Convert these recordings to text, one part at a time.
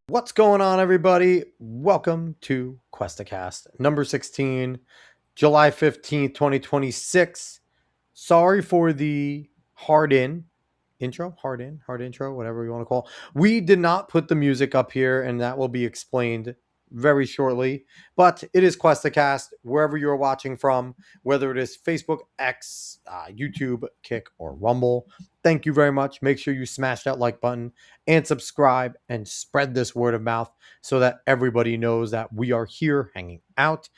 What's going on, everybody? Welcome to Cuestacast, number 16, July 15th, 2026. Sorry for the hard intro, whatever you want to call. We did not put the music up here, and that will be explained very shortly. But it is Cuestacast, wherever you're watching from, whether it is Facebook, X, YouTube, Kick, or Rumble. Thank you very much. Make sure you smash that like button and subscribe and spread this word of mouth so that everybody knows that we are here hanging out.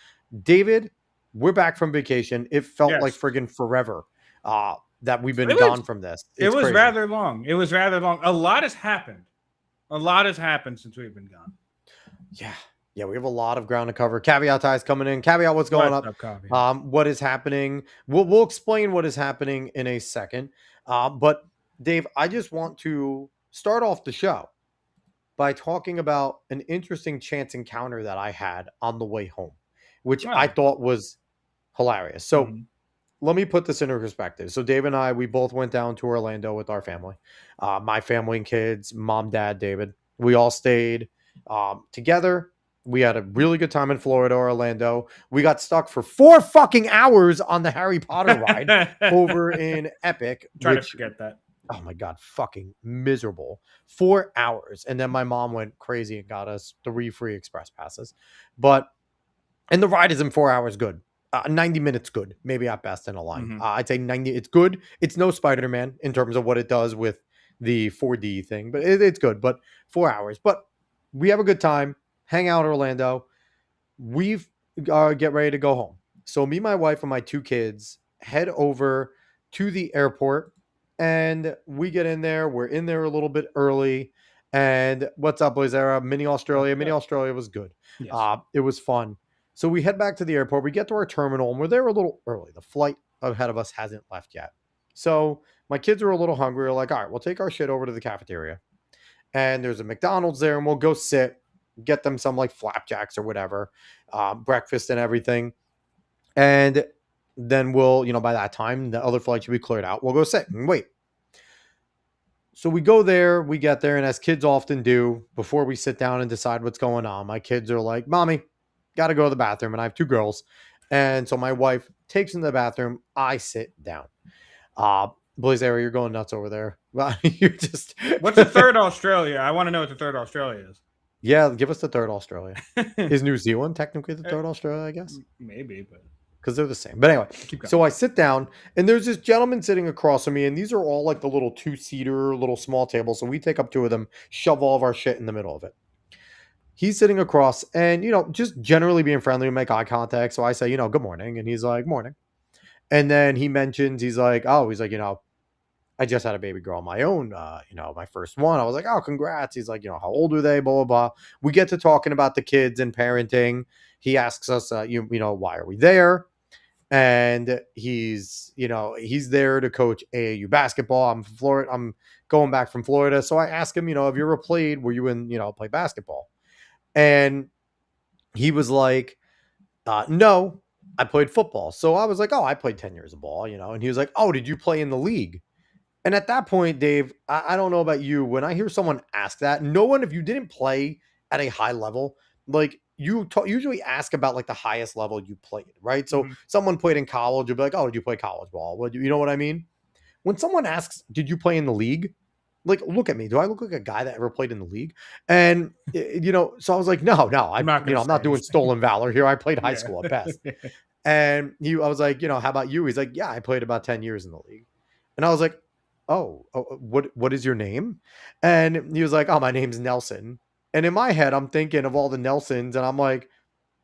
David, we're back from vacation. It felt like Yes. friggin' forever that we've been It was gone from this. it It's was crazy. rather long. It was rather long. A lot has happened. A lot has happened since we've been gone. Yeah. Yeah, we have a lot of ground to cover. Caveat ties coming in. Caveat, what's going What's up? up, coffee? What is happening? We'll explain what is happening in a second. But Dave, I just want to start off the show by talking about an interesting chance encounter that I had on the way home, which I Oh. thought was hilarious. So Mhm. let me put this into perspective. So Dave and I, we both went down to Orlando with our family, my family and kids, mom, dad, David. We all stayed together. We had a really good time in Florida, Orlando. We got stuck for 4 fucking hours on the Harry Potter ride over in Epic, Try to which, forget that. oh my God, fucking miserable. 4 hours. And then my mom went crazy and got us 3 free express passes. But, and the ride isn't 4 hours good. 90 minutes good, maybe at best in a line. Mhm. I'd say 90. It's good. It's no Spider-Man in terms of what it does with the 4D thing, but it's good. But 4 hours. But we have a good time. Hang out in Orlando. We've get ready to go home. So me, my wife, and my 2 kids head over to the airport, and we get in there. We're in there a little bit early. And what's up, boys? Era Mini What's Australia. Mini up? Australia was good. Yes. It was fun. So we head back to the airport. We get to our terminal, and we're there a little early. The flight ahead of us hasn't left yet. So my kids are a little hungry. We're like, all right, we'll take our shit over to the cafeteria. And there's a McDonald's there, and we'll go sit, get them some like flapjacks or whatever, breakfast and everything. And then we'll, by that time, the other flight should be cleared out. We'll go sit and wait. So we go there, we get there, and as kids often do, before we sit down and decide what's going on, my kids are like, Mommy, got to go to the bathroom. And I have 2 girls. And so my wife takes them to the bathroom. I sit down. Blaze area, you're going nuts over there. Well, you're just. What's the third Australia? I want to know what the third Australia is. Yeah, give us the third Australia. Is New Zealand technically the third Australia, I guess? Maybe, but Because they're the same. But anyway, keep going. so I sit down, and there's this gentleman sitting across from me, and these are all like the little 2-seater, little small tables. So we take up 2 of them, shove all of our shit in the middle of it. He's sitting across, and just generally being friendly, we make eye contact. So I say, good morning, and he's like, morning. And then he mentions, he's like, I just had a baby girl on my own, my first one. I was like, oh, congrats. He's like, how old are they? Blah, blah, blah. We get to talking about the kids and parenting. He asks us, why are we there? And he's there to coach AAU basketball. I'm from Florida. I'm going back from Florida. So I asked him, have you ever played, were you in, play basketball? And he was like, no, I played football. So I was like, oh, I played 10 years of ball, and he was like, oh, did you play in the league? And at that point, Dave, I don't know about you. When I hear someone ask that, no one, if you didn't play at a high level, like you usually ask about like the highest level you played, right? So Mhm. someone played in college, you'll be like, oh, did you play college ball? What, you know what I mean? When someone asks, did you play in the league? Like, look at me. Do I look like a guy that ever played in the league? And, so I was like, no, I'm not going to I'm say not doing anything. stolen valor here. I played high Yeah. school at best. And I was like, how about you? He's like, yeah, I played about 10 years in the league. And I was like, oh, what is your name? And he was like, oh, my name's Nelson. And in my head, I'm thinking of all the Nelsons, and I'm like,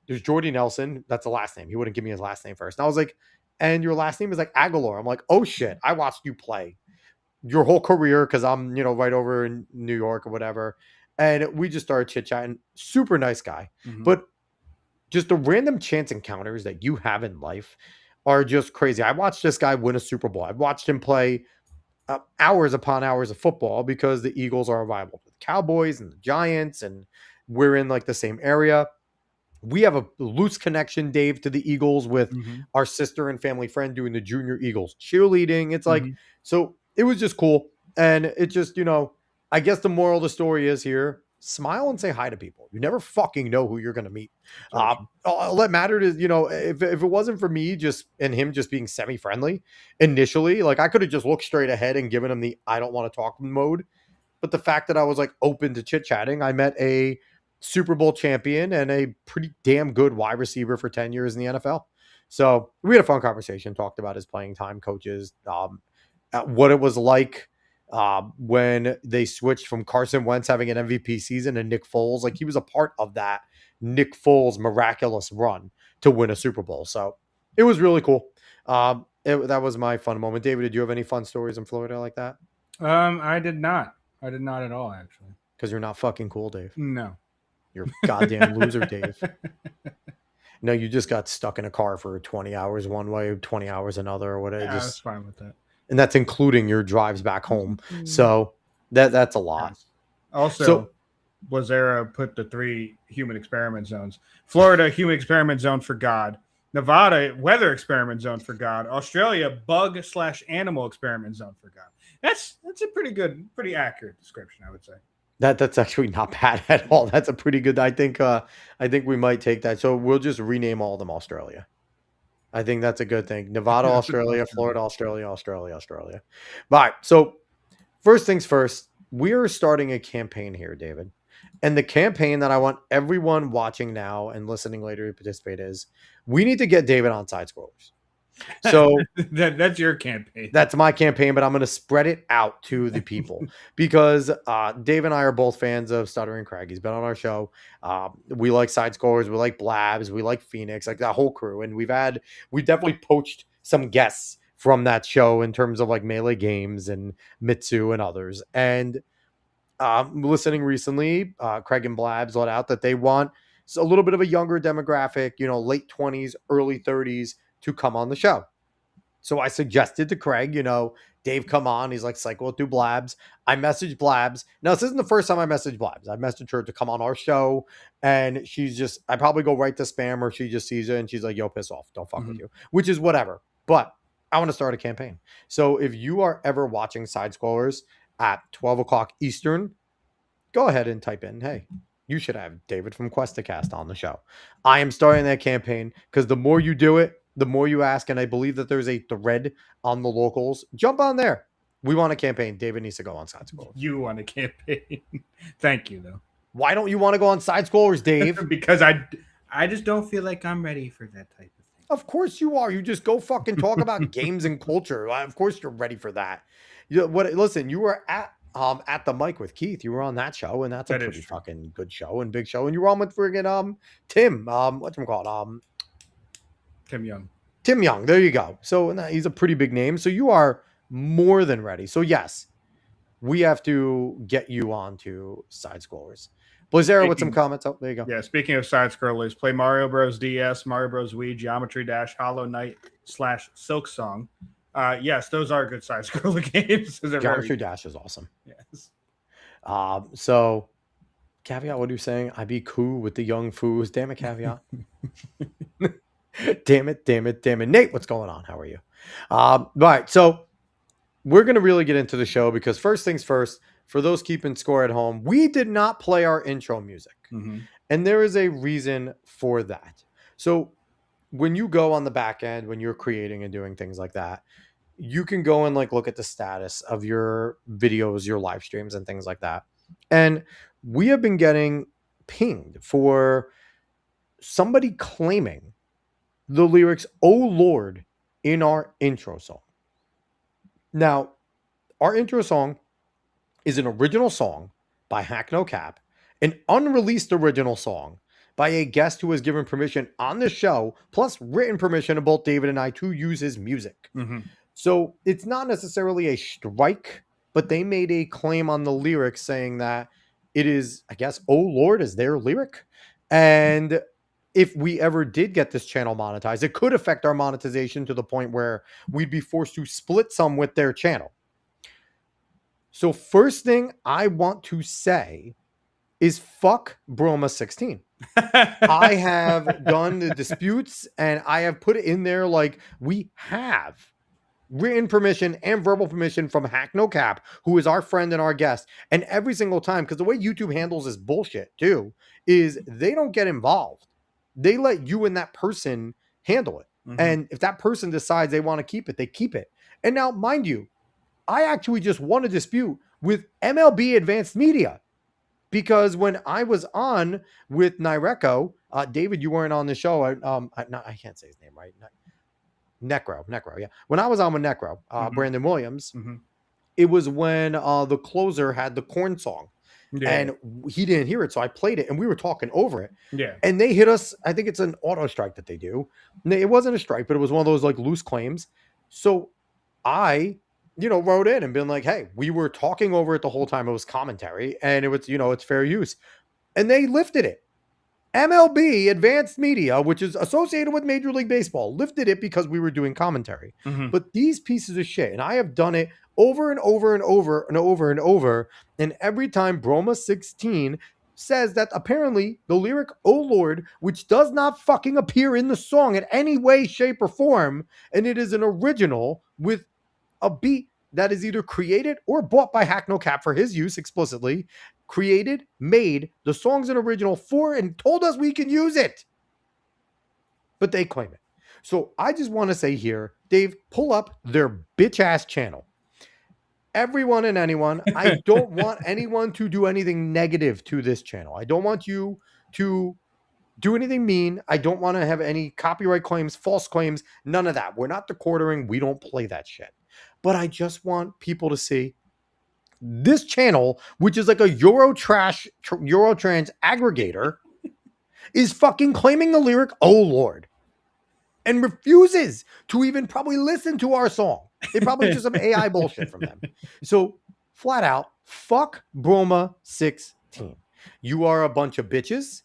there's Jordy Nelson. That's the last name. He wouldn't give me his last name first. And I was like, and your last name is like Aguilar. I'm like, oh shit, I watched you play your whole career because I'm, right over in New York or whatever. And we just started chit chatting. Super nice guy. Mhm. But just the random chance encounters that you have in life are just crazy. I watched this guy win a Super Bowl. I've watched him play hours upon hours of football because the Eagles are rival with the Cowboys and the Giants, and we're in like the same area. We have a loose connection, Dave, to the Eagles with Mhm. our sister and family friend doing the Junior Eagles cheerleading. It's like, Mhm. so it was just cool. And it just, I guess the moral of the story is here, smile and say hi to people. You never fucking know who you're going to meet. Very true. All that mattered is, if it wasn't for me and him just being semi-friendly initially, like I could have just looked straight ahead and given him the I don't want to talk mode. But the fact that I was like open to chit chatting, I met a Super Bowl champion and a pretty damn good wide receiver for 10 years in the NFL. So we had a fun conversation, talked about his playing time, coaches, what it was like when they switched from Carson Wentz having an MVP season and Nick Foles. Like he was a part of that Nick Foles miraculous run to win a Super Bowl. So it was really cool. That was my fun moment. David, did you have any fun stories in Florida like that? I did not. I did not at all, actually. Because you're not fucking cool, Dave. No. You're a goddamn loser, Dave. No, you just got stuck in a car for 20 hours one way, 20 hours another, or whatever. Yeah, I was fine with that. And that's including your drives back home. So that's a lot. Yes. Also, Blazera put the 3 human experiment zones. Florida, human experiment zone for God. Nevada, weather experiment zone for God. Australia, bug/animal experiment zone for God. That's a pretty accurate description, I would say. That's actually not bad at all. That's a pretty good. I think we might take that. So we'll just rename all of them Australia. I think that's a good thing. Nevada, Australia, Florida, Australia. All right. So first things first, we are starting a campaign here, David. And the campaign that I want everyone watching now and listening later to participate is we need to get David on Side Scrollers. So that's your campaign. That's my campaign, but I'm going to spread it out to the people because Dave and I are both fans of Stuttering Craig. He's been on our show. We like Side Scrollers. We like Blabs. We like Phoenix, like that whole crew. And we definitely poached some guests from that show in terms of like Melee Games and Mitsu and others. And listening recently, Craig and Blabs let out that they want a little bit of a younger demographic, late 20s, early 30s to come on the show. So I suggested to Craig, Dave, come on. He's like, cycle it through Blabs. I messaged Blabs. Now, this isn't the first time I messaged Blabs. I messaged her to come on our show. And I probably go right to spam or she just sees it and she's like, yo, piss off. Don't fuck with you, which is whatever. But I want to start a campaign. So if you are ever watching Side Scrollers at 12 o'clock Eastern, go ahead and type in, hey, you should have David from Cuestacast on the show. I am starting that campaign because the more you do it, the more you ask, and I believe that there's a thread on the locals. Jump on there. We want a campaign. David needs to go on Side Scrollers. You want a campaign. Thank you, though. Why don't you want to go on Side Scrollers, Dave? Because I just don't feel like I'm ready for that type of thing. Of course you are. You just go fucking talk about games and culture. Of course you're ready for that. Listen, you were at the mic with Keith. You were on that show, and that's a pretty fucking good show and big show. And you were on with friggin' Tim. What's him called? Tim Young. Tim Young. There you go. So he's a pretty big name. So you are more than ready. So yes, we have to get you on to Side Scrollers. Blazera with some comments. Oh, there you go. Yeah, speaking of Side Scrollers, play Mario Bros. DS, Mario Bros. Wii, Geometry Dash, Hollow Knight /Silk Song. Yes, those are good Side Scroller games. Geometry Dash is awesome. Yes. So Caveat, what are you saying? I be cool with the young foos. Damn it, Caveat. Damn it. Nate, what's going on? How are you? Right. So we're going to really get into the show because first things first, for those keeping score at home, we did not play our intro music. Mm-hmm. And there is a reason for that. So when you go on the back end, when you're creating and doing things like that, you can go and look at the status of your videos, your live streams and things like that. And we have been getting pinged for somebody claiming the lyrics, "Oh Lord," in our intro song. Now, our intro song is an original song by Hack No Cap, an unreleased original song by a guest who was given permission on the show, plus written permission of both David and I to use his music. Mm-hmm. So it's not necessarily a strike, but they made a claim on the lyrics saying that it is, I guess, "Oh Lord" is their lyric. And if we ever did get this channel monetized, it could affect our monetization to the point where we'd be forced to split some with their channel. So first thing I want to say is fuck Broma 16. I have done the disputes and I have put it in there we have written permission and verbal permission from Hack No Cap, who is our friend and our guest. And every single time, because the way YouTube handles this bullshit too, is they don't get involved. They let you and that person handle it. Mhm. And if that person decides they want to keep it, they keep it. And now, mind you, I actually just won a dispute with MLB Advanced Media because when I was on with Nyreko, David, you weren't on the show. I can't say his name right. Necro, yeah. When I was on with Necro, Brandon Williams, it was when the closer had the corn song. Yeah. And he didn't hear it, so I played it, and we were talking over it. Yeah. And they hit us. I think it's an auto strike that they do. It wasn't a strike, but it was one of those like loose claims. So I, wrote in and been like, "Hey, we were talking over it the whole time. It was commentary, and it was, it's fair use." And they lifted it. MLB Advanced Media, which is associated with Major League Baseball, lifted it because we were doing commentary. But these pieces of shit, and I have done it over and over and over and over and over, and every time Broma 16 says that apparently the lyric "Oh Lord," which does not fucking appear in the song in any way, shape, or form, and it is an original with a beat that is either created or bought by Hack No Cap for his use explicitly, created, made, the song's an original for, and told us we can use it. But they claim it. So I just want to say here, Dave, pull up their bitch ass channel. Everyone and anyone, I don't want anyone to do anything negative to this channel. I don't want you to do anything mean. I don't want to have any copyright claims, false claims, none of that. We're not decordering. We don't play that shit. But I just want people to see this channel, which is like a Eurotrans aggregator, is fucking claiming the lyric "Oh Lord" and refuses to even probably listen to our song. It probably just some AI bullshit from them. So flat out, fuck Broma 16. You are a bunch of bitches,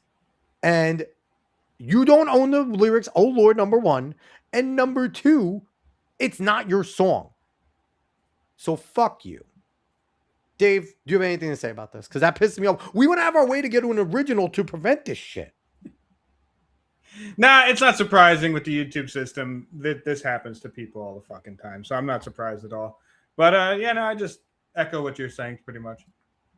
and you don't own the lyrics "Oh Lord," number one, and number two, it's not your song. So fuck you. Dave, do you have anything to say about this? Because that pisses me off. We would have our way to get an original to prevent this shit. Nah, it's not surprising with the YouTube system that this happens to people all the fucking time. So I'm not surprised at all. But I just echo what you're saying pretty much.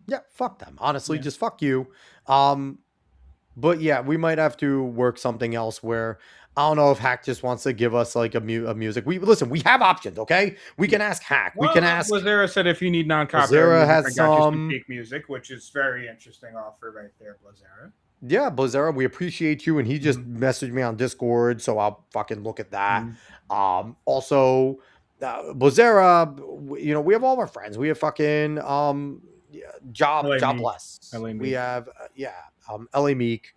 Yeah, fuck them. Honestly, just fuck you. But yeah, we might have to work something else where I don't know if Hack just wants to give us like a music. We have options, okay? We can ask Hack. We can ask. Blazera said if you need non-copyright Blazera music, has I got some you some peak music, which is very interesting offer right there, Blazera. Yeah, Blazera, we appreciate you, and he just messaged me on Discord, so I'll fucking look at that. Also, Blazera, we have all of our friends. We have fucking Jobless. We have LA Meek.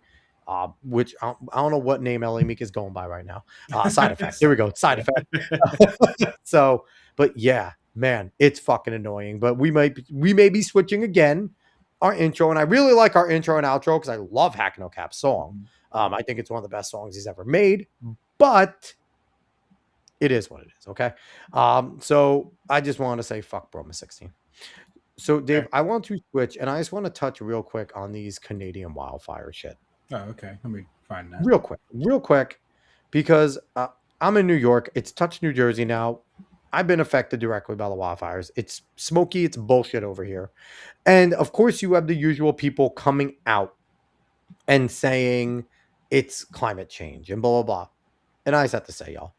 Which I don't know what name LA Meek is going by right now. Side Effect. Here we go. Side Effect. So, but yeah, man, it's fucking annoying. But we may be switching again our intro, and I really like our intro and outro because I love Hack No Cap's song. I think it's one of the best songs he's ever made. But it is what it is. Okay. So I just want to say fuck Broma 16. So Dave, I want to switch, and I just want to touch real quick on these Canadian wildfire shit. Oh, okay. Let me find that. Real quick, because I'm in New York. It's touched New Jersey now. I've been affected directly by the wildfires. It's smoky. It's bullshit over here. And of course, you have the usual people coming out and saying it's climate change and blah, blah, blah. And I just have to say, y'all,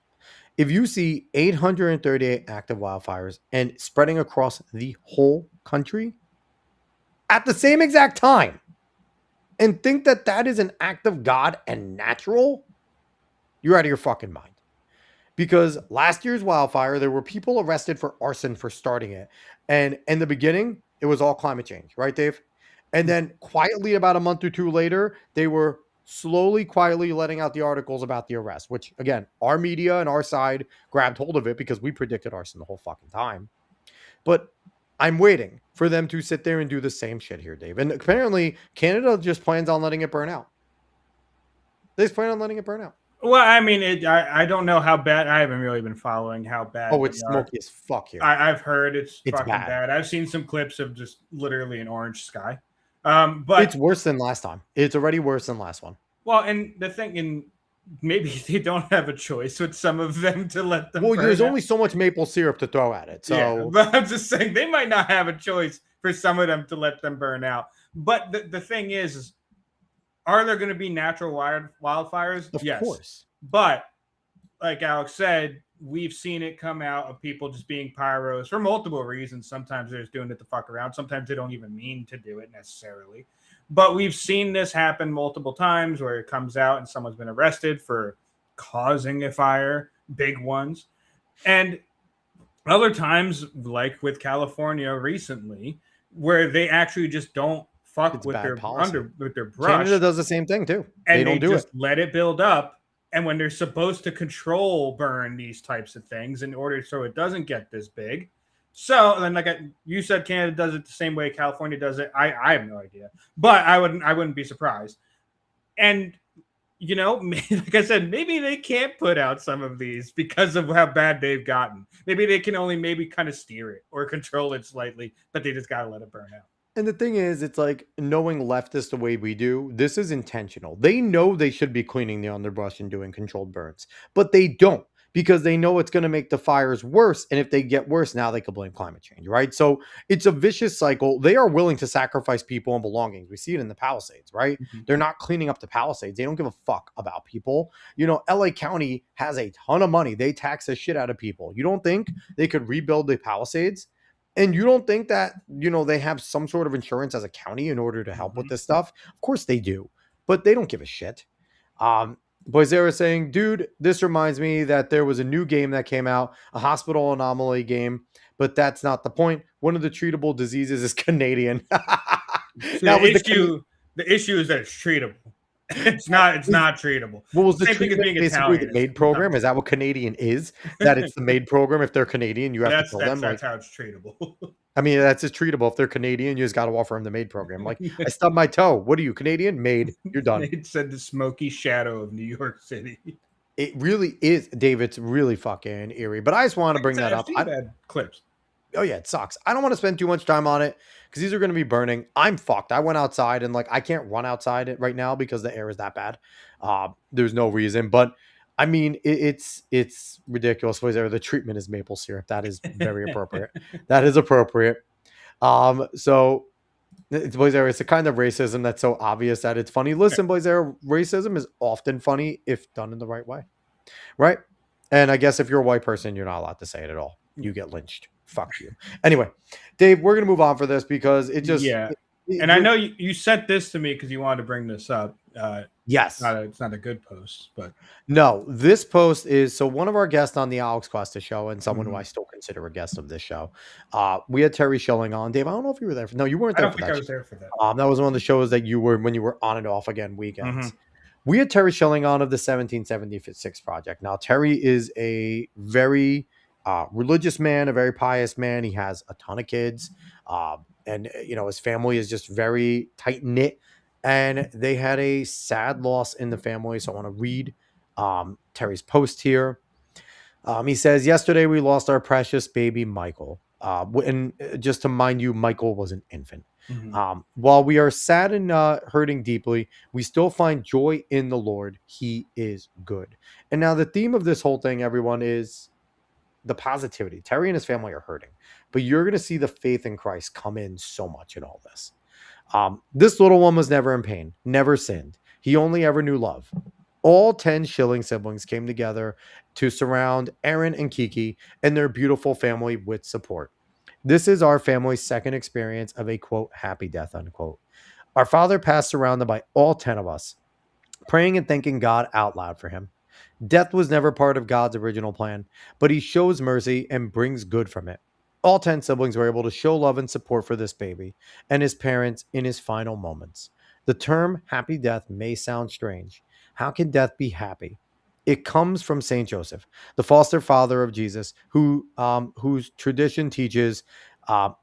if you see 838 active wildfires and spreading across the whole country at the same exact time, and think that that is an act of God and natural, you're out of your fucking mind. Because last year's wildfire, there were people arrested for arson for starting it. And in the beginning, it was all climate change, right, Dave? And then quietly, about a month or two later, they were slowly, quietly letting out the articles about the arrest, which, again, our media and our side grabbed hold of it because we predicted arson the whole fucking time. But I'm waiting for them to sit there and do the same shit here, Dave. And apparently, Canada just plans on letting it burn out. They just plan on letting it burn out. Well, I mean, I don't know how bad. I haven't really been following how bad. Oh, it's smoky as fuck here. I've heard it's fucking bad. I've seen some clips of just literally an orange sky. But it's worse than last time. It's already worse than last one. Well, and the thing, maybe they don't have a choice with some of them to let them Well, there's burn out. only so much maple syrup to throw at it. Yeah, So but I'm just saying they might not have a choice for some of them to let them burn out. But the thing is are there going to be natural wildfires? of Yes. course. But like Alex said, we've seen it come out of people just being pyros for multiple reasons. Sometimes they're just doing it to fuck around. Sometimes they don't even mean to do it necessarily. But we've seen this happen multiple times where it comes out and someone's been arrested for causing a fire, big ones. And other times, like with California recently, where they actually just don't fuck It's with bad their policy. with their brush, Canada does the same thing too. They and they don't do just it. let it build up. And when they're supposed to control burn these types of things in order so it doesn't get this big. So then, like you said, Canada does it the same way California does it. I have no idea, but I wouldn't be surprised. And you know, like I said, maybe they can't put out some of these because of how bad they've gotten. Maybe they can only maybe kind of steer it or control it slightly, but they just gotta let it burn out. And the thing is, it's like knowing leftists the way we do, this is intentional. They know they should be cleaning the underbrush and doing controlled burns, but they don't because they know it's going to make the fires worse. And if they get worse, now they can blame climate change, right? So it's a vicious cycle. They are willing to sacrifice people and belongings. We see it in the Palisades, right? Mm-hmm. They're not cleaning up the Palisades. They don't give a fuck about people. You know, LA County has a ton of money. They tax the shit out of people. You don't think they could rebuild the Palisades? And you don't think that, you know, they have some sort of insurance as a county in order to help with this stuff? Of course they do, but they don't give a shit. Boisera saying, dude, this reminds me that there was a new game that came out, a hospital anomaly game, but that's not the point. One of the treatable diseases is Canadian. So the issue is that it's treatable. It's not treatable. What was the Same thing as treatment? being Basically, Italian. the MAID program. Is that what Canadian is? That it's the MAID program. If they're Canadian, you have to kill them. That's how it's treatable. I mean, that's just treatable. If they're Canadian, you just got to offer them the MAID program. Like, I stubbed my toe. What are you, Canadian? MAID. You're done. It said the smoky shadow of New York City. It really is, Dave. It's really fucking eerie. But I just want to bring that up. Bad clips. Oh yeah, it sucks. I don't want to spend too much time on it because these are going to be burning. I'm fucked. I went outside and like I can't run outside right now because the air is that bad. There's no reason, but I mean it's ridiculous. The treatment is maple syrup. That is very appropriate. That is appropriate. So it's a kind of racism that's so obvious that it's funny. Listen, racism is often funny if done in the right way, right? And I guess if you're a white person, you're not allowed to say it at all. You get lynched. Fuck you. Anyway, Dave, we're gonna move on for this because it just and I know you sent this to me because you wanted to bring this up. Yes, it's not a good post, but no, this post is so one of our guests on the Alex Cuesta show and someone who I still consider a guest of this show. We had Terry Schilling on. Dave, I don't know if you were there. No, you weren't there. I was there for that. That was one of the shows that you were when you were on and off again weekends. We had Terry Schilling on of the 1776 Project. Now, Terry is a very religious man, a very pious man. He has a ton of kids. And, you know, his family is just very tight knit. And they had a sad loss in the family. So I want to read Terry's post here. He says, yesterday we lost our precious baby, Michael. And just to mind you, Michael was an infant. While we are sad and hurting deeply, we still find joy in the Lord. He is good. And now the theme of this whole thing, everyone, is the positivity. Terry and his family are hurting, but you're going to see the faith in Christ come in so much in all this. This little one was never in pain, never sinned. He only ever knew love. All 10 Schilling siblings came together to surround Aaron and Kiki and their beautiful family with support. This is our family's second experience of a, quote, happy death, unquote. Our father passed surrounded by all 10 of us, praying and thanking God out loud for him. Death was never part of God's original plan, but he shows mercy and brings good from it. All 10 siblings were able to show love and support for this baby and his parents in his final moments. The term happy death may sound strange. How can death be happy? It comes from Saint Joseph, the foster father of Jesus, whose tradition teaches had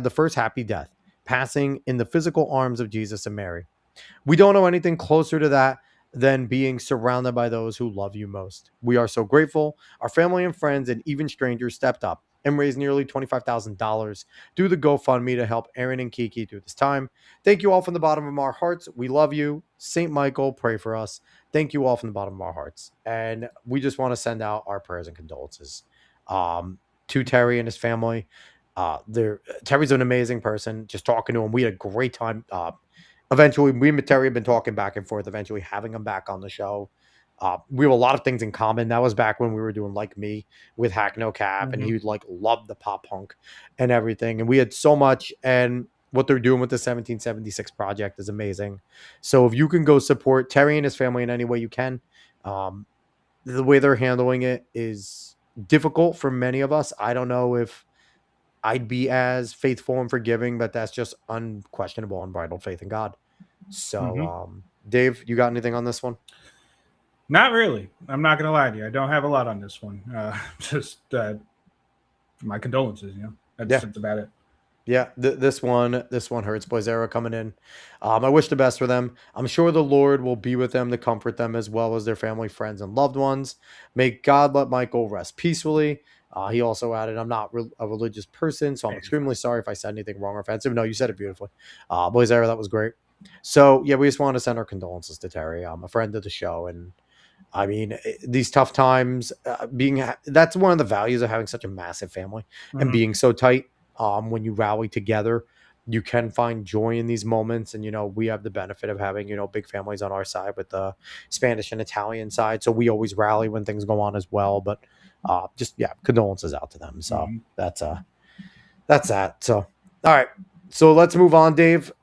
the first happy death, passing in the physical arms of Jesus and Mary. We don't know anything closer to that than being surrounded by those who love you most. We are so grateful. Our family and friends and even strangers stepped up, and raised nearly $25,000 through the GoFundMe to help Aaron and Kiki through this time. Thank you all from the bottom of our hearts. We love you. St. Michael, pray for us. Thank you all from the bottom of our hearts. And we just want to send out our prayers and condolences to Terry and his family. Terry's an amazing person. Just talking to him, we had a great time. Eventually, we and Terry have been talking back and forth, eventually having him back on the show. We have a lot of things in common. That was back when we were doing Like Me with Hack No Cap, and he would like love the pop punk and everything. And we had so much, and what they're doing with the 1776 project is amazing. So if you can go support Terry and his family in any way you can, the way they're handling it is difficult for many of us. I don't know if I'd be as faithful and forgiving, but that's just unquestionable, unbridled faith in God. So, Dave, you got anything on this one? Not really. I'm not going to lie to you. I don't have a lot on this one. Just my condolences. That's about it. Yeah, this one hurts. Boyzera coming in. I wish the best for them. I'm sure the Lord will be with them to comfort them as well as their family, friends, and loved ones. May God let Michael rest peacefully. He also added, I'm not a religious person, so I'm extremely sorry if I said anything wrong or offensive. No, you said it beautifully. Boyzera, that was great. So, yeah, we just want to send our condolences to Terry. I'm a friend of the show, and I mean, these tough times, that's one of the values of having such a massive family and being so tight. When you rally together, you can find joy in these moments. And, we have the benefit of having, big families on our side with the Spanish and Italian side. So we always rally when things go on as well. But condolences out to them. So that's that. So, all right. So let's move on, Dave.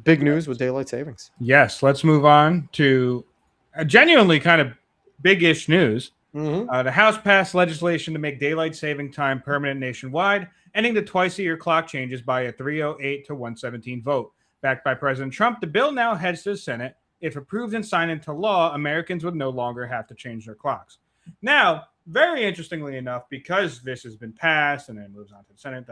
Big news with daylight savings. Yes. Let's move on to a genuinely kind of big-ish news. The House passed legislation to make daylight saving time permanent nationwide, ending the twice-a-year clock changes by a 308 to 117 vote. Backed by President Trump, the bill now heads to the Senate. If approved and signed into law, Americans would no longer have to change their clocks. Now, very interestingly enough, because this has been passed and then moves on to the Senate,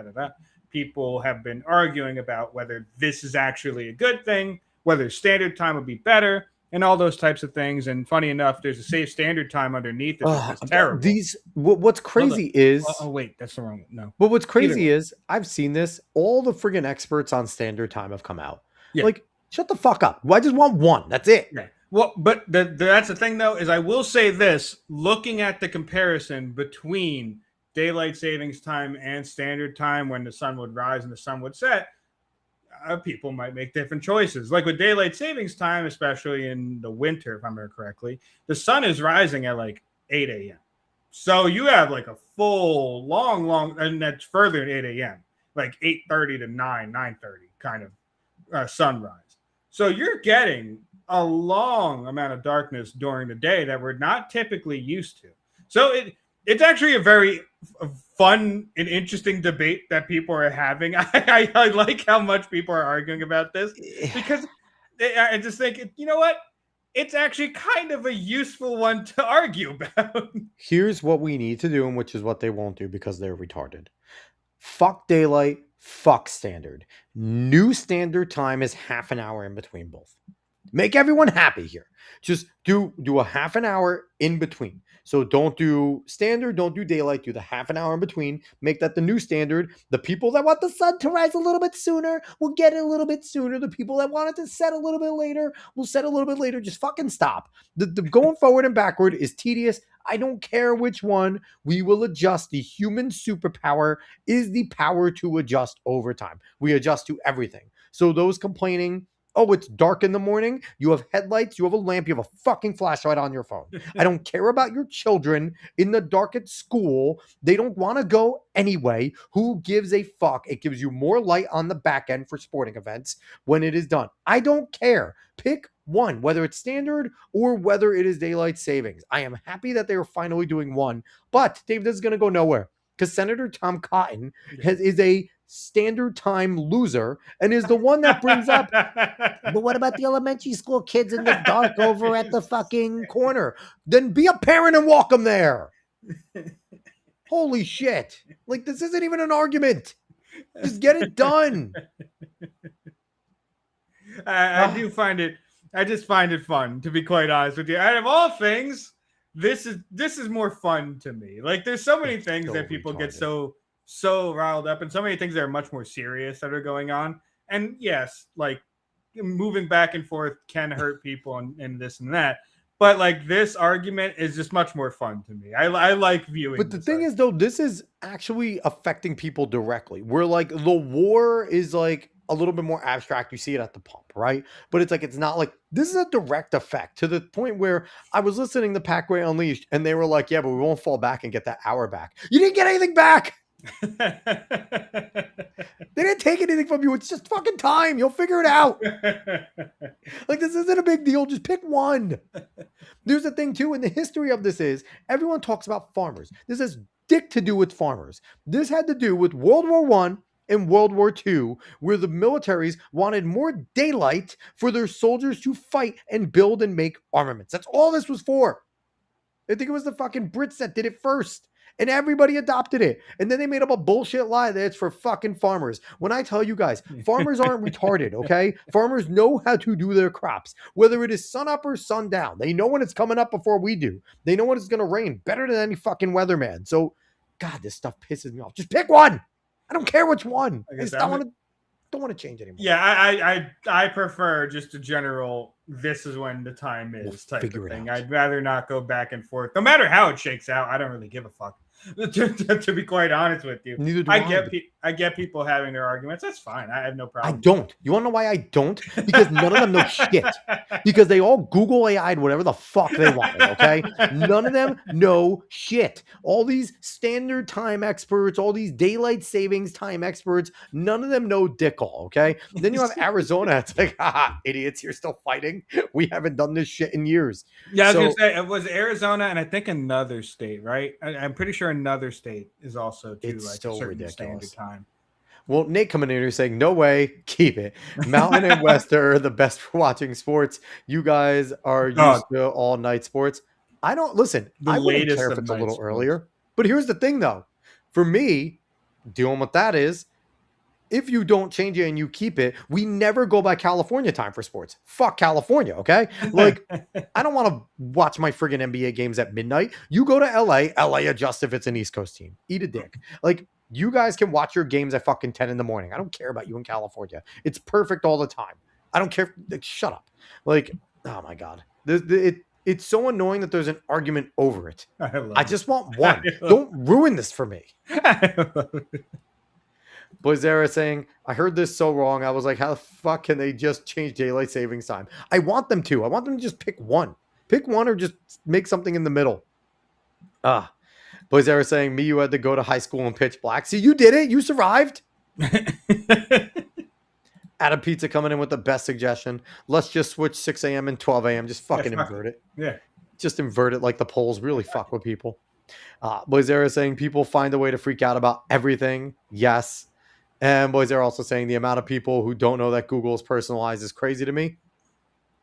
people have been arguing about whether this is actually a good thing, whether standard time would be better, and all those types of things. And funny enough, there's a safe standard time underneath it. That's terrible. What's crazy is... Oh, wait, that's the wrong one. No. But what's crazy is, I've seen this, all the friggin' experts on standard time have come out. Yeah. Like, shut the fuck up. I just want one. That's it. Yeah. Well, but that's the thing, though, is I will say this, looking at the comparison between daylight savings time and standard time when the sun would rise and the sun would set, people might make different choices. Like with daylight savings time, especially in the winter, if I remember correctly, the sun is rising at like 8 a.m. So you have like a full, long, and that's further than 8 a.m., like 8:30 to 9:30 kind of sunrise. So you're getting a long amount of darkness during the day that we're not typically used to. So it's actually a very fun and interesting debate that people are having. I like how much people are arguing about this because I just think, you know what? It's actually kind of a useful one to argue about. Here's what we need to do, and which is what they won't do because they're retarded. Fuck daylight, fuck standard. New standard time is half an hour in between both. Make everyone happy here. Just do a half an hour in between. So don't do standard, don't do daylight, do the half an hour in between. Make that the new standard. The people that want the sun to rise a little bit sooner will get it a little bit sooner. The people that want it to set a little bit later will set a little bit later. Just fucking stop. The going forward and backward is tedious. I don't care which one. We will adjust. The human superpower is the power to adjust over time. We adjust to everything. So those complaining, oh, it's dark in the morning. You have headlights. You have a lamp. You have a fucking flashlight on your phone. I don't care about your children in the dark at school. They don't want to go anyway. Who gives a fuck? It gives you more light on the back end for sporting events when it is done. I don't care. Pick one, whether it's standard or whether it is daylight savings. I am happy that they are finally doing one. But, Dave, this is going to go nowhere because Senator Tom Cotton is a standard time loser and is the one that brings up, but what about the elementary school kids in the dark over at the fucking corner? Then be a parent and walk them there. Holy shit. Like, this isn't even an argument. Just get it done. I just find it fun, to be quite honest with you. Out of all things, this is more fun to me. Like, there's so many It's things so that people get retarded. so riled up, and so many things that are much more serious that are going on. And yes, like moving back and forth can hurt people and this and that. But like this argument is just much more fun to me. I like viewing But the this thing argument. is, though, this is actually affecting people directly. Where like the war is like a little bit more abstract. You see it at the pump, right? But it's like it's not like this is a direct effect to the point where I was listening to Packway Unleashed, and they were like, "Yeah, but we won't fall back and get that hour back. You didn't get anything back. They didn't take anything from you. It's just fucking time. You'll figure it out. Like this isn't a big deal. Just pick one." There's a thing too, and the history of this is everyone talks about farmers. This has dick to do with farmers. This had to do with World War One and World War II, where the militaries wanted more daylight for their soldiers to fight and build and make armaments. That's all this was for. I think it was the fucking Brits that did it first. And everybody adopted it. And then they made up a bullshit lie that it's for fucking farmers. When I tell you guys, farmers aren't retarded, okay? Farmers know how to do their crops, whether it is sun up or sundown. They know when it's coming up before we do. They know when it's going to rain better than any fucking weatherman. So, God, this stuff pisses me off. Just pick one. I don't care which one. I just don't want to change anymore. Yeah, I prefer just a general. This is when the time is type of thing. I'd rather not go back and forth, no matter how it shakes out. I don't really give a fuck. To be quite honest with you, Neither do I get people having their arguments. That's fine. I have no problem. I don't. You want to know why I don't? Because none of them know shit. Because they all Google AI'd whatever the fuck they wanted, okay? None of them know shit. All these standard time experts, all these daylight savings time experts, none of them know dick all, okay? Then you have Arizona. It's like, haha, idiots, you're still fighting. We haven't done this shit in years. Yeah, I was going to say, it was Arizona and I think another state, right? I'm pretty sure another state is also too, it's like so a certain ridiculous. standard time. Well, Nate coming in here saying, no way, keep it. Mountain and Wester are the best for watching sports. You guys are used to all night sports. I don't listen. I wouldn't care if it's a little earlier. But here's the thing, though. For me, dealing with that is, if you don't change it and you keep it, we never go by California time for sports. Fuck California, okay? Like, I don't want to watch my friggin' NBA games at midnight. You go to LA, LA adjusts if it's an East Coast team. Eat a dick. Like, you guys can watch your games at fucking 10 in the morning. I don't care about you in California. It's perfect all the time. I don't care. Like, shut up. Like, oh my God. It's so annoying that there's an argument over it. I just want one. Don't ruin this for me. Boyzera saying, I heard this so wrong. I was like, how the fuck can they just change daylight savings time? I want them to. I want them to just pick one. Pick one or just make something in the middle. Boyzera saying, you had to go to high school in pitch black. See, you did it. You survived. Adam Pizza coming in with the best suggestion. Let's just switch 6 a.m. and 12 a.m. Just fucking invert it. Yeah. Just invert it like the polls really fuck with people. Boyzera saying, people find a way to freak out about everything. Yes. And boys are also saying the amount of people who don't know that Google is personalized is crazy to me.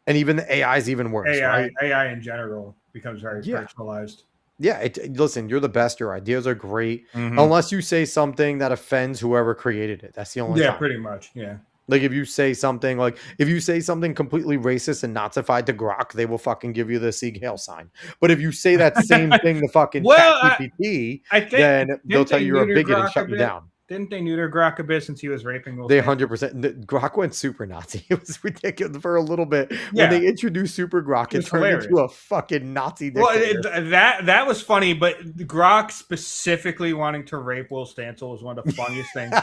And even the AI is even worse. AI in general becomes very personalized. Yeah. Listen, you're the best. Your ideas are great. Mm-hmm. Unless you say something that offends whoever created it. That's the only time. Pretty much. Yeah. Like if you say something completely racist and Nazified to Grok, they will fucking give you the Sieg Heil sign. But if you say that same thing to fucking ChatGPT, then they'll tell you you're a bigot and shut you down. Didn't they neuter Grok a bit since he was raping Will They 100%. Grok went super Nazi. It was ridiculous for a little bit. Yeah. When they introduced Super Grok, it turned into a fucking Nazi dictator. Well, that was funny, but Grok specifically wanting to rape Will Stancil was one of the funniest things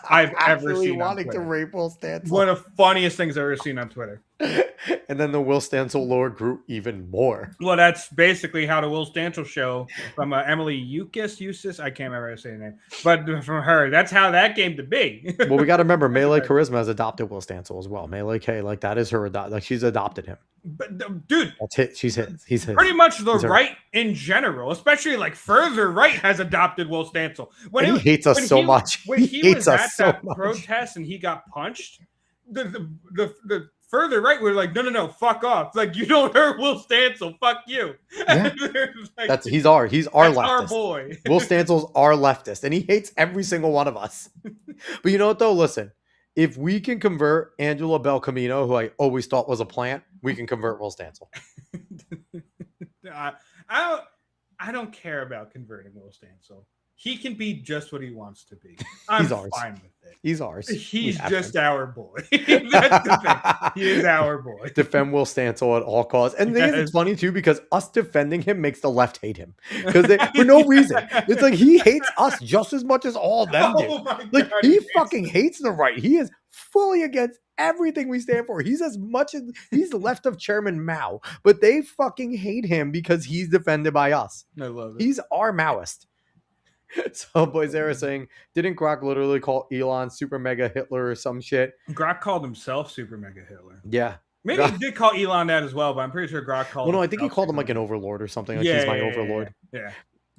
I've ever seen on Twitter. To rape Will Stancil. One of the funniest things I've ever seen on Twitter. And then the Will Stancil lore grew even more. Well, that's basically how the Will Stancil show from Emily Eustace, I can't remember how to say her name, but from her, that's how that came to be. Well, we got to remember, Melee Charisma has adopted Will Stancil as well. Melee K, like that is her, like she's adopted him. But dude, that's it. She's his. He's his. Pretty much the right in general, especially like further right, has adopted Will Stancil. He hates us so much. When he was at that protest and he got punched, the further right, we're like, no, fuck off. Like, you don't hurt Will Stancil. Fuck you. Yeah. Like, he's our leftist. Our boy. Will Stancil's our leftist, and he hates every single one of us. But you know what, though? Listen, if we can convert Angela Bel Camino, who I always thought was a plant, we can convert Will Stancil. I don't care about converting Will Stancil. He can be just what he wants to be. I'm He's ours. fine with it. He's ours. He's just our boy. That's the thing. He is our boy. Defend Will Stancil at all costs. And the thing is, it's funny too, because us defending him makes the left hate him. Because for no reason. It's like he hates us just as much as all of them do. Like, he fucking hates the right. He is fully against everything we stand for. He's as much as he's left of Chairman Mao, but they fucking hate him because he's defended by us. I love it. He's our Maoist. So Boyzera saying, didn't Grok literally call Elon Super Mega Hitler or some shit? Grok called himself Super Mega Hitler. Yeah. Maybe he did call Elon that as well, but I'm pretty sure Grok called. Well, no, I think he called him like an overlord or something. Like, he's my overlord. Yeah.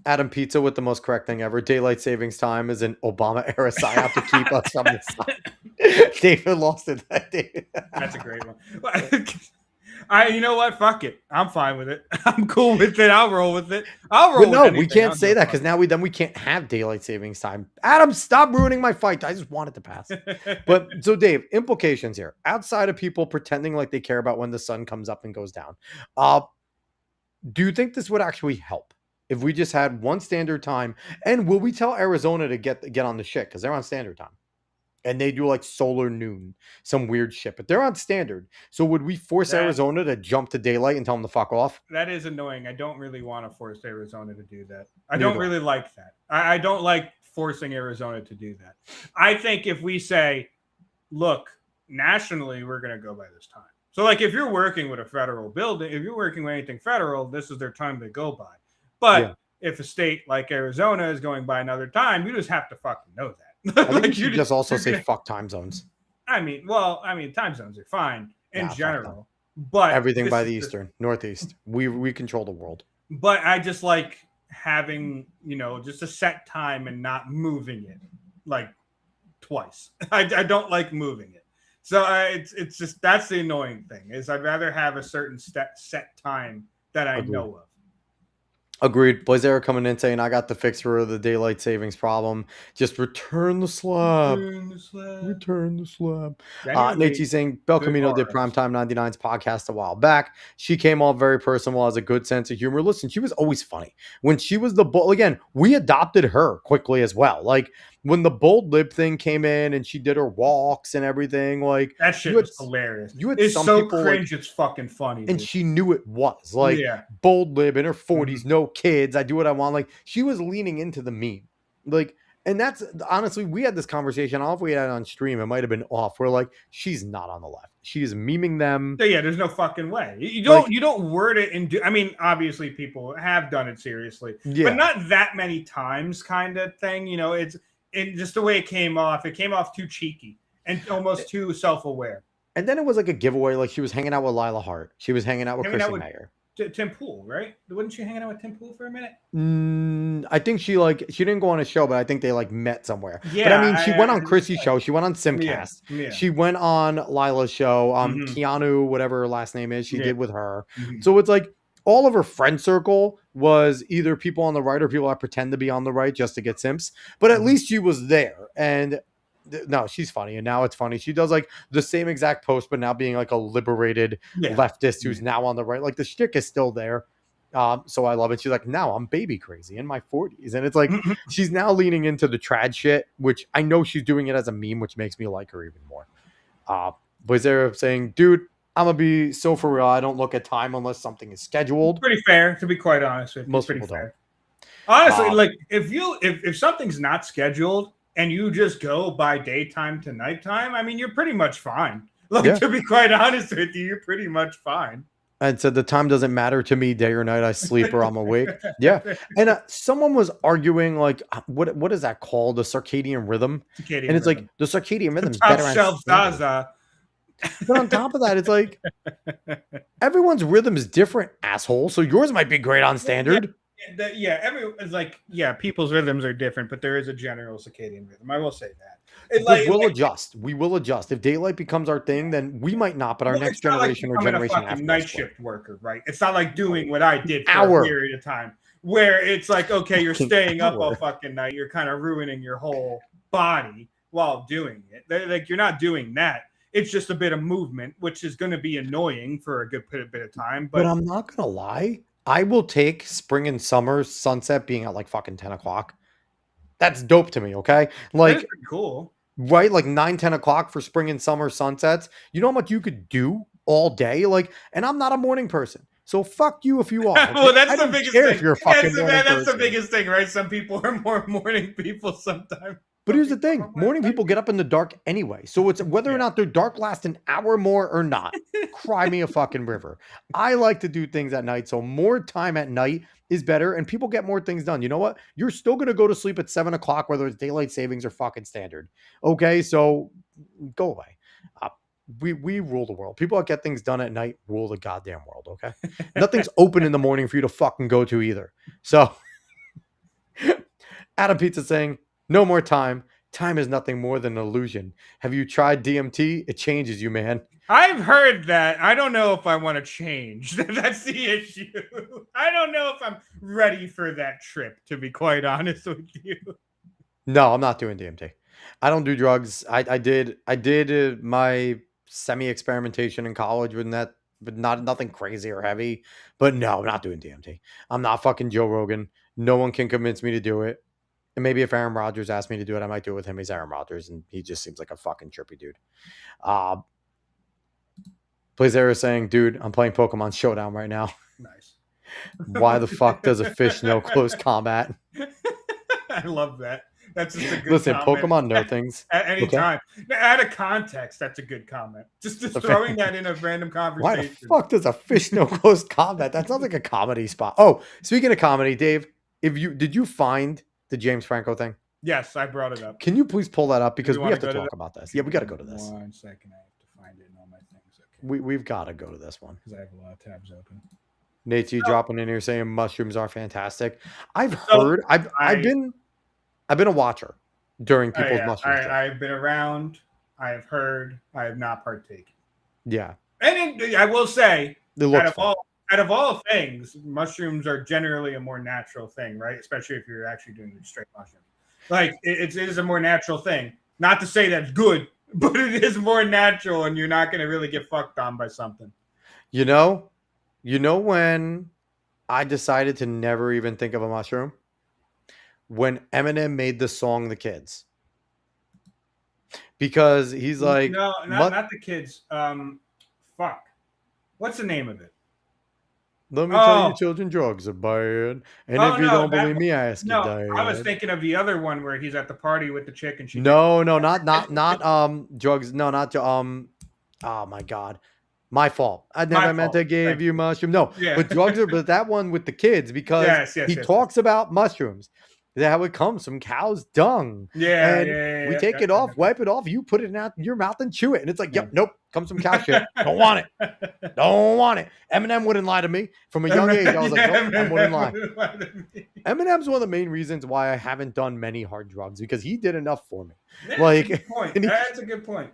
Adam Pizza with the most correct thing ever. Daylight savings time is an Obama era psyop to keep us from the sun. David lost it that day. That's a great one. You know what? Fuck it. I'm fine with it. I'm cool with it. I'll roll with it. No, we can't say that because now we can't have daylight savings time. Adam, stop ruining my fight. I just want it to pass. But so Dave, implications here. Outside of people pretending like they care about when the sun comes up and goes down. Do you think this would actually help if we just had one standard time? And will we tell Arizona to get on the shit because they're on standard time? And they do like solar noon, some weird shit, but they're on standard. So would we force Arizona to jump to daylight and tell them to fuck off? That is annoying. I don't really want to force Arizona to do that. I don't really like that. I don't like forcing Arizona to do that. I think if we say, look, nationally, we're going to go by this time. So like if you're working with a federal building, if you're working with anything federal, this is their time to go by. But if a state like Arizona is going by another time, you just have to fucking know that. I think you should just also say fuck time zones. I mean, time zones are fine in general, but everything by the eastern, northeast, we control the world. But I just like having, just a set time and not moving it like twice. I don't like moving it. So it's just, that's the annoying thing is I'd rather have a certain set time that I know of. Agreed. Boyzera coming in saying, I got the fix for the daylight savings problem. Just return the slab. Return the slab. Nate's saying, Bel Camino did Primetime 99's podcast a while back. She came off very personal, has a good sense of humor. Listen, she was always funny. When she was the bull, again, we adopted her quickly as well. Like, when the bold lib thing came in and she did her walks and everything, like that shit was hilarious. It's some so people, cringe, it's fucking funny. And she knew it was like bold lib in her 40s, no kids. I do what I want. Like she was leaning into the meme. Like, and that's honestly, we had this conversation. I don't know if we had it on stream. It might have been off. We're like, she's not on the left. She is memeing them. Yeah, there's no fucking way. You don't word it and do. I mean, obviously, people have done it seriously, but not that many times, kind of thing. And just the way it came off too cheeky and almost too self-aware. And then it was like a giveaway. Like she was hanging out with Lila Hart. She was hanging out with Chrissy Mayer. Tim Pool, right? Wasn't she hanging out with Tim Pool for a minute? I think she didn't go on a show, but I think they like met somewhere. Yeah, but I mean, she went on Chrissy's show. She went on Simcast. Yeah. She went on Lila's show. Keanu, whatever her last name is, she did with her. So it's like all of her friend circle was either people on the right or people that pretend to be on the right just to get simps. But at least she was there. And no, she's funny. And now it's funny. She does like the same exact post, but now being like a liberated leftist who's now on the right. Like the shtick is still there. So I love it. She's like, now I'm baby crazy in my 40s. And it's like, she's now leaning into the trad shit, which I know she's doing it as a meme, which makes me like her even more. Boyzera saying, dude, I'm going to be so for real. I don't look at time unless something is scheduled. Pretty fair, to be quite honest with you. Most people don't. Honestly, like if something's not scheduled and you just go by daytime to nighttime, I mean, you're pretty much fine. Like to be quite honest with you, you're pretty much fine. And said the time doesn't matter to me, day or night. I sleep or I'm awake. Yeah. And someone was arguing like, what is that called? The circadian rhythm. And it's like the circadian rhythm is better on Zaza. But on top of that, it's like everyone's rhythm is different, asshole. So yours might be great on standard. People's rhythms are different, but there is a general circadian rhythm. I will say that. We'll adjust. We will adjust. If daylight becomes our thing, then we might not. But our next generation or generation after night shift worker, right? It's not like doing what I did for a period of time, where it's like, okay, you're staying up all fucking night. You're kind of ruining your whole body while doing it. Like you're not doing that. It's just a bit of movement, which is going to be annoying for a good bit of time. But I'm not going to lie. I will take spring and summer sunset being at like fucking 10 o'clock. That's dope to me, okay? That is Like, pretty cool. right? Like 9, 10 o'clock for spring and summer sunsets. You know how much you could do all day? Like, and I'm not a morning person. So fuck you if you are, okay? Well, that's I the don't biggest care if thing. you're a fucking morning That's the person. biggest thing, right? Some people are more morning people sometimes. But Some here's the people are thing, more morning night people get people. up in the dark anyway. So it's whether or Yeah. not their dark lasts an hour more or not. Cry me a fucking river. I like to do things at night. So more time at night is better and people get more things done. You know what? You're still going to go to sleep at 7 o'clock, whether it's daylight savings or fucking standard. Okay. So go away. Uh, we rule the world. People that get things done at night rule the goddamn world. Okay. Nothing's open in the morning for you to fucking go to either. So Adam Pizza saying, no more time. Time is nothing more than an illusion. Have you tried DMT? It changes you, man. I've heard that. I don't know if I want to change. That's the issue. I don't know if I'm ready for that trip, to be quite honest with you. No, I'm not doing DMT. I don't do drugs. I did my semi experimentation in college with that, but nothing crazy or heavy. But no, I'm not doing DMT. I'm not fucking Joe Rogan. No one can convince me to do it. And maybe if Aaron Rodgers asked me to do it, I might do it with him. He's Aaron Rodgers, and he just seems like a fucking trippy dude. Uh, Blazera saying, dude, I'm playing Pokemon Showdown right now. Nice. Why the fuck does a fish know close combat? I love that. That's just a good Listen, comment. Pokemon know things. At any time. Out of context, that's a good comment. Just throwing that in a random Why conversation. the fuck does a fish know close combat? That sounds like a comedy spot. Oh, speaking of comedy, Dave, did you find the James Franco thing? Yes, I brought it up. Can you please pull that up because You we wanna have to go to talk that? about this. Yeah, we got to go to this. 1 second. I have to find it in all my things. Okay. We've got to go to this one. Because I have a lot of tabs open. Nate, you dropping in here saying mushrooms are fantastic. I've So, heard. I've been a watcher during people's mushroom trips. I've been around. I have heard. I have not partaken. Yeah, And I will say, it looks fun. out of all things, mushrooms are generally a more natural thing, right? Especially if you're actually doing straight mushrooms. Like it is a more natural thing. Not to say that's good, but it is more natural, and you're not going to really get fucked on by something. You know when I decided to never even think of a mushroom? When Eminem made the song "The Kids," because he's like, No, not the kids. Fuck. What's the name of it? let me tell you, children, drugs are bad. And if you don't believe me, ask your dad. I was thinking of the other one where he's at the party with the chick and she. No, not drugs. No, not oh my god. My fault. I never meant to give you mushroom. No, but drugs are, but that one with the kids because he talks about mushrooms. How it comes from cow's dung. We take it off, wipe it off. You put it in your mouth and chew it. And it's like, yep, nope, comes from cow shit. Don't want it. Don't want it. Eminem wouldn't lie to me. From a young age, I was like, nope, I wouldn't lie. Eminem's one of the main reasons why I haven't done many hard drugs because he did enough for me. That's a good point. That's a good point.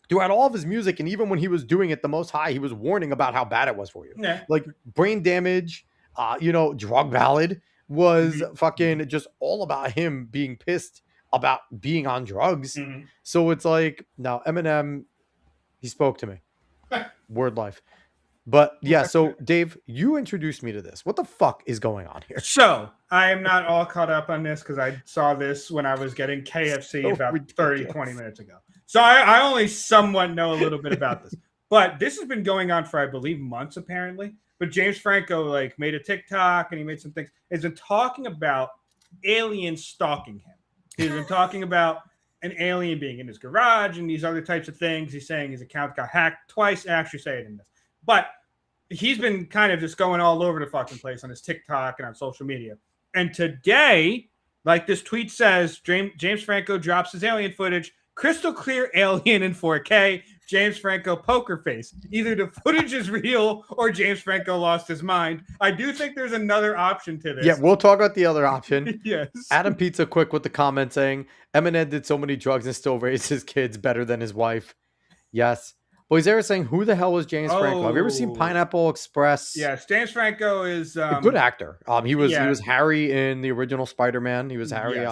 Throughout all of his music, and even when he was doing it the most high, he was warning about how bad it was for you. Yeah. Like brain damage, drug ballad was fucking just all about him being pissed about being on drugs. So it's like, no, Eminem, he spoke to me. Word life. But yeah, so Dave, you introduced me to this. What the fuck is going on here? So I am not all caught up on this because I saw this when I was getting KFC about 30, 20 minutes ago. So I only somewhat know a little bit about this. But this has been going on for, I believe, months apparently. But James Franco made a TikTok and he made some things. He's been talking about aliens stalking him. He's been talking about an alien being in his garage and these other types of things. He's saying his account got hacked twice. I actually say it in this. But he's been kind of just going all over the fucking place on his TikTok and on social media. And today, like this tweet says, James Franco drops his alien footage. Crystal clear alien in 4K. James Franco poker face. Either the footage is real or James Franco lost his mind. I do think there's another option to this. Yeah, we'll talk about the other option. Yes. Adam Pizza quick with the comment saying, Eminem did so many drugs and still raised his kids better than his wife. Yes. Boys, they were saying, who the hell was James Franco? Have you ever seen Pineapple Express? Yes, James Franco is a good actor. He was Harry in the original Spider-Man. He was Harry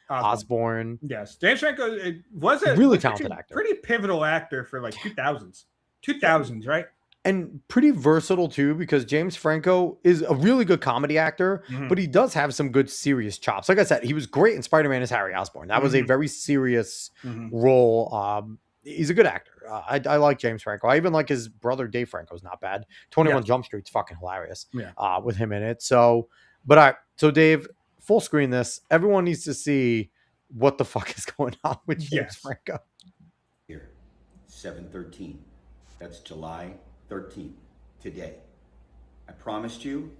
Osborn. Yes, James Franco was a really talented actor, pretty pivotal actor for like 2000s, right? and pretty versatile too, because James Franco is a really good comedy actor, but he does have some good serious chops. Like I said, he was great in Spider-Man as Harry Osborn. That was a very serious role. He's a good actor. I like James Franco. I even like his brother Dave Franco's not bad. 21 Jump Street's fucking hilarious with him in it. So, so Dave, full screen this. Everyone needs to see what the fuck is going on with James Franco. Here, 7/13. That's July 13th, today. I promised you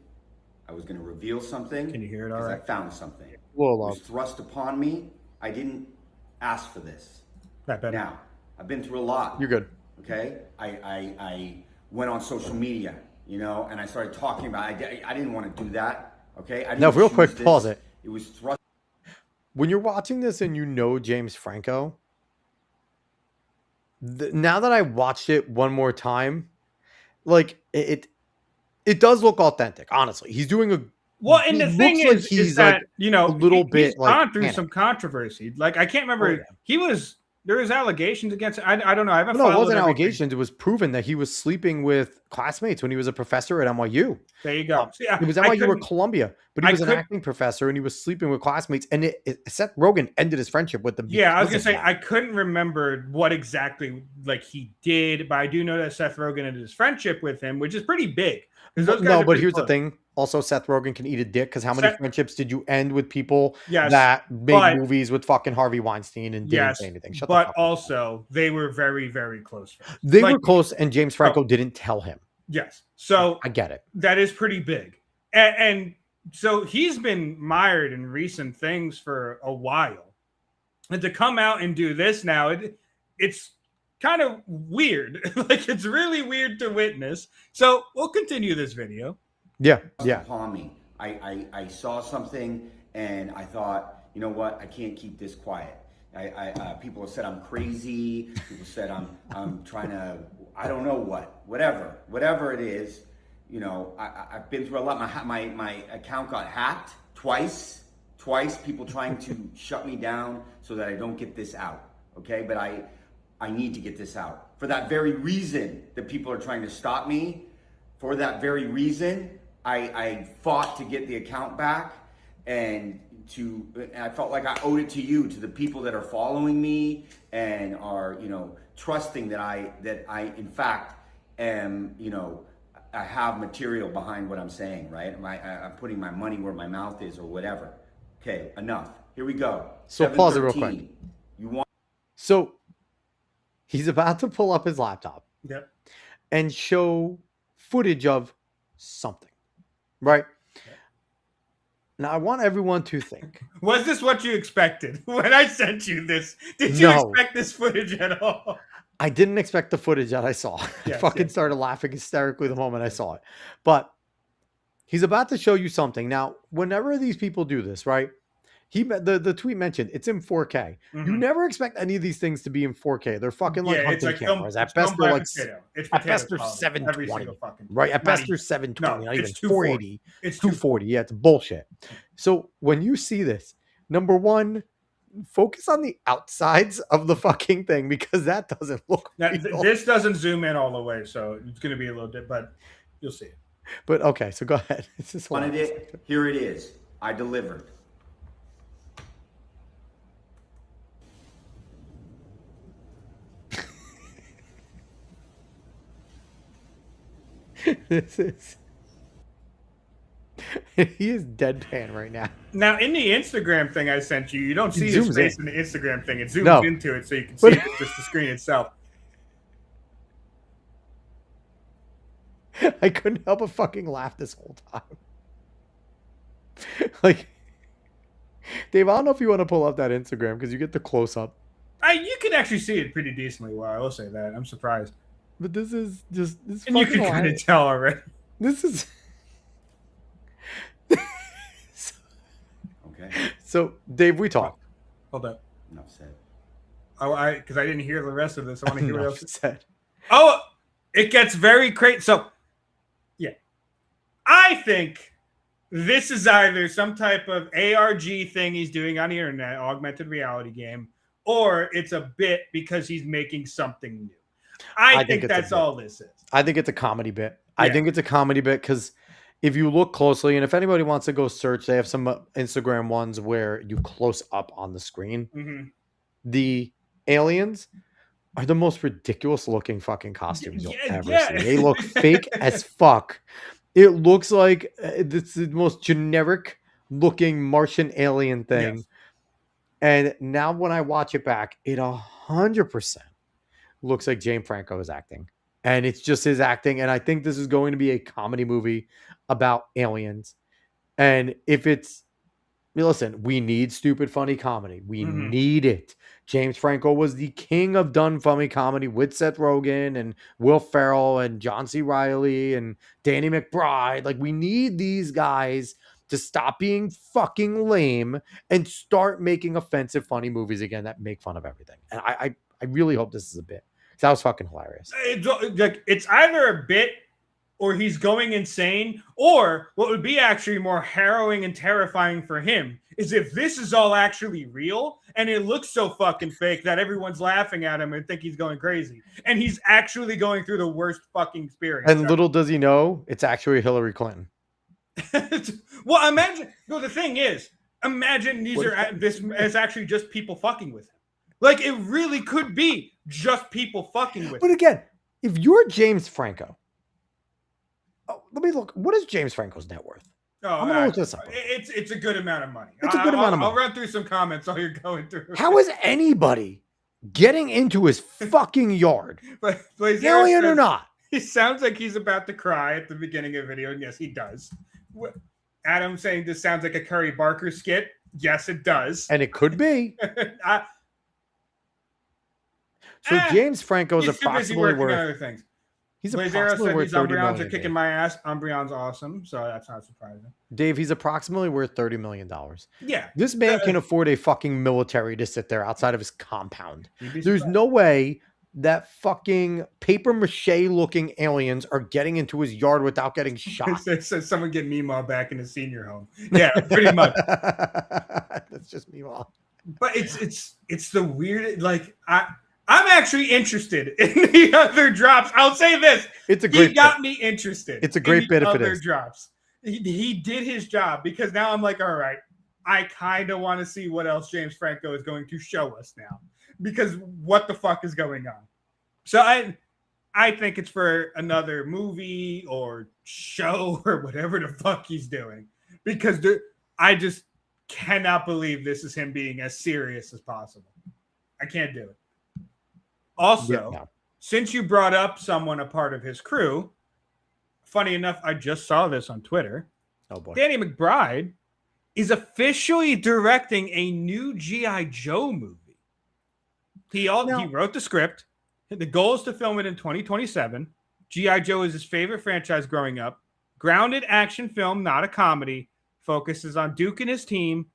I was going to reveal something. Can you hear it all right? I found something. It Whoa, was thrust upon me. I didn't ask for this. Now, I've been through a lot. You're good. Okay? I went on social media, you know, and I started talking about I didn't want to do that. Okay? I didn't now, real quick, pause it. It was thrust. When you're watching this and you know James Franco, now that I watched it one more time, like it does look authentic. Honestly, he's doing a and the thing is that like, you know, a little bit he's gone through some controversy. Like I can't remember. There was allegations against. I don't know. I haven't. No, it wasn't allegations. It was proven that he was sleeping with classmates when he was a professor at NYU. There you go. It was NYU or Columbia, but he was an acting professor and he was sleeping with classmates. And Seth Rogen ended his friendship with them. Yeah, I was gonna say I couldn't remember what exactly like he did, but I do know that Seth Rogen ended his friendship with him, which is pretty big. No, but here's the thing. Also, Seth Rogen can eat a dick because how many friendships did you end with people that made movies with fucking Harvey Weinstein and didn't say anything? But also, they were very, very close friends. They were close, and James Franco didn't tell him. Yes. So I get it. That is pretty big. And so he's been mired in recent things for a while. And to come out and do this now, it's kind of weird. Like, it's really weird to witness. So we'll continue this video. Yeah. Upon me. I saw something and I thought, you know what? I can't keep this quiet. People have said I'm crazy. People said I'm trying to, I don't know whatever it is. You know, I've been through a lot. My account got hacked twice. People trying to shut me down so that I don't get this out. Okay, but I need to get this out for that very reason that people are trying to stop me. For that very reason, I fought to get the account back, and I felt like I owed it to you, to the people that are following me and are, you know, trusting that I in fact am, you know, I have material behind what I'm saying, right? I'm putting my money where my mouth is, or whatever. Okay, enough. Here we go. So pause it real quick. So he's about to pull up his laptop. Yep. And show footage of something, right? Now, I want everyone to think. Was this what you expected when I sent you this? Did you expect this footage at all? I didn't expect the footage that I saw. I fucking started laughing hysterically the moment I saw it. But he's about to show you something. Now, whenever these people do this, right? The tweet mentioned it's in 4K. You never expect any of these things to be in 4K. They're fucking like hunting cameras. At best, they're like at best they're 720. Right? At best, they're 720, not even 480. It's 240. Yeah, it's bullshit. So when you see this, number one, focus on the outsides of the fucking thing, because that doesn't look real. This doesn't zoom in all the way, so it's going to be a little bit, but you'll see it. But okay, so go ahead. Wanted it. Here it is. I delivered. This is he is deadpan right now. Now, in the Instagram thing I sent you, you don't see his face in the Instagram thing. It zooms into it so you can see just the screen itself. I couldn't help but fucking laugh this whole time. Like, Dave, I don't know if you want to pull up that Instagram because you get the close up. You can actually see it pretty decently well. I will say that. I'm surprised. But this is just this. And you can kind of tell already. This is okay. So, Dave, we talked. Hold up. Enough said. Oh, because I didn't hear the rest of this. I want to hear what else it said. Oh, it gets very crazy. So, yeah, I think this is either some type of ARG thing he's doing on the internet, augmented reality game, or it's a bit because he's making something new. I think that's all this is. I think it's a comedy bit. I Yeah. think it's a comedy bit because if you look closely, and if anybody wants to go search, they have some Instagram ones where you close up on the screen. Mhm. The aliens are the most ridiculous looking fucking costumes you'll Yeah, ever see. yeah. They look fake as fuck. It looks like it's the most generic looking Martian alien thing. Yes. And now when I watch it back, it 100% looks like James Franco is acting. And it's just his acting. And I think this is going to be a comedy movie about aliens. And if it's listen, we need stupid, funny comedy. We Mhm. need it. James Franco was the king of done funny comedy with Seth Rogen and Will Ferrell and John C. Reilly and Danny McBride. Like, we need these guys to stop being fucking lame and start making offensive, funny movies again that make fun of everything. And I really hope this is a bit. That was fucking hilarious. It's either a bit or he's going insane, or what would be actually more harrowing and terrifying for him is if this is all actually real and it looks so fucking fake that everyone's laughing at him and think he's going crazy, and he's actually going through the worst fucking experience. And little does he know, it's actually Hillary Clinton. Well, imagine. No, the thing is, imagine this is actually just people fucking with him. Like, it really could be just people fucking with him. But again, if you're James Franco, let me look. What is James Franco's net worth? I'm gonna look this up. It's a good amount of money. It's a good amount of money. I'll run through some comments while you're going through. How is anybody getting into his fucking yard? But Alien or not? He sounds like he's about to cry at the beginning of the video, and yes, he does. Adam saying this sounds like a Curry Barker skit. Yes, it does. And it could be. So James Franco is approximately worth. Other things. He's approximately worth 30 million. Umbreons are kicking my ass. Umbreon's awesome, so that's not surprising. Dave, he's approximately worth $30 million. Yeah. This man can afford a fucking military to sit there outside of his compound. There's no way that fucking paper mache looking aliens are getting into his yard without getting shot. So someone get Meemaw back in his senior home. Yeah, pretty much. That's just Meemaw. But it's the weird, like, I'm actually interested in the other drops. I'll say this. It's a great He got me interested. It's a great bit if it is. Drops. He did his job, because now I'm like, all right, I kind of want to see what else James Franco is going to show us now, because what the fuck is going on? So I think it's for another movie or show or whatever the fuck he's doing, because I just cannot believe this is him being as serious as possible. I can't do it. Also, since you brought up someone a part of his crew, funny enough, I just saw this on Twitter. Oh boy. Danny McBride is officially directing a new G.I. Joe movie. He wrote the script. The goal is to film it in 2027. G.I. Joe is his favorite franchise growing up. Grounded action film, not a comedy. Focuses on Duke and his team.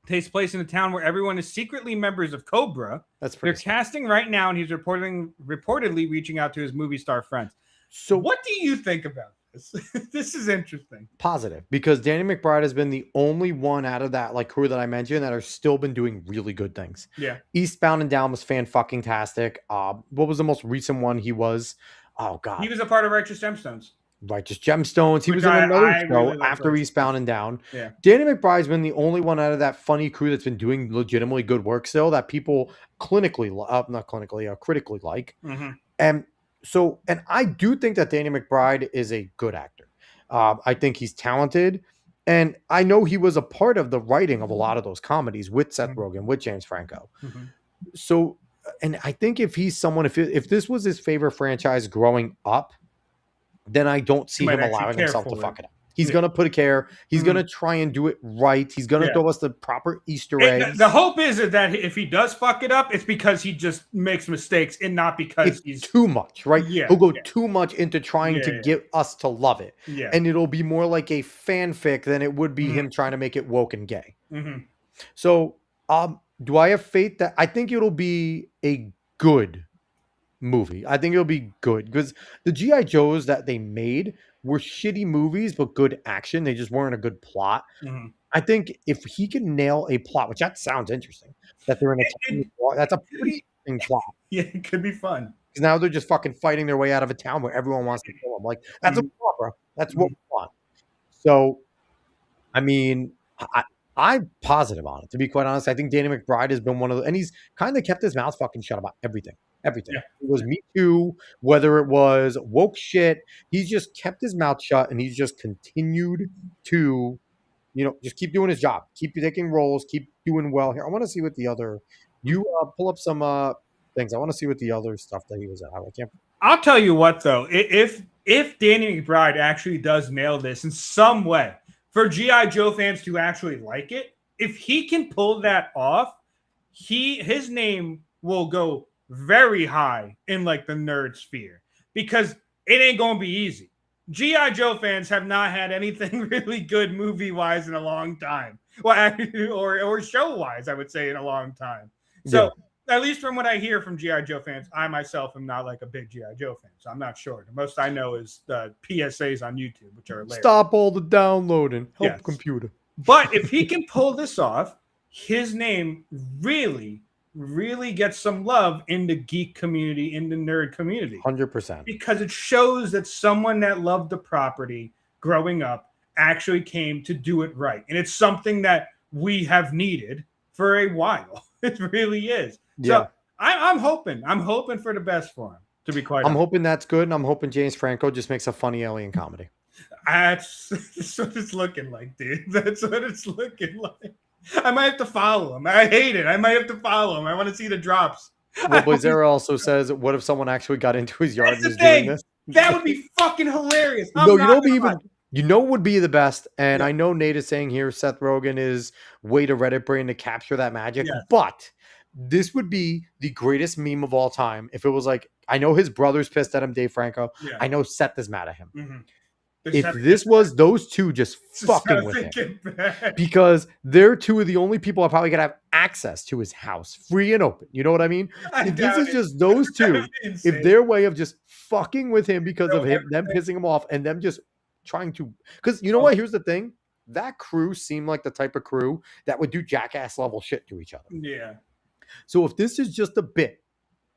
Takes place in a town where everyone is secretly members of Cobra. That's pretty. They're casting right now, and he's reportedly reaching out to his movie star friends. So, what do you think about this? This is interesting. Positive, because Danny McBride has been the only one out of that crew that I mentioned that are still been doing really good things. Yeah. Eastbound and Down was fan-fucking-tastic. What was the most recent one he was? Oh God. He was a part of Righteous Gemstones. Righteous Gemstones. He was in another show really after Eastbound and Down. Yeah. Danny McBride's been the only one out of that funny crew that's been doing legitimately good work still that people critically like. Mm-hmm. And I do think that Danny McBride is a good actor. I think he's talented. And I know he was a part of the writing of a lot of those comedies with Seth Rogen, with James Franco. Mm-hmm. So, and I think if he's someone, if this was his favorite franchise growing up, then I don't see him allowing himself to fuck it up. He's going to put a care. He's going to try and do it right. He's going to throw us the proper Easter eggs. The hope is that if he does fuck it up, it's because he just makes mistakes and not because he's too much, right? Yeah, he'll go too much into trying to get us to love it. Yeah. And it'll be more like a fanfic than it would be him trying to make it woke and gay. Mm-hmm. So, do I have faith that I think it'll be a good movie? I think it'll be good because the G.I. Joes that they made were shitty movies, but good action. They just weren't a good plot. Mm-hmm. I think if he can nail a plot, which that sounds interesting, that they're in a that's a pretty interesting plot. Yeah, it could be fun. because now they're just fucking fighting their way out of a town where everyone wants to kill them. Like, that's what we want, bro. That's what we want. So, I mean, I'm positive on it. To be quite honest, I think Danny McBride has been one of the, and he's kind of kept his mouth fucking shut about everything. Everything. Yeah. It was Me Too, whether it was woke shit. He's just kept his mouth shut, and he's just continued to, just keep doing his job, keep taking roles, keep doing well here. I want to see what the other. You pull up some things. I want to see what the other stuff that he was at. I can't. I'll tell you what, though, if Danny McBride actually does nail this in some way, for G.I. Joe fans to actually like it, if he can pull that off, his name will go very high in like the nerd sphere, because it ain't gonna be easy. G.I. Joe fans have not had anything really good movie-wise in a long time. Well, or show-wise, I would say, in a long time. So at least from what I hear from G.I. Joe fans, I myself am not like a big G.I. Joe fan, so I'm not sure. The most I know is the PSAs on YouTube, which are hilarious. Stop all the downloading. Help computer. But if he can pull this off, his name really, really gets some love in the geek community, in the nerd community. 100%. Because it shows that someone that loved the property growing up actually came to do it right. And it's something that we have needed for a while. It really is. Yeah. So I'm hoping for the best for him, to be quite honest. I'm hoping that's good, and I'm hoping James Franco just makes a funny alien comedy. That's what it's looking like, dude. That's what it's looking like. I might have to follow him. I hate it. I might have to follow him. I want to see the drops. Well, Boizera also says, what if someone actually got into his yard and was thing. doing this? That would be fucking hilarious. What would be the best, and I know Nate is saying here Seth Rogen is way to Reddit brain to capture that magic, but this would be the greatest meme of all time if it was like, I know his brother's pissed at him, Dave Franco. Yeah. I know Seth is mad at him. Mm-hmm. If this was those two just fucking with him, because they're two of the only people I probably gonna have access to his house, free and open. You know what I mean? If this is just those two, if their way of just fucking with him because of him, them pissing him off, and them just trying to, because you know what? Here's the thing: that crew seemed like the type of crew that would do jackass level shit to each other. Yeah. So if this is just a bit,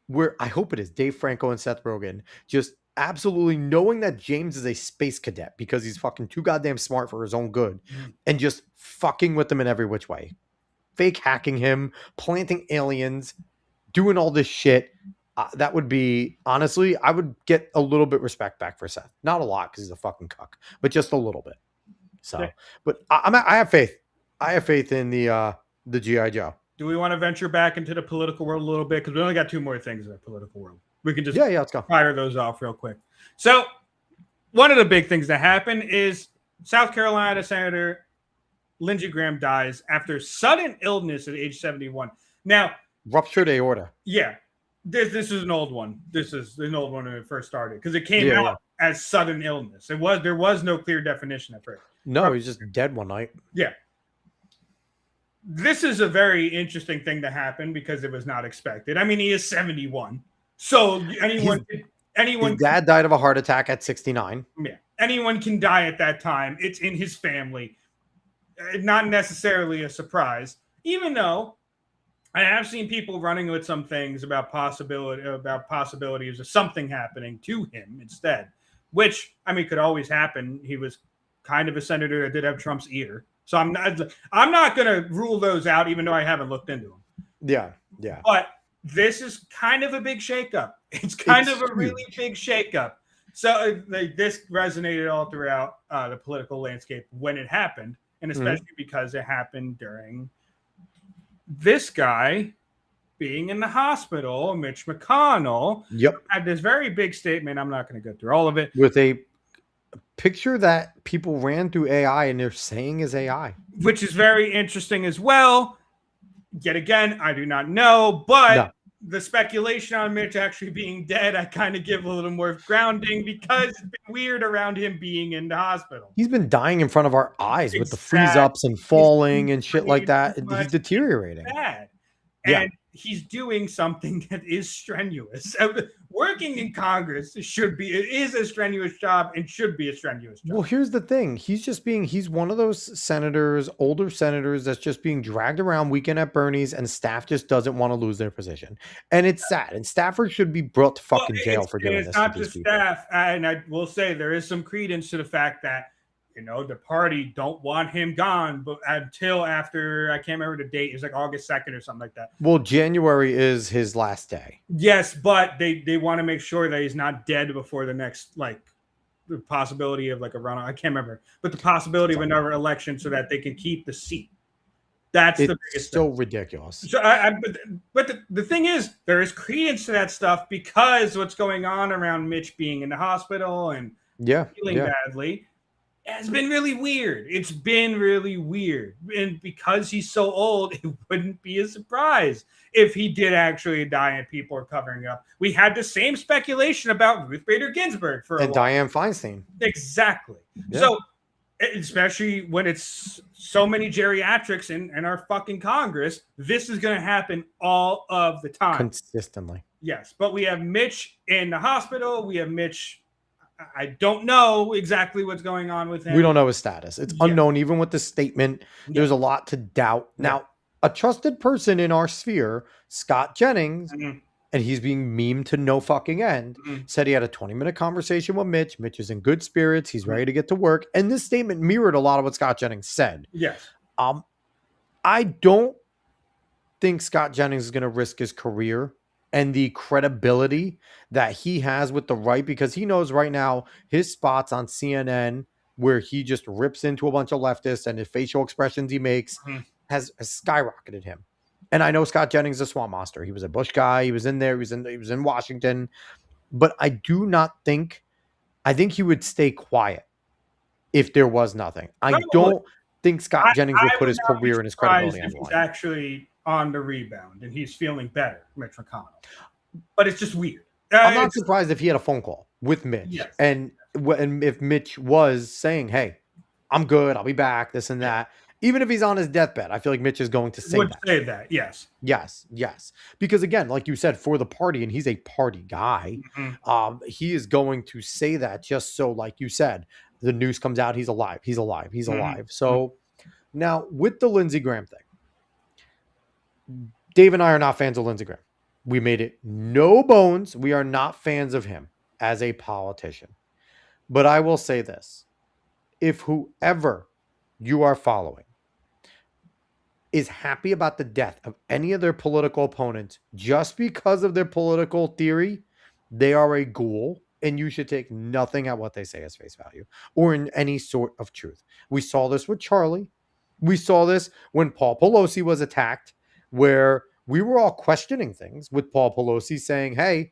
where I hope it is, Dave Franco and Seth Rogen just absolutely knowing that James is a space cadet because he's fucking too goddamn smart for his own good, and just fucking with him in every which way, fake hacking him, planting aliens, doing all this shit. That would be, honestly, I would get a little bit respect back for Seth. Not a lot because he's a fucking cuck, but just a little bit. So, but I have faith. I have faith in the G.I. Joe. Do we want to venture back into the political world a little bit? Because we only got two more things in the political world. We can just let's go. Fire those off real quick. So one of the big things that happened is South Carolina Senator Lindsey Graham dies after sudden illness at age 71. Now, ruptured aorta. Yeah. This is an old one. This is an old one when it first started because it came out as sudden illness. There was no clear definition at first. No, he was just dead one night. Yeah. This is a very interesting thing to happen because it was not expected. I mean, he is 71. So anyone, his dad died of a heart attack at 69. Yeah, anyone can die at that time. It's in his family. Not necessarily a surprise, even though I have seen people running with some things about possibilities of something happening to him instead, which I mean could always happen. He was kind of a senator that did have Trump's ear, so I'm not going to rule those out, even though I haven't looked into them. Yeah. But this is kind of a big shakeup. It's kind of a really big shakeup. So this resonated all throughout the political landscape when it happened, and especially because it happened during this guy being in the hospital. Mitch McConnell had this very big statement. I'm not going to go through all of it. With a picture that people ran through AI and they're saying is AI. Which is very interesting as well. Yet again, I do not know, but the speculation on Mitch actually being dead, I kind of give a little more grounding because it's been weird around him being in the hospital. He's been dying in front of our eyes with the freeze ups and falling and shit like that. He's deteriorating. Bad. And he's doing something that is strenuous. Working in Congress is a strenuous job and should be a strenuous job. Well, here's the thing. He's one of those senators, older senators, that's just being dragged around weekend at Bernie's, and staff just doesn't want to lose their position. And it's sad. And staffers should be brought to fucking jail for doing this. It's not to these just people. staff. And I will say there is some credence to the fact that, the party don't want him gone, but until after, I can't remember the date. It was like August 2nd or something like that. Well, January is his last day. Yes, but they want to make sure that he's not dead before the next, like, the possibility of like a runoff. I can't remember, but the possibility of another election so that they can keep the seat. That's the biggest so thing. Ridiculous. So but the thing is, there is credence to that stuff because what's going on around Mitch being in the hospital and feeling badly has been really weird. It's been really weird. And because he's so old, it wouldn't be a surprise if he did actually die and people are covering up. We had the same speculation about Ruth Bader Ginsburg for a while. Dianne Feinstein. Exactly. Yeah. So, especially when it's so many geriatrics in our fucking Congress, this is going to happen all of the time. Consistently. Yes. But we have Mitch in the hospital. We have Mitch. I don't know exactly what's going on with him. We don't know his status. It's unknown. Even with the statement, there's a lot to doubt. Now, a trusted person in our sphere, Scott Jennings, and he's being memed to no fucking end, said he had a 20-minute conversation with Mitch. Mitch is in good spirits. He's ready to get to work. And this statement mirrored a lot of what Scott Jennings said. Yes. I don't think Scott Jennings is going to risk his career and the credibility that he has with the right, because he knows right now his spots on CNN where he just rips into a bunch of leftists and the facial expressions he makes has skyrocketed him. And I know Scott Jennings is a swamp monster. He was a Bush guy. He was in there. He was in Washington. But I think he would stay quiet if there was nothing. I don't think Scott Jennings would put his career and his credibility on the line. He's actually on the rebound and he's feeling better, Mitch McConnell. But it's just weird. I'm not surprised if he had a phone call with Mitch. And if Mitch was saying, hey, I'm good, I'll be back, this and that. Even if he's on his deathbed, I feel like Mitch is going to say that. Yes. Because again, like you said, for the party, and he's a party guy, he is going to say that just so, like you said, the news comes out, he's alive. So now with the Lindsey Graham thing, Dave and I are not fans of Lindsey Graham. We made it no bones. We are not fans of him as a politician. But I will say this. If whoever you are following is happy about the death of any of their political opponents just because of their political theory, they are a ghoul, and you should take nothing at what they say as face value or in any sort of truth. We saw this with Charlie. We saw this when Paul Pelosi was attacked, where we were all questioning things with Paul Pelosi saying, hey,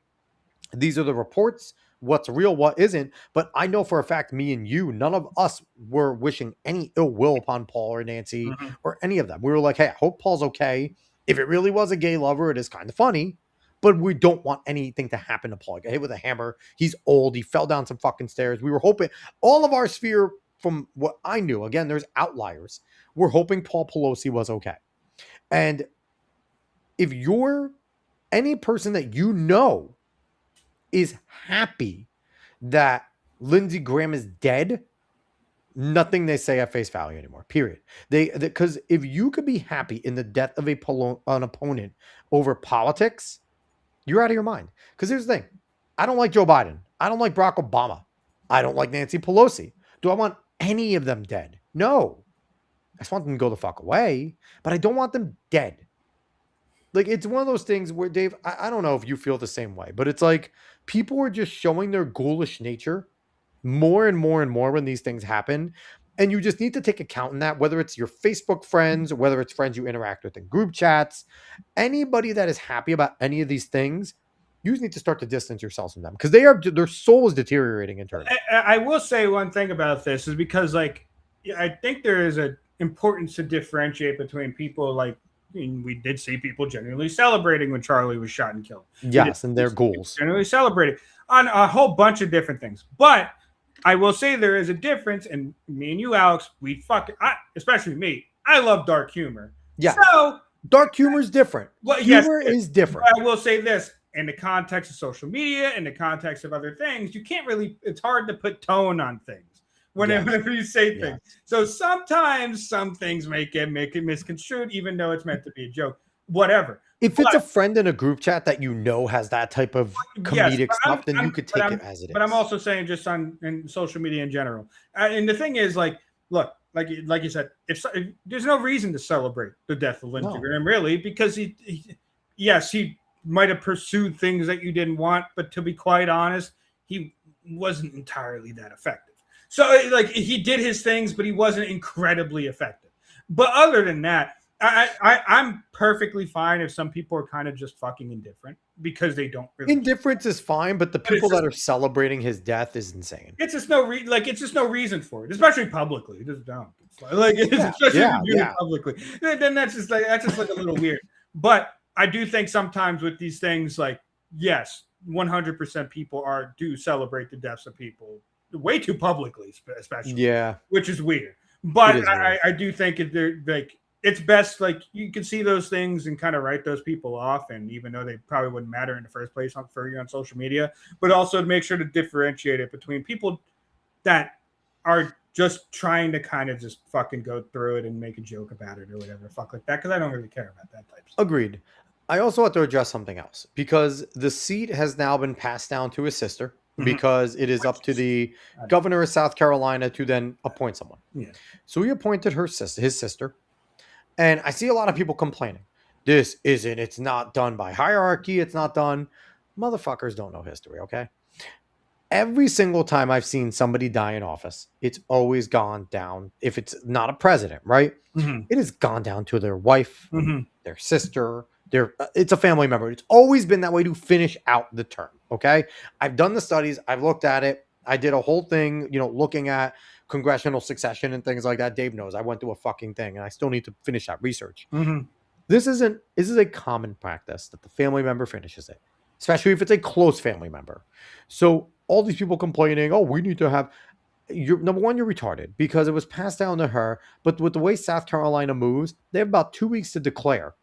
these are the reports, what's real, what isn't. But I know for a fact, me and you, none of us were wishing any ill will upon Paul or Nancy or any of them. We were like, hey, I hope Paul's okay. If it really was a gay lover, it is kind of funny, but we don't want anything to happen to Paul. He got hit with a hammer. He's old. He fell down some fucking stairs. We were hoping all of our sphere, from what I knew, again, there's outliers. We're hoping Paul Pelosi was okay. And if you're any person that you know is happy that Lindsey Graham is dead, nothing they say at face value anymore, period. Because if you could be happy in the death of an opponent over politics, you're out of your mind. Because here's the thing. I don't like Joe Biden. I don't like Barack Obama. I don't like Nancy Pelosi. Do I want any of them dead? No. I just want them to go the fuck away, but I don't want them dead. Like, it's one of those things where, Dave, I don't know if you feel the same way, but it's like people are just showing their ghoulish nature more and more and more when these things happen. And you just need to take account in that, whether it's your Facebook friends, or whether it's friends you interact with in group chats, anybody that is happy about any of these things, you just need to start to distance yourselves from them because their soul is deteriorating internally. I will say one thing about this is because, like, I think there is an importance to differentiate between people like, we did see people genuinely celebrating when Charlie was shot and killed. Yes, and their ghouls. Generally celebrating on a whole bunch of different things. But I will say there is a difference, and me and you, Alex, especially me, I love dark humor. Yeah. So Dark humor is different. Well, yes, Humor is different. But I will say this: in the context of social media, in the context of other things, you can't really. It's hard to put tone on things whenever you say things. So sometimes some things make it misconstrued, even though it's meant to be a joke. Whatever. If it's a friend in a group chat that has that type of comedic stuff, then you could take it as it is. But I'm also saying just in social media in general. And the thing is, like, look, like you said, if there's no reason to celebrate the death of Lindsey Graham, really, because he might have pursued things that you didn't want, but to be quite honest, he wasn't entirely that effective. So, like, he did his things, but he wasn't incredibly effective. But other than that, I'm perfectly fine if some people are kind of just fucking indifferent because they don't really. Indifference is fine, but the people that are celebrating his death is insane. It's just no reason for it, especially publicly. Just don't. Publicly. Then that's just like a little weird. But I do think sometimes with these things, like, yes, 100% people do celebrate the deaths of people way too publicly, especially. Which is weird. But I do think they're like. It's best, like, you can see those things and kind of write those people off, and even though they probably wouldn't matter in the first place for you on social media, but also to make sure to differentiate it between people that are just trying to kind of just fucking go through it and make a joke about it or whatever, fuck like that, because I don't really care about that type of stuff. Agreed. I also have to address something else, because the seat has now been passed down to his sister, because it is up to the governor of South Carolina to then appoint someone. Yeah. So he appointed his sister. And I see a lot of people complaining. It's not done by hierarchy. It's not done. Motherfuckers don't know history, okay? Every single time I've seen somebody die in office, it's always gone down. If it's not a president, right? It has gone down to their wife, their sister, it's a family member. It's always been that way to finish out the term, okay? I've done the studies. I've looked at it. I did a whole thing, looking at congressional succession and things like that. Dave knows I went through a fucking thing and I still need to finish that research. This is a common practice that the family member finishes it, especially if it's a close family member. So all these people complaining, oh, we need to have number one, you're retarded because it was passed down to her. But with the way South Carolina moves, they have about 2 weeks to declare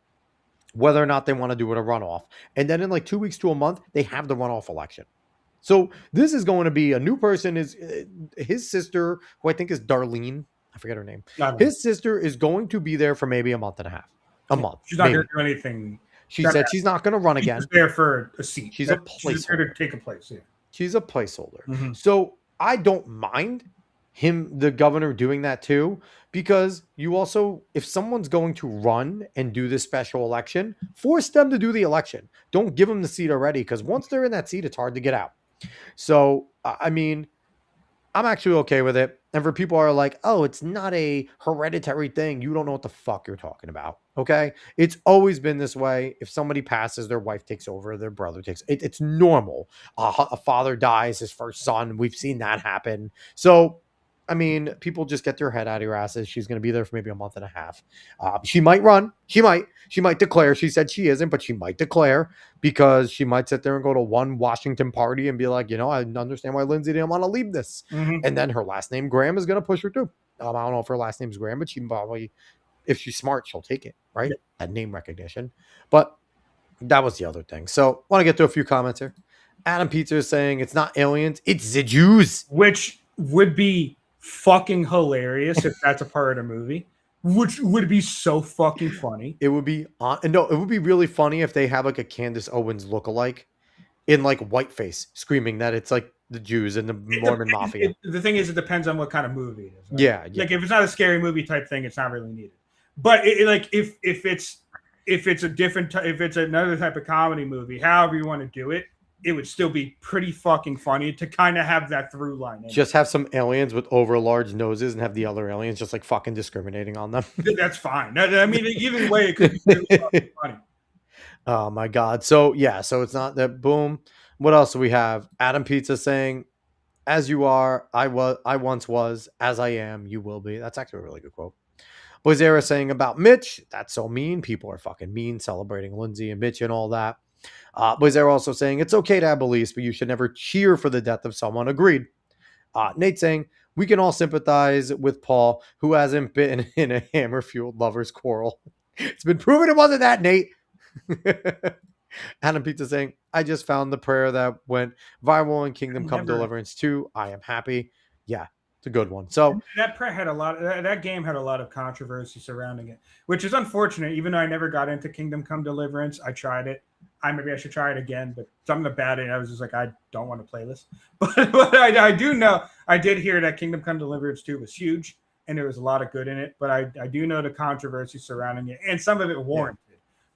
whether or not they want to do it a runoff. And then in like 2 weeks to a month, they have the runoff election. So this is going to be a new person. Is his sister, who I think is Darlene, I forget her name. His sister is going to be there for maybe a month and a half. A month. She's not going to do anything. She said she's not going to run again. She's there for a seat. She's a placeholder. She's there to take a place. Yeah. She's a placeholder. So I don't mind the governor, doing that too, because you also, if someone's going to run and do this special election, force them to do the election. Don't give them the seat already, because once they're in that seat, it's hard to get out. So, I mean, I'm actually okay with it. And for people who are like, oh, it's not a hereditary thing, you don't know what the fuck you're talking about. Okay. It's always been this way. If somebody passes, their wife takes over, their brother takes it's normal. A father dies, his first son. We've seen that happen. So, I mean, people just get their head out of your asses. She's going to be there for maybe a month and a half. She might run. She might declare. She said she isn't, but she might declare, because she might sit there and go to one Washington party and be like, I understand why Lindsey didn't want to leave this. And then her last name, Graham, is going to push her through. I don't know if her last name's Graham, but she probably, if she's smart, she'll take it, right? Yeah. That name recognition. But that was the other thing. So want to get to a few comments here. Adam Pizza is saying it's not aliens, it's the Jews. Which would be fucking hilarious if that's a part of the movie, which would be so fucking funny. It would be it would be really funny if they have like a Candace Owens lookalike in like whiteface screaming that it's like the Jews and the Mormon mafia. The thing is, it depends on what kind of movie it is. Right? Yeah. Like if it's not a scary movie type thing, it's not really needed. But if it's a different if it's another type of comedy movie, however you want to do it, it would still be pretty fucking funny to kind of have that through line. Just have some aliens with over large noses and have the other aliens just like fucking discriminating on them. That's fine. I mean, either way, it could be really fucking funny. Oh my God. So yeah, so it's not that. Boom. What else do we have? Adam Pizza saying, as you are, I once was, as I am, you will be. That's actually a really good quote. Boyzera saying about Mitch, that's so mean. People are fucking mean, celebrating Lindsey and Mitch and all that. Boyzera also saying it's okay to have beliefs, but you should never cheer for the death of someone. Agreed. Nate saying we can all sympathize with Paul, who hasn't been in a hammer-fueled lover's quarrel. It's been proven it wasn't that, Nate. Adam Pizza saying, I just found the prayer that went viral in Kingdom Come Deliverance 2. I am happy. Yeah, it's a good one. So that prayer had a lot. That game had a lot of controversy surrounding it, which is unfortunate. Even though I never got into Kingdom Come Deliverance, I tried it. Maybe I should try it again, but something about it, I was just like, I don't want to play this. But I do know, I did hear that Kingdom Come Deliverance 2 was huge, and there was a lot of good in it. But I do know the controversy surrounding it, and some of it warranted.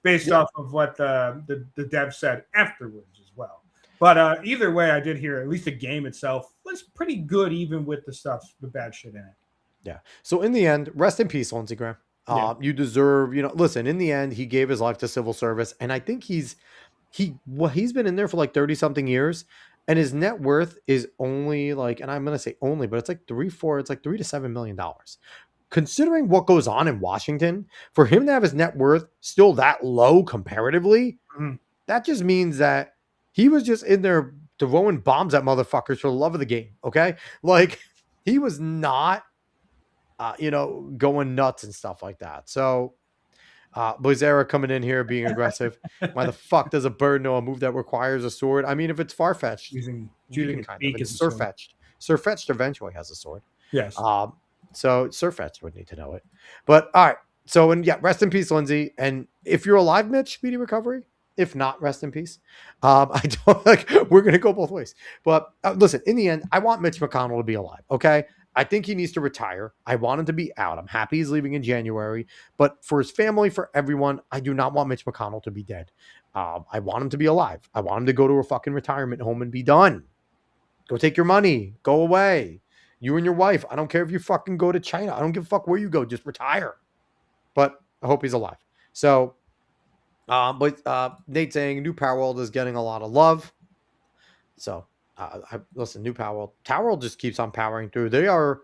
Based off of what the dev said afterwards as well. But either way, I did hear at least the game itself was pretty good, even with the bad shit in it. Yeah. So in the end, rest in peace, Lindsey Graham. You deserve, listen, in the end, he gave his life to civil service. And I think he's been in there for like 30 something years. And his net worth is only like, and I'm going to say only, but it's like $3 to $7 million. Considering what goes on in Washington, for him to have his net worth still that low comparatively, that just means that he was just in there throwing bombs at motherfuckers for the love of the game. Okay. Like he was not, going nuts and stuff like that. So, Blazera coming in here being aggressive. Why the fuck does a bird know a move that requires a sword? I mean, if it's far-fetched, it's Sir-fetched. Sir-fetched eventually has a sword. Yes. So Sir-fetched would need to know it. But all right. So, rest in peace, Lindsey. And if you're alive, Mitch, speedy recovery. If not, rest in peace. I don't we're going to go both ways. But listen, in the end, I want Mitch McConnell to be alive. Okay. I think he needs to retire. I want him to be out. I'm happy he's leaving in January. But for his family, for everyone, I do not want Mitch McConnell to be dead. I want him to be alive. I want him to go to a fucking retirement home and be done. Go take your money. Go away. You and your wife. I don't care if you fucking go to China. I don't give a fuck where you go. Just retire. But I hope he's alive. So, Nate saying New Power World is getting a lot of love. So, listen, New Power World just keeps on powering through. They are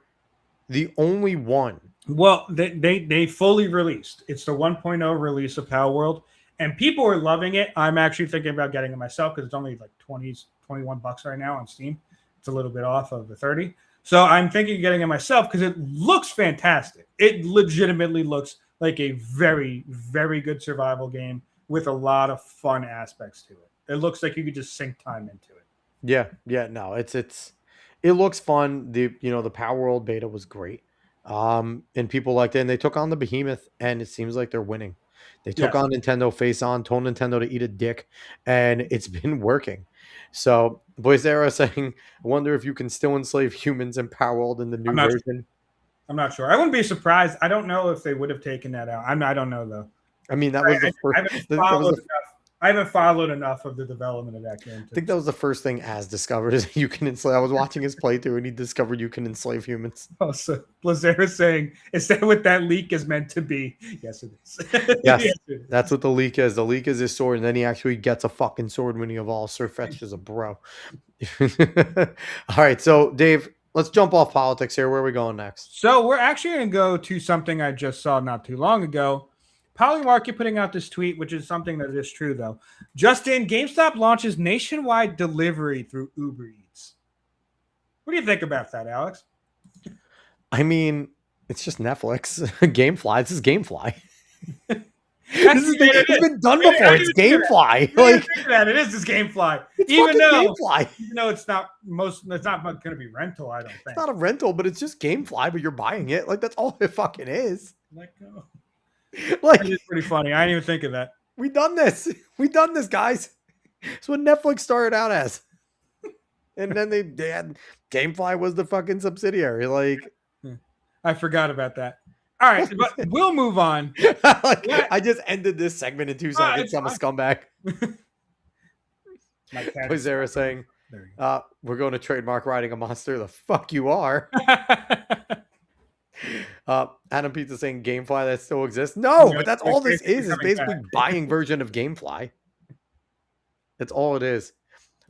the only one. Well, they fully released. It's the 1.0 release of Power World, and people are loving it. I'm actually thinking about getting it myself because it's only like $21 right now on Steam. It's a little bit off of the 30. So I'm thinking of getting it myself because it looks fantastic. It legitimately looks like a very, very good survival game with a lot of fun aspects to it. It looks like you could just sink time into it. Yeah, no, it looks fun. The Power World beta was great. And people liked it, and they took on the behemoth, and it seems like they're winning. They took on Nintendo face on, told Nintendo to eat a dick, and it's been working. So, Boyzera saying, I wonder if you can still enslave humans in Power World in the new version. I'm not sure. I wouldn't be surprised. I don't know if they would have taken that out. I don't know, though. I mean, that was the first. I haven't followed enough of the development of that game. I think that was the first thing Az discovered is you can enslave. I was watching his playthrough and he discovered you can enslave humans. Oh, so Lazara's saying, is that what that leak is meant to be? Yes, it is. Yes, that's what the leak is. The leak is his sword, and then he actually gets a fucking sword when he evolves. Sir Fetch is a bro. All right, so Dave, let's jump off politics here. Where are we going next? So we're actually going to go to something I just saw not too long ago. Polymarket putting out this tweet, which is something that is true, though. Just in, GameStop launches nationwide delivery through Uber Eats. What do you think about that, Alex? I mean, it's just Netflix. Gamefly. This is Gamefly. It's been done before. It's Gamefly. It is just Gamefly. Even though it's not going to be rental, I don't think. It's not a rental, but it's just Gamefly, but you're buying it. Like, that's all it fucking is. It's pretty funny. I didn't even think of that. We done this, guys. It's what Netflix started out as, and then they had Gamefly was the fucking subsidiary. Like, I forgot about that. All right, but we'll move on. I just ended this segment in 2 seconds. I'm a scumbag. Zara saying, "We're going to trademark riding a monster." The fuck you are. Adam Pizza saying Gamefly that still exists. No, but that's all this is basically buying version of Gamefly. That's all it is.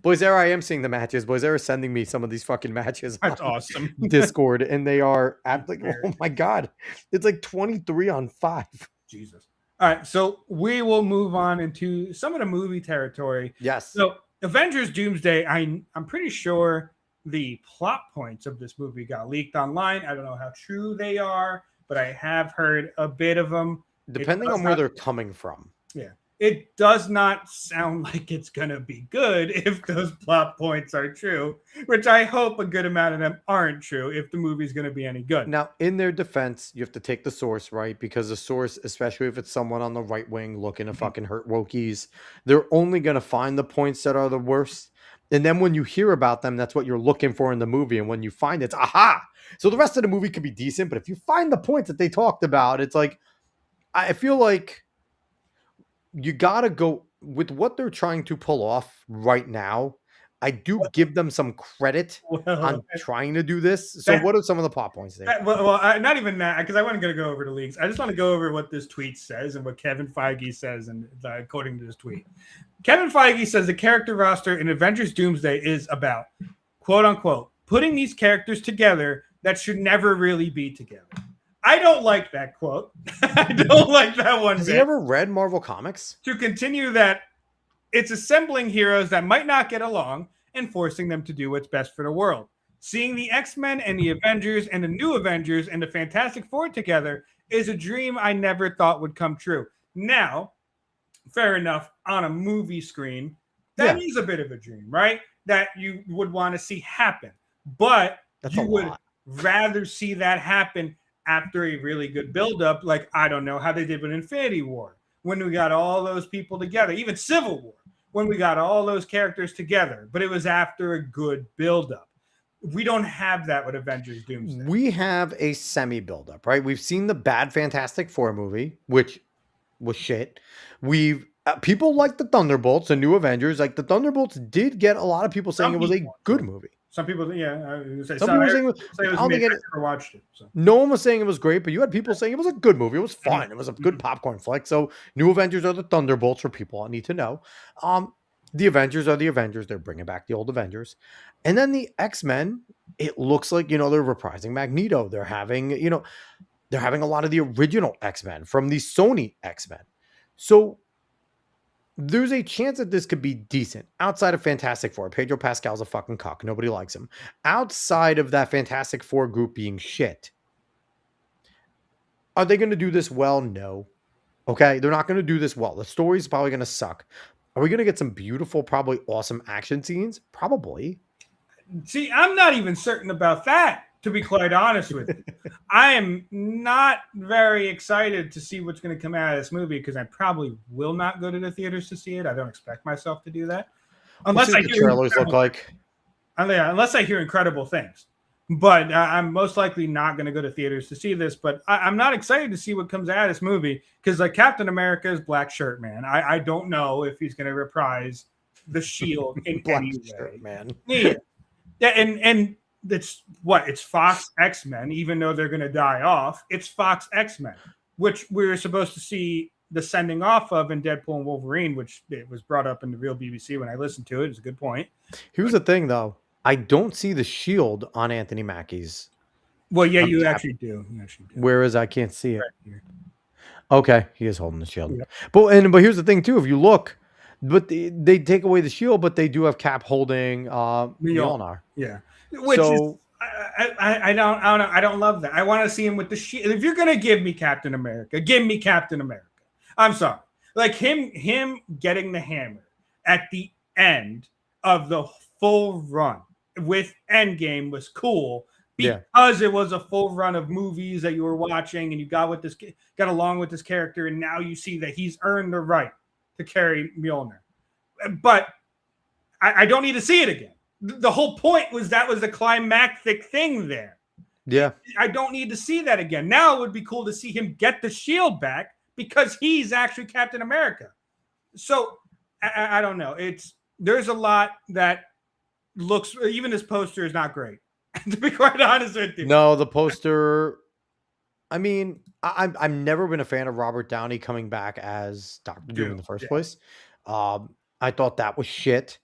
Boyzera, I am seeing the matches. Boyzera is sending me some of these fucking matches. That's awesome. Discord, and they are oh my god, it's like 23-on-5. Jesus. All right, so we will move on into some of the movie territory. Yes. So Avengers Doomsday, I'm pretty sure the plot points of this movie got leaked online. I don't know how true they are, but I have heard a bit of them. depending on where they're coming from. Yeah. It does not sound like it's going to be good if those plot points are true, which I hope a good amount of them aren't true if the movie's going to be any good. Now, in their defense, you have to take the source, right? Because the source, especially if it's someone on the right wing looking to fucking hurt wokies, they're only going to find the points that are the worst. And then when you hear about them, that's what you're looking for in the movie. And when you find it, it's aha. So the rest of the movie could be decent. But if you find the points that they talked about, it's like, I feel like you got to go with what they're trying to pull off right now. I do give them some credit on trying to do this. So what are some of the plot points there? Not even that, because I wasn't going to go over the leaks. I just want to go over what this tweet says and what Kevin Feige says, and according to this tweet. Kevin Feige says the character roster in Avengers Doomsday is about, quote unquote, putting these characters together that should never really be together. I don't like that quote. I don't like that one. Has he ever read Marvel Comics? To continue that, it's assembling heroes that might not get along and forcing them to do what's best for the world. Seeing the X-Men and the Avengers and the new Avengers and the Fantastic Four together is a dream I never thought would come true. Now, fair enough, on a movie screen, that is a bit of a dream, right? That you would want to see happen. But you would rather see that happen after a really good buildup, like, I don't know, how they did with Infinity War, when we got all those people together, even Civil War, when we got all those characters together, but it was after a good buildup. We don't have that with Avengers Doomsday. We have a semi-buildup, right? We've seen the bad Fantastic Four movie, which was shit. We've people like the Thunderbolts, the new Avengers. Like the Thunderbolts did get a lot of people saying it was a good movie. Some people, some people were saying I never watched it. So. No one was saying it was great, but you had people saying it was a good movie. It was fun. It was a good popcorn flick. So New Avengers are the Thunderbolts for people I need to know. The Avengers are the Avengers. They're bringing back the old Avengers. And then the X-Men, it looks like, they're reprising Magneto. They're having a lot of the original X-Men from the Sony X-Men. So there's a chance that this could be decent outside of Fantastic Four. Pedro Pascal's a fucking cuck. Nobody likes him. Outside of that Fantastic Four group being shit, are they going to do this well? No. Okay. They're not going to do this well. The story's probably going to suck. Are we going to get some beautiful, probably awesome action scenes? Probably. See, I'm not even certain about that, to be quite honest with you. I am not very excited to see what's going to come out of this movie because I probably will not go to the theaters to see it. I don't expect myself to do that. Unless I hear the trailers look like. Unless I hear incredible things. But I'm most likely not going to go to theaters to see this. But I'm not excited to see what comes out of this movie because Captain America is Black Shirt Man. I don't know if he's going to reprise the Shield in Black any Shirt way. Man. Yeah, and it's Fox X-Men, even though they're going to die off. It's Fox X-Men, which we were supposed to see the sending off of in Deadpool and Wolverine, which it was brought up in the real BBC when I listened to it. It's a good point. Here's the thing, though. I don't see the shield on Anthony Mackie's. Well, yeah, you actually do. Whereas I can't see it. Right here. Okay, he is holding the shield. Yeah. But here's the thing, too. If you look, but they take away the shield, but they do have Cap holding Mjolnir. Yeah. Which is, I don't love that. I want to see him with the shield. If you're gonna give me Captain America, give me Captain America. I'm sorry. Like him getting the hammer at the end of the full run with Endgame was cool because it was a full run of movies that you were watching and you got along with this character, and now you see that he's earned the right to carry Mjolnir. But I don't need to see it again. The whole point was that was the climactic thing there. Yeah. I don't need to see that again. Now it would be cool to see him get the shield back because he's actually Captain America. So I don't know. There's a lot that looks, even this poster is not great, to be quite honest with you. No, the poster, I mean, I've never been a fan of Robert Downey coming back as Dr. Doom in the first place. I thought that was shit.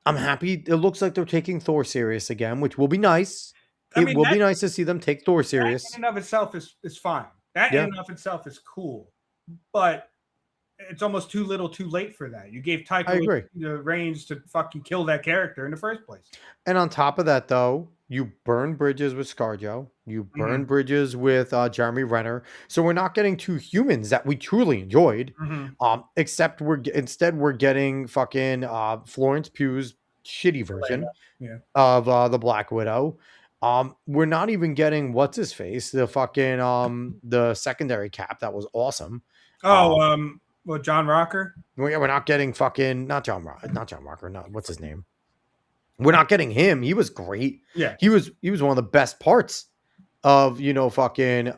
I'm happy. It looks like they're taking Thor serious again, which will be nice. It will be nice to see them take Thor serious. That in and of itself is fine. That in and of itself is cool. But it's almost too little too late for that. You gave Taika the reins to fucking kill that character in the first place. And on top of that, though, you burn bridges with ScarJo. You burn Mhm. bridges with Jeremy Renner. So we're not getting two humans that we truly enjoyed. Mhm. Except instead we're getting fucking Florence Pugh's shitty Elena. version Yeah. of the Black Widow. We're not even getting what's his face, the fucking the secondary Cap that was awesome. Oh, well, John Rocker. We're not getting fucking not John Rocker, not what's his name. We're not getting him. He was great. Yeah. He was one of the best parts of fucking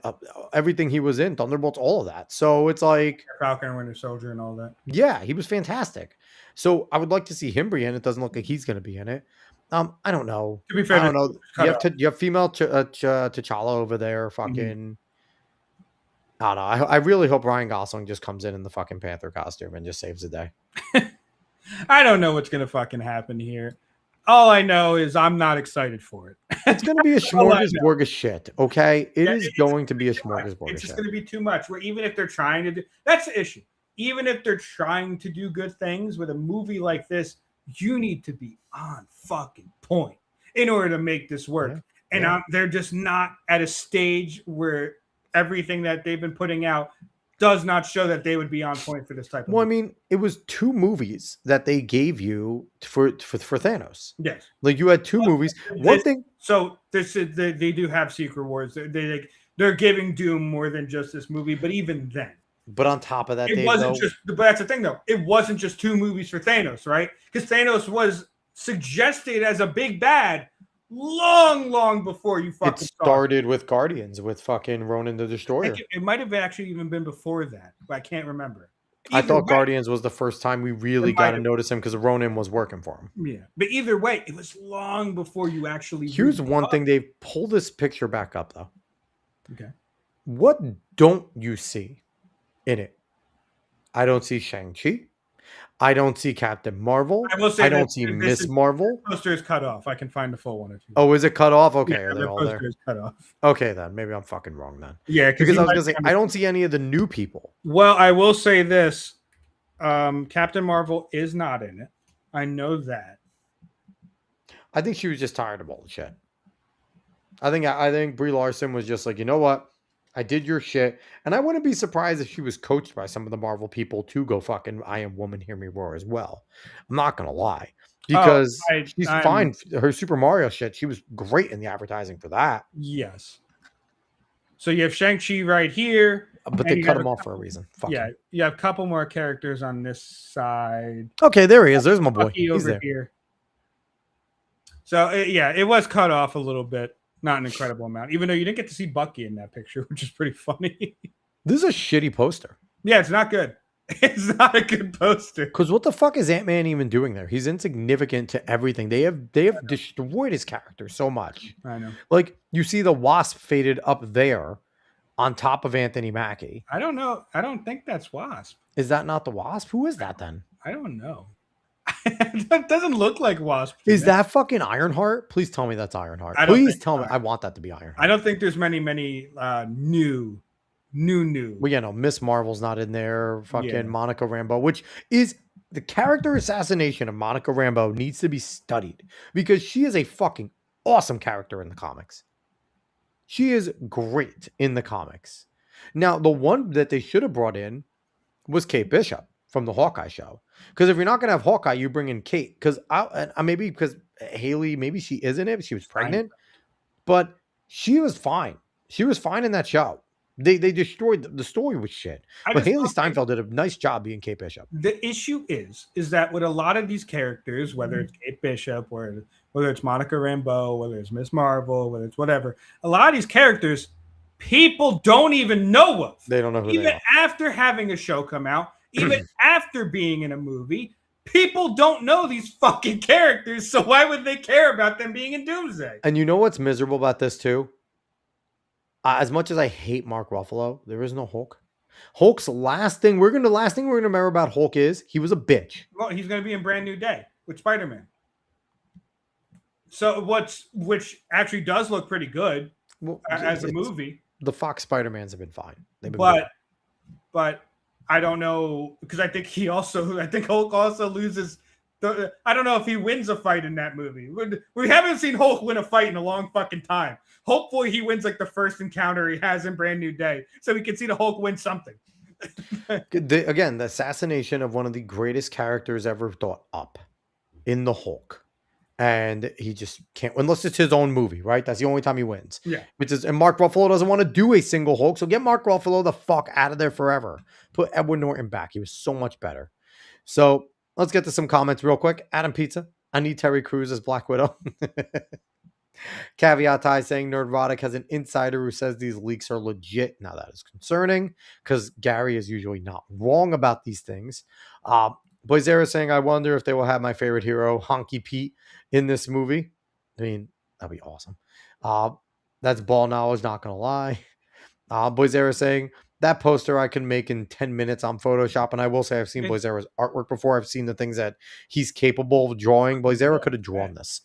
everything he was in, Thunderbolts, all of that. So it's like, Falcon and Winter Soldier and all that. yeah, he was fantastic. So I would like to see him be in it. Doesn't look like he's going to be in it. I don't know. To be fair, I don't know. cut You have female T'Challa over there. Fucking. I don't know. I really hope Ryan Gosling just comes in the fucking Panther costume and just saves the day. I don't know what's gonna fucking happen here. All I know is I'm not excited for it. It's going to be a all I know. smorgasbord of shit. Okay, Yeah, it's going to be a smorgasbord It's of just shit. going to be too much. Where even if they're trying to do, that's the issue. Even if they're trying to do good things with a movie like this, you need to be on fucking point in order to make this work. Yeah. And Yeah. they're just not at a stage where everything that they've been putting out does not show that they would be on point for this type of Well, I movie. mean, it was 2 movies that they gave you for Thanos. Yes. Like you had 2 movies. One thing, So this is they do have Secret Wars. They're giving Doom more than just this movie, but even then, but on top of that, it Dave, wasn't though, just. But that's the thing, though. It wasn't just 2 movies for Thanos, right? Because Thanos was suggested as a big bad long before you it fucking started with Guardians with fucking Ronan the saw Destroyer. it. It might have actually even been before that, but I can't remember. I Either thought way- Guardians was the first time we really It got might to have- notice him because Ronan was working for him. Yeah, but either way, it was long before you actually. Here's read one up. thing, Dave. Pull this picture back up, though. Okay. What don't you see in it? I don't see Shang-Chi. I don't see Captain Marvel. I will say I that don't see this Miss is- Marvel. Poster is cut off. I can find the full one if you. Oh, is it cut off? Okay, yeah, they're the all poster there. is cut off. Okay, then maybe I'm fucking wrong then. Yeah, Because I was gonna say I don't see any of the new people. Well, I will say this: Captain Marvel is not in it. I know that. I think she was just tired of all the shit. I think Brie Larson was just like, you know what? I did your shit, and I wouldn't be surprised if she was coached by some of the Marvel people to go fucking I Am Woman, Hear Me Roar as well. I'm not gonna lie, because she's fine. Her Super Mario shit, she was great in the advertising for that. Yes. So you have Shang-Chi right here. But And they you cut have him a off for a reason. Fuck Yeah, him. you have a couple more characters on this side. Okay, there he is. There's my boy. Bucky He's over there. here. So it was cut off a little bit, not an incredible amount. Even though you didn't get to see Bucky in that picture, which is pretty funny. This is a shitty poster. Yeah, it's not good. It's not a good poster. Because what the fuck is Ant-Man even doing there? He's insignificant to everything. They have destroyed his character so much. I know. Like you see the Wasp faded up there on top of Anthony Mackie. I don't know. I don't think that's Wasp. Is that not the Wasp? Who is that then? I don't know. That doesn't look like Wasp. to Is me. that fucking Ironheart? Please tell me that's Ironheart. I don't Please think tell me. so. I want that to be Ironheart. I don't think there's many new. Well, you know, Miss Marvel's not in there. Fucking Yeah. Monica Rambeau, which is the character assassination of Monica Rambeau needs to be studied because she is a fucking awesome character in the comics. She is great in the comics. Now, the one that they should have brought in was Kate Bishop from the Hawkeye show. Because if you're not going to have Hawkeye, you bring in Kate. Because maybe because Haley, maybe she isn't it. She was pregnant, but she was fine. She was fine in that show. They destroyed the story with shit. But Haley Steinfeld did a nice job being Kate Bishop. The issue is that with a lot of these characters, whether it's Kate Bishop or whether it's Monica Rambeau, whether it's Miss Marvel, whether it's whatever, a lot of these characters people don't even know of. They don't know who Even they are. after having a show come out, even after being in a movie, people don't know these fucking characters. So why would they care about them being in Doomsday? And you know what's miserable about this too? As much as I hate Mark Ruffalo, there is no Hulk. Hulk's last thing we're gonna remember about Hulk is he was a bitch. Well, he's going to be in Brand New Day with Spider-Man. So which actually does look pretty good Well, as a it's- movie. The Fox Spider-Mans have been fine. They've been good. But I don't know because I think Hulk also loses I don't know if he wins a fight in that movie. We haven't seen Hulk win a fight in a long fucking time. Hopefully he wins like the first encounter he has in Brand New Day, so we can see the Hulk win something. Again, the assassination of one of the greatest characters ever thought up in the Hulk. And he just can't, unless it's his own movie, right? That's the only time he wins. Yeah. And Mark Ruffalo doesn't want to do a single Hulk, so get Mark Ruffalo the fuck out of there forever. Put Edward Norton back. He was so much better. So let's get to some comments real quick. Adam Pizza, I need Terry Crews as Black Widow. Caveat Ty saying Nerdrotic has an insider who says these leaks are legit. Now that is concerning because Gary is usually not wrong about these things. Boyzera saying, I wonder if they will have my favorite hero, Honky Pete, in this movie. I mean, that'd be awesome. That's ball knowledge, not going to lie. Boyzera saying, that poster I can make in 10 minutes on Photoshop. And I will say I've seen Boyzera's artwork before. I've seen the things that he's capable of drawing. Boyzera could have drawn this.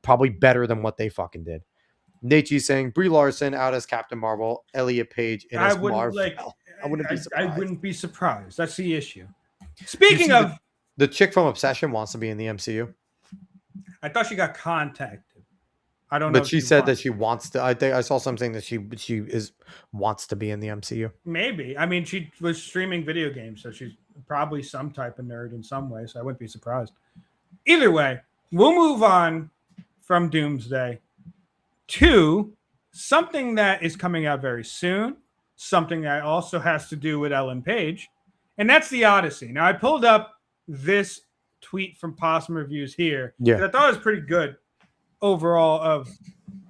Probably better than what they fucking did. Nachi saying, Brie Larson out as Captain Marvel, Elliot Page in as Marvel. I wouldn't be surprised. I wouldn't be surprised. That's the issue. Speaking of... The chick from Obsession wants to be in the MCU. I thought she got contacted. I don't know. But she said that she wants to. I think I saw something that she wants to be in the MCU. Maybe. I mean, she was streaming video games, so she's probably some type of nerd in some way, so I wouldn't be surprised. Either way, we'll move on from Doomsday to something that is coming out very soon, something that also has to do with Ellen Page, and that's the Odyssey. Now, I pulled up this tweet from Possum Reviews here. Yeah. I thought it was pretty good overall of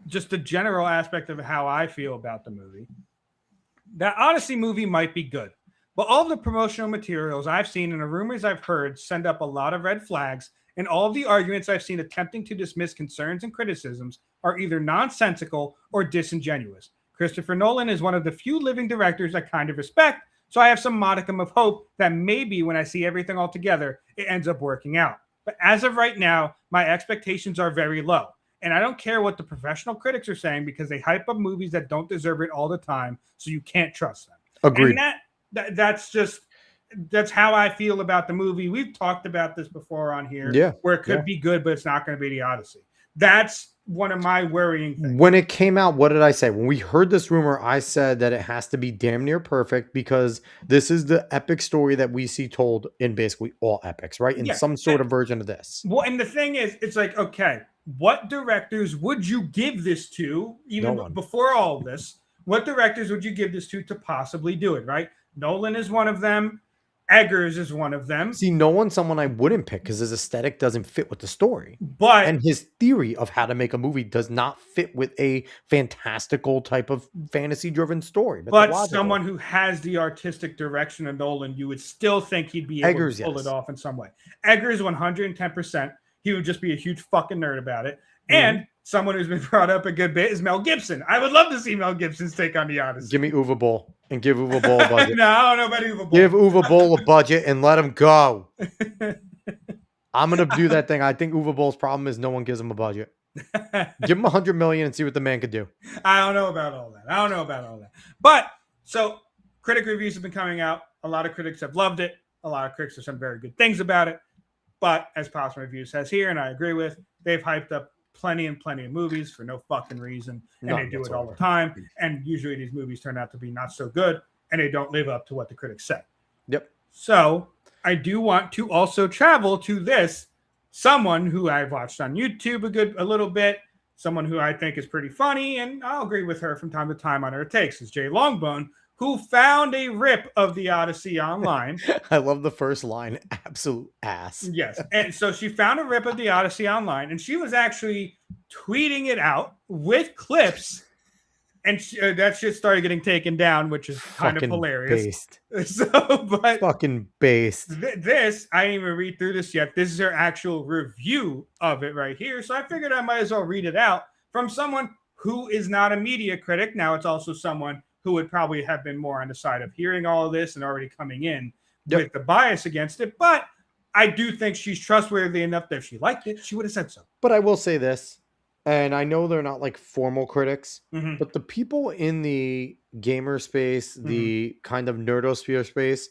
just the general aspect of how I feel about the movie. That Odyssey movie might be good, but all of the promotional materials I've seen and the rumors I've heard send up a lot of red flags, and all of the arguments I've seen attempting to dismiss concerns and criticisms are either nonsensical or disingenuous. Christopher Nolan is one of the few living directors I kind of respect, so I have some modicum of hope that maybe when I see everything all together, it ends up working out. But as of right now, my expectations are very low. And I don't care what the professional critics are saying because they hype up movies that don't deserve it all the time, so you can't trust them. Agreed. And that's how I feel about the movie. We've talked about this before on here, where it could be good, but it's not going to be the Odyssey. That's one of my worrying things. When it came out, what did I say? When we heard this rumor, I said that it has to be damn near perfect because this is the epic story that we see told in basically all epics, right? In some sort of version of this. Well, and the thing is, it's like, okay, what directors would you give this to, even before all this? What directors would you give this to possibly do it, right? Nolan is one of them. Eggers is one of them. See, Nolan's someone I wouldn't pick because his aesthetic doesn't fit with the story. And his theory of how to make a movie does not fit with a fantastical type of fantasy-driven story. But someone who has the artistic direction of Nolan, you would still think he'd be able to pull it off in some way. Eggers, 110%. He would just be a huge fucking nerd about it. And someone who's been brought up a good bit is Mel Gibson. I would love to see Mel Gibson's take on the Odyssey. Give me Uwe Boll and give Uwe Boll a budget. No, I don't know about Uwe Boll. Give Uwe Boll a budget and let him go. I'm going to do that thing. I think Uwe Boll's problem is no one gives him a budget. Give him $100 million and see what the man could do. I don't know about all that. But so critic reviews have been coming out. A lot of critics have loved it. A lot of critics have said very good things about it. But as Possum Review says here, and I agree with, they've hyped up plenty of movies for no fucking reason. And they do it all the time. And usually these movies turn out to be not so good. And they don't live up to what the critics say. Yep. So I do want to also travel to this. Someone who I've watched on YouTube a little bit. Someone who I think is pretty funny. And I'll agree with her from time to time on her takes. Is Jay Longbone, who found a rip of the Odyssey online. I love the first line. Absolute ass. Yes. And so she found a rip of the Odyssey online, and she was actually tweeting it out with clips. And that shit started getting taken down, which is kind of hilarious. Based. But fucking based. This, I didn't even read through this yet. This is her actual review of it right here. So I figured I might as well read it out from someone who is not a media critic. Now it's also someone who would probably have been more on the side of hearing all of this and already coming in with the bias against it. But I do think she's trustworthy enough that if she liked it, she would have said so. But I will say this, and I know they're not like formal critics, but the people in the gamer space, the kind of nerdosphere space,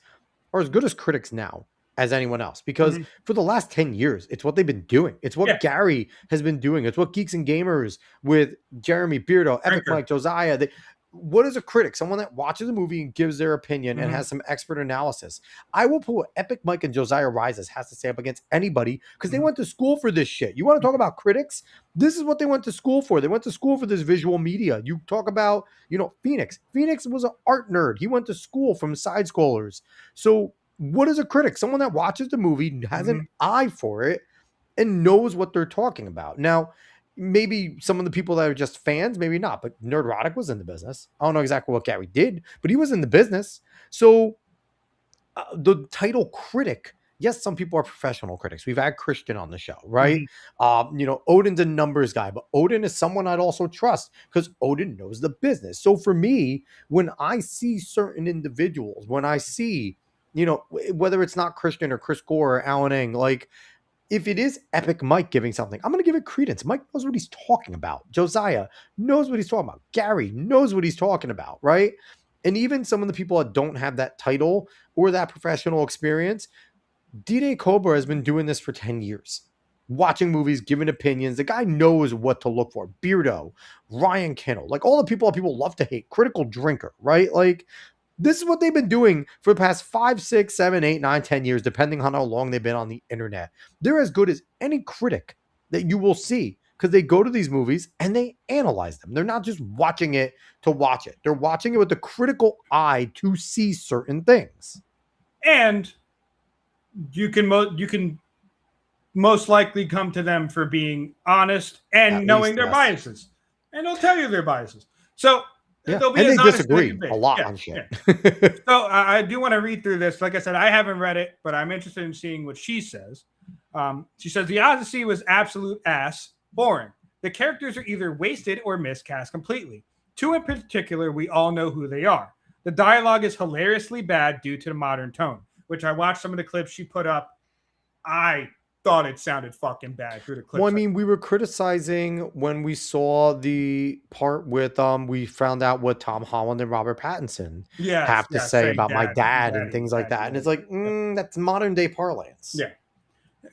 are as good as critics now. as anyone else, because Mm-hmm. for the last 10 years, it's what they've been doing. It's what Yeah. Gary has been doing. It's what Geeks and Gamers with Jeremy, Beardo, Epic Drinker. Mike, Josiah. What is a critic? Someone that watches a movie and gives their opinion and has some expert analysis. I will put what Epic Mike and Josiah Rises has to say up against anybody because they went to school for this shit. You want to talk about critics? This is what they went to school for. They went to school for this visual media. You talk about, Phoenix. Phoenix was an art nerd. He went to school from side scrollers. So what is a critic? Someone that watches the movie, has an eye for it, and knows what they're talking about. Now, maybe some of the people that are just fans, maybe not, but Nerdrotic was in the business. I don't know exactly what Gary did, but he was in the business. So the title critic, yes, some people are professional critics. We've had Christian on the show, right? Odin's a numbers guy, but Odin is someone I'd also trust because Odin knows the business. So for me, when I see certain individuals, when I see, whether it's not Christian or Chris Gore or Alan Ng, like, if it is Epic Mike giving something, I'm going to give it credence. Mike knows what he's talking about. Josiah knows what he's talking about. Gary knows what he's talking about, right? And even some of the people that don't have that title or that professional experience, D-Day Cobra has been doing this for 10 years. Watching movies, giving opinions. The guy knows what to look for. Beardo, Ryan Kennel, like all the people love to hate. Critical Drinker, right? Like, this is what they've been doing for the past 5, 6, 7, 8, 9, 10 years, depending on how long they've been on the internet. They're as good as any critic that you will see because they go to these movies and they analyze them. They're not just watching it to watch it. They're watching it with a critical eye to see certain things. And you can most likely come to them for being honest and knowing their biases. And they'll tell you their biases. So yeah, and they disagree a lot on shit. So I do want to read through this. Like I said, I haven't read it, but I'm interested in seeing what she says. She says, the Odyssey was absolute ass, boring. The characters are either wasted or miscast completely. Two in particular, we all know who they are. The dialogue is hilariously bad due to the modern tone, which I watched some of the clips she put up. I thought it sounded fucking bad through the clips. Well, I mean, we were criticizing when we saw the part with we found out what Tom Holland and Robert Pattinson have to say about my dad and things like that. And it's like, that's modern day parlance. Yeah.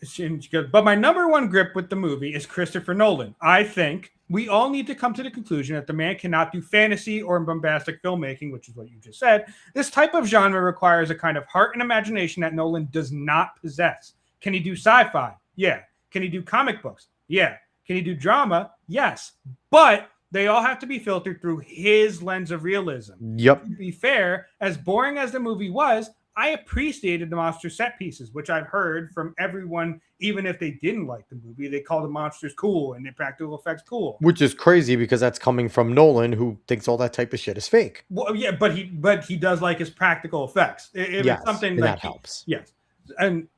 She goes, but my number one grip with the movie is Christopher Nolan. I think we all need to come to the conclusion that the man cannot do fantasy or bombastic filmmaking, which is what you just said. This type of genre requires a kind of heart and imagination that Nolan does not possess. Can he do sci-fi? Yeah. Can he do comic books? Yeah. Can he do drama? Yes. But they all have to be filtered through his lens of realism. Yep. To be fair, as boring as the movie was, I appreciated the monster set pieces, which I've heard from everyone, even if they didn't like the movie, they call the monsters cool and the practical effects cool. Which is crazy because that's coming from Nolan, who thinks all that type of shit is fake. Well, yeah, but he does like his practical effects. Yes, something and like that helps. Yes, and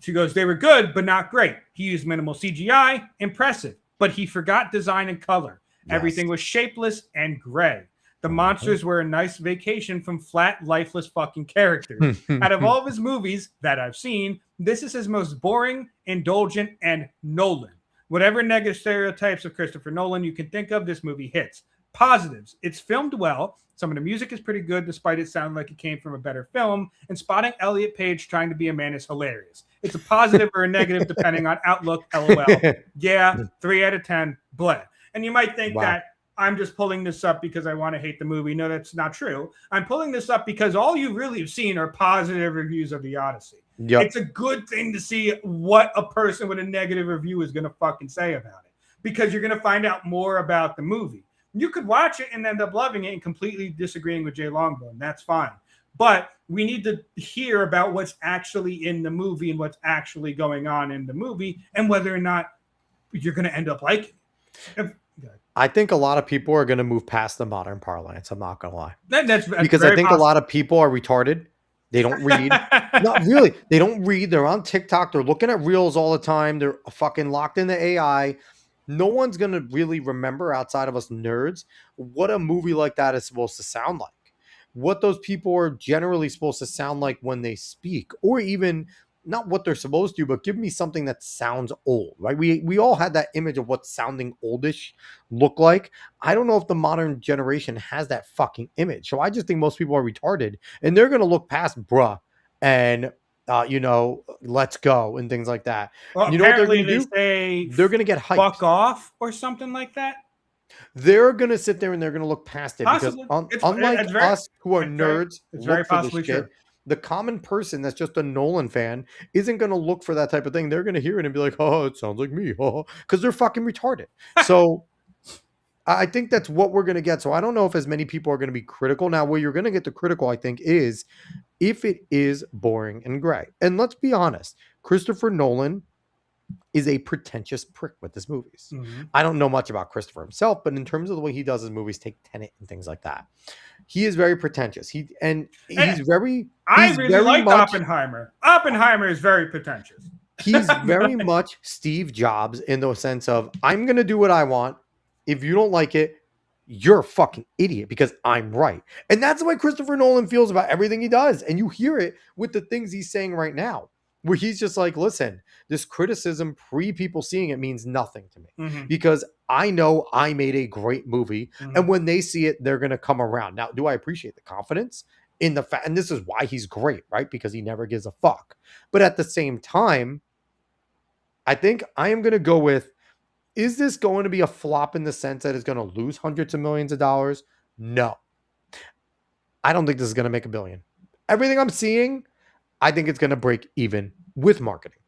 she goes, they were good, but not great. He used minimal CGI, impressive, but he forgot design and color. Yes. Everything was shapeless and gray. The monsters were a nice vacation from flat, lifeless fucking characters. Out of all of his movies that I've seen, this is his most boring, indulgent, and Nolan. Whatever negative stereotypes of Christopher Nolan you can think of, this movie hits. Positives. It's filmed well. Some of the music is pretty good, despite it sounding like it came from a better film. And spotting Elliot Page trying to be a man is hilarious. It's a positive or a negative, depending on outlook, LOL. Yeah, 3 out of 10, bleh. And you might think that I'm just pulling this up because I want to hate the movie. No, that's not true. I'm pulling this up because all you really have seen are positive reviews of the Odyssey. Yep. It's a good thing to see what a person with a negative review is going to fucking say about it, because you're going to find out more about the movie. You could watch it and end up loving it and completely disagreeing with Jay Longbone. That's fine. But we need to hear about what's actually in the movie and what's actually going on in the movie and whether or not you're going to end up liking it. I think a lot of people are going to move past the modern parlance. I'm not going to lie. That's because I think a lot of people are retarded. They don't read. Not really. They don't read. They're on TikTok. They're looking at reels all the time. They're fucking locked into AI. No one's going to really remember, outside of us nerds, what a movie like that is supposed to sound like. What those people are generally supposed to sound like when they speak, or even not what they're supposed to, but give me something that sounds old, right? We all had that image of what sounding oldish look like. I don't know if the modern generation has that fucking image. So I just think most people are retarded, and they're going to look past bruh and let's go and things like that. Well, You know what they're apparently going to they do? say They're going to get fuck hyped. off or something like that. They're going to sit there and they're going to look past it because Possibly. unlike It's very us who are it's very nerds, it's very look for the possibly true. shit. The common person that's just a Nolan fan isn't going to look for that type of thing. They're going to hear it and be like, "Oh, it sounds like me," because they're fucking retarded. So I think that's what we're going to get. So I don't know if as many people are going to be critical. Now, where you're going to get the critical, I think, is if it is boring and gray. And let's be honest, Christopher Nolan is a pretentious prick with his movies. Mm-hmm. I don't know much about Christopher himself, but in terms of the way he does his movies, take Tenet and things like that, he is very pretentious. He's very. I He's really very liked much, Oppenheimer. Oppenheimer is very pretentious. He's very much Steve Jobs in the sense of I'm going to do what I want. If you don't like it, you're a fucking idiot because I'm right. And that's the way Christopher Nolan feels about everything he does. And you hear it with the things he's saying right now, where he's just like, listen, this criticism pre people seeing it means nothing to me because I know I made a great movie. And when they see it, they're going to come around. Now, do I appreciate the confidence in the fact? And this is why he's great, right? Because he never gives a fuck. But at the same time, I think I am going to go with, is this going to be a flop in the sense that it's going to lose hundreds of millions of dollars? No. I don't think this is going to make $1 billion. Everything I'm seeing, I think it's going to break even with marketing.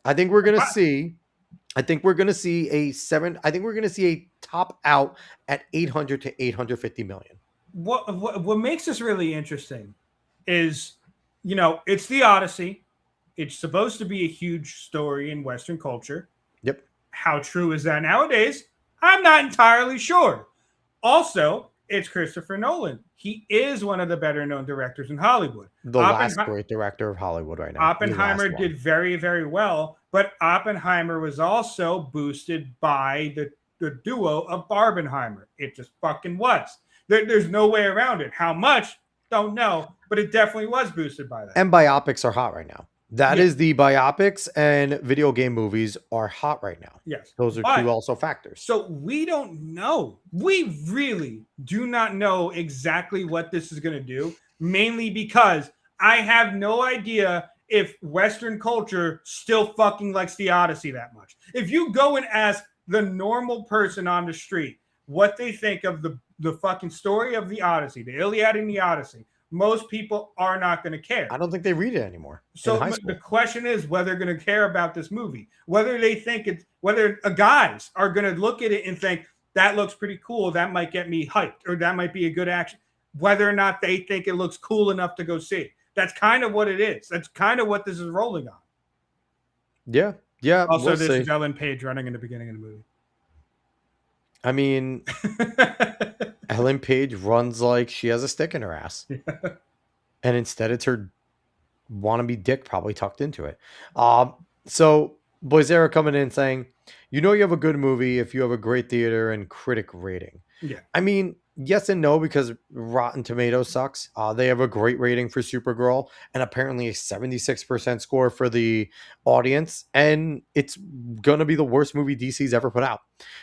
I think we're going to see a top out at 800 to 850 million. What makes this really interesting is, it's the Odyssey. It's supposed to be a huge story in Western culture. Yep. How true is that nowadays? I'm not entirely sure. Also, it's Christopher Nolan. He is one of the better known directors in Hollywood. The last great director of Hollywood right now. Oppenheimer did very, very well, but Oppenheimer was also boosted by the duo of Barbenheimer. It just fucking was. There's no way around it. How much? Don't know, but it definitely was boosted by that. And biopics are hot right now. That is the biopics, and video game movies are hot right now. Yes. Those are two also factors. So we don't know. We really do not know exactly what this is going to do, mainly because I have no idea if Western culture still fucking likes the Odyssey that much. If you go and ask the normal person on the street what they think of the fucking story of the Odyssey, the Iliad and the Odyssey, most people are not going to care. I don't think they read it anymore. So the question is whether they're going to care about this movie, whether they think whether guys are going to look at it and think that looks pretty cool. That might get me hyped, or that might be a good action. Whether or not they think it looks cool enough to go see. That's kind of what it is. That's kind of what this is rolling on. Yeah. Yeah. Also, this is Ellen Page running in the beginning of the movie. I mean, Ellen Page runs like she has a stick in her ass. Yeah. And instead it's her wannabe dick probably tucked into it. So Boyzera coming in saying, you have a good movie if you have a great theater and critic rating. Yeah. I mean, yes and no, because Rotten Tomatoes sucks. They have a great rating for Supergirl and apparently a 76% score for the audience. And it's going to be the worst movie DC's ever put out.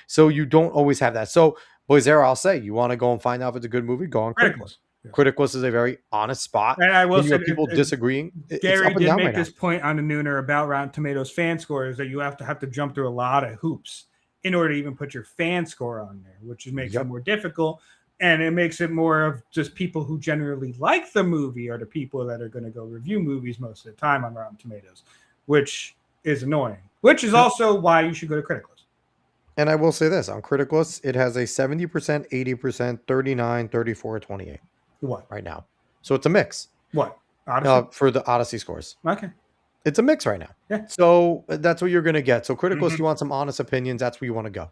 So you don't always have that. So Boyzera, I'll say, you want to go and find out if it's a good movie, go on Criticalist. Yeah. Criticalist is a very honest spot. And I will say, people disagreeing. Gary did make this point on the Nooner about Rotten Tomatoes fan scores that you have to jump through a lot of hoops in order to even put your fan score on there, which makes it more difficult. And it makes it more of just people who generally like the movie are the people that are going to go review movies most of the time on Rotten Tomatoes, which is annoying, which is also why you should go to Criticalist. And I will say this, on Criticalist, it has a 70%, 80%, 39, 34, 28. What? Right now. So it's a mix. What? Odyssey? For the Odyssey scores. Okay. It's a mix right now. Yeah. So that's what you're going to get. So Criticalist, you want some honest opinions, that's where you want to go.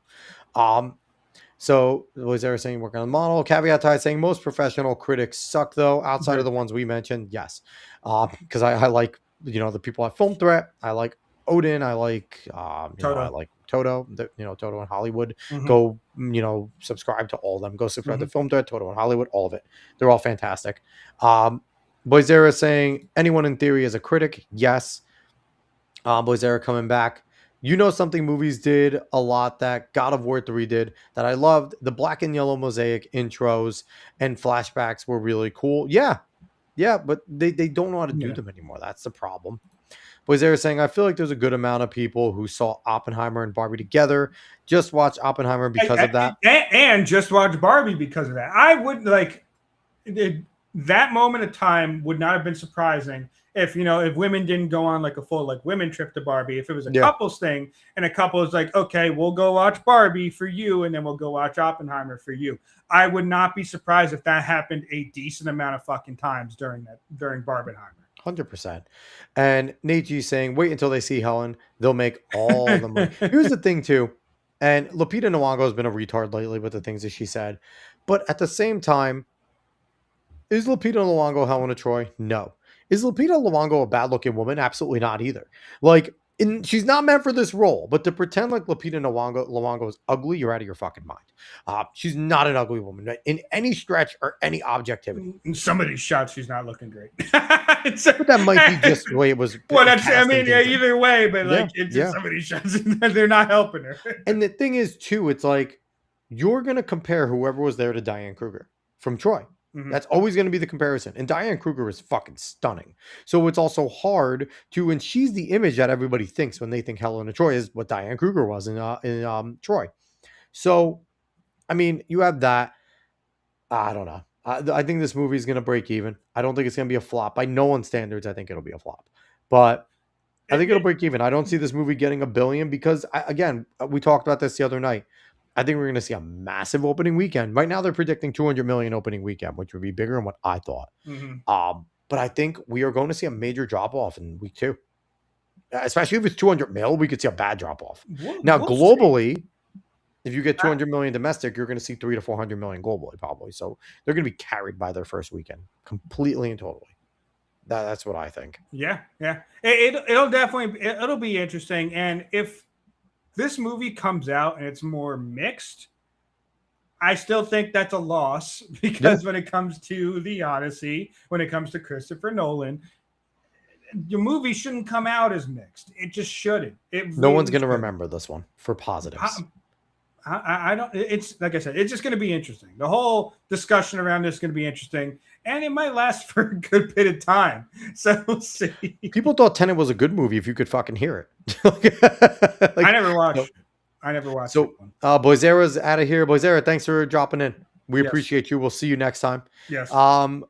So was there saying working on the model? Caveat tie saying most professional critics suck though, outside of the ones we mentioned. Yes. Because I like, the people at Film Threat. I like Odin. I like, I like Toto, Toto in Hollywood. Go, subscribe to all of them. Go subscribe to Film Threat, Toto in Hollywood, all of it. They're all fantastic. Boyzera saying anyone in theory is a critic. Yes. Boyzera coming back. Something movies did a lot that God of War 3 did that I loved. The black and yellow mosaic intros and flashbacks were really cool. Yeah. Yeah, but they don't know how to do them anymore. That's the problem. Was there saying, I feel like there's a good amount of people who saw Oppenheimer and Barbie together, just watch Oppenheimer because of that. And just watch Barbie because of that. I would like that moment of time would not have been surprising if if women didn't go on like a full like women trip to Barbie. If it was a couples thing and a couple is like, okay, we'll go watch Barbie for you and then we'll go watch Oppenheimer for you. I would not be surprised if that happened a decent amount of fucking times during Barbenheimer. 100%. And Nate G saying, wait until they see Helen. They'll make all the money. Here's the thing, too. And Lupita Nyong'o has been a retard lately with the things that she said. But at the same time, is Lupita Nyong'o Helena Troy? No. Is Lupita Nyong'o a bad-looking woman? Absolutely not either. Like, she's not meant for this role, but to pretend like Lupita Nyong'o is ugly, you're out of your fucking mind. She's not an ugly woman right? In any stretch or any objectivity. In some of these shots, she's not looking great. But that might be just the way it was. Well, either way, but it's just some of these shots, they're not helping her. And the thing is, too, it's like you're going to compare whoever was there to Diane Kruger from Troy. Mm-hmm. That's always going to be the comparison. And Diane Kruger is fucking stunning. So it's also hard to, and she's the image that everybody thinks when they think Helena Troy is what Diane Kruger was in Troy. So, I mean, you have that. I don't know. I think this movie is going to break even. I don't think it's going to be a flop. By no one's standards, I think it'll be a flop. But I think it'll break even. I don't see this movie getting $1 billion because, again, we talked about this the other night. I think we're going to see a massive opening weekend. Right now, they're predicting 200 million opening weekend, which would be bigger than what I thought. Mm-hmm. But I think we are going to see a major drop off in week 2, especially if it's 200 mil. We could see a bad drop off. Now, globally, if you get 200 million domestic, you're going to see 300 to 400 million globally, probably. So they're going to be carried by their first weekend completely and totally. That's what I think. Yeah. It'll be interesting. And if this movie comes out and it's more mixed, I still think that's a loss because when it comes to the Odyssey, when it comes to Christopher Nolan, your movie shouldn't come out as mixed. It just shouldn't. No one's going to remember this one for positives. I don't. It's like I said. It's just going to be interesting. The whole discussion around this is going to be interesting, and it might last for a good bit of time. So we'll see. People thought Tenet was a good movie if you could fucking hear it. I never watched. I never watched. So, Boisera's out of here. Boisera, thanks for dropping in. We appreciate you. We'll see you next time. Yes.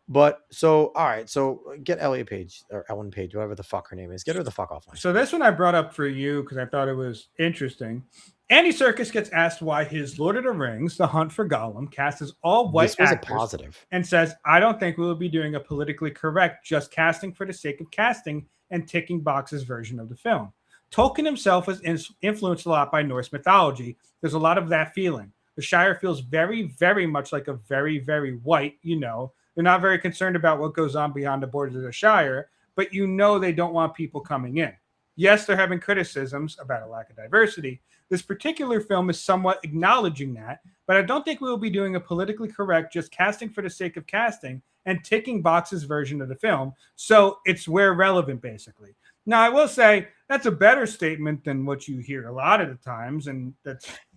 But so all right. So get Elliot Page or Ellen Page, whatever the fuck her name is. Get her the fuck off. So this one I brought up for you because I thought it was interesting. Andy Serkis gets asked why his Lord of the Rings, The Hunt for Gollum, cast as all white actors, a positive, and says, "I don't think we will be doing a politically correct, just casting for the sake of casting and ticking boxes version of the film." Tolkien himself was influenced a lot by Norse mythology. There's a lot of that feeling. The Shire feels very, very much like a very, very white. They're not very concerned about what goes on beyond the borders of the Shire, but they don't want people coming in. Yes, they're having criticisms about a lack of diversity. This particular film is somewhat acknowledging that, but I don't think we will be doing a politically correct, just casting for the sake of casting and ticking boxes version of the film. So it's where relevant, basically. Now, I will say that's a better statement than what you hear a lot of the times, and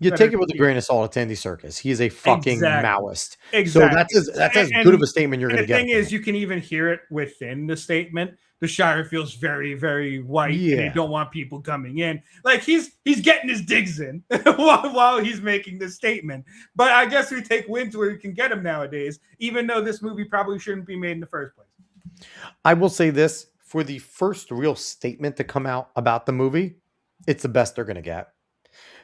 you take it with a grain of salt. It's Andy Serkis. He is a fucking Maoist. Exactly. So that's as good of a statement you're going to get. The thing is, you can even hear it within the statement. The Shire feels very, very white, and they don't want people coming in. Like he's getting his digs in while he's making this statement. But I guess we take wins where we can get them nowadays, even though this movie probably shouldn't be made in the first place. I will say this. For the first real statement to come out about the movie, it's the best they're going to get.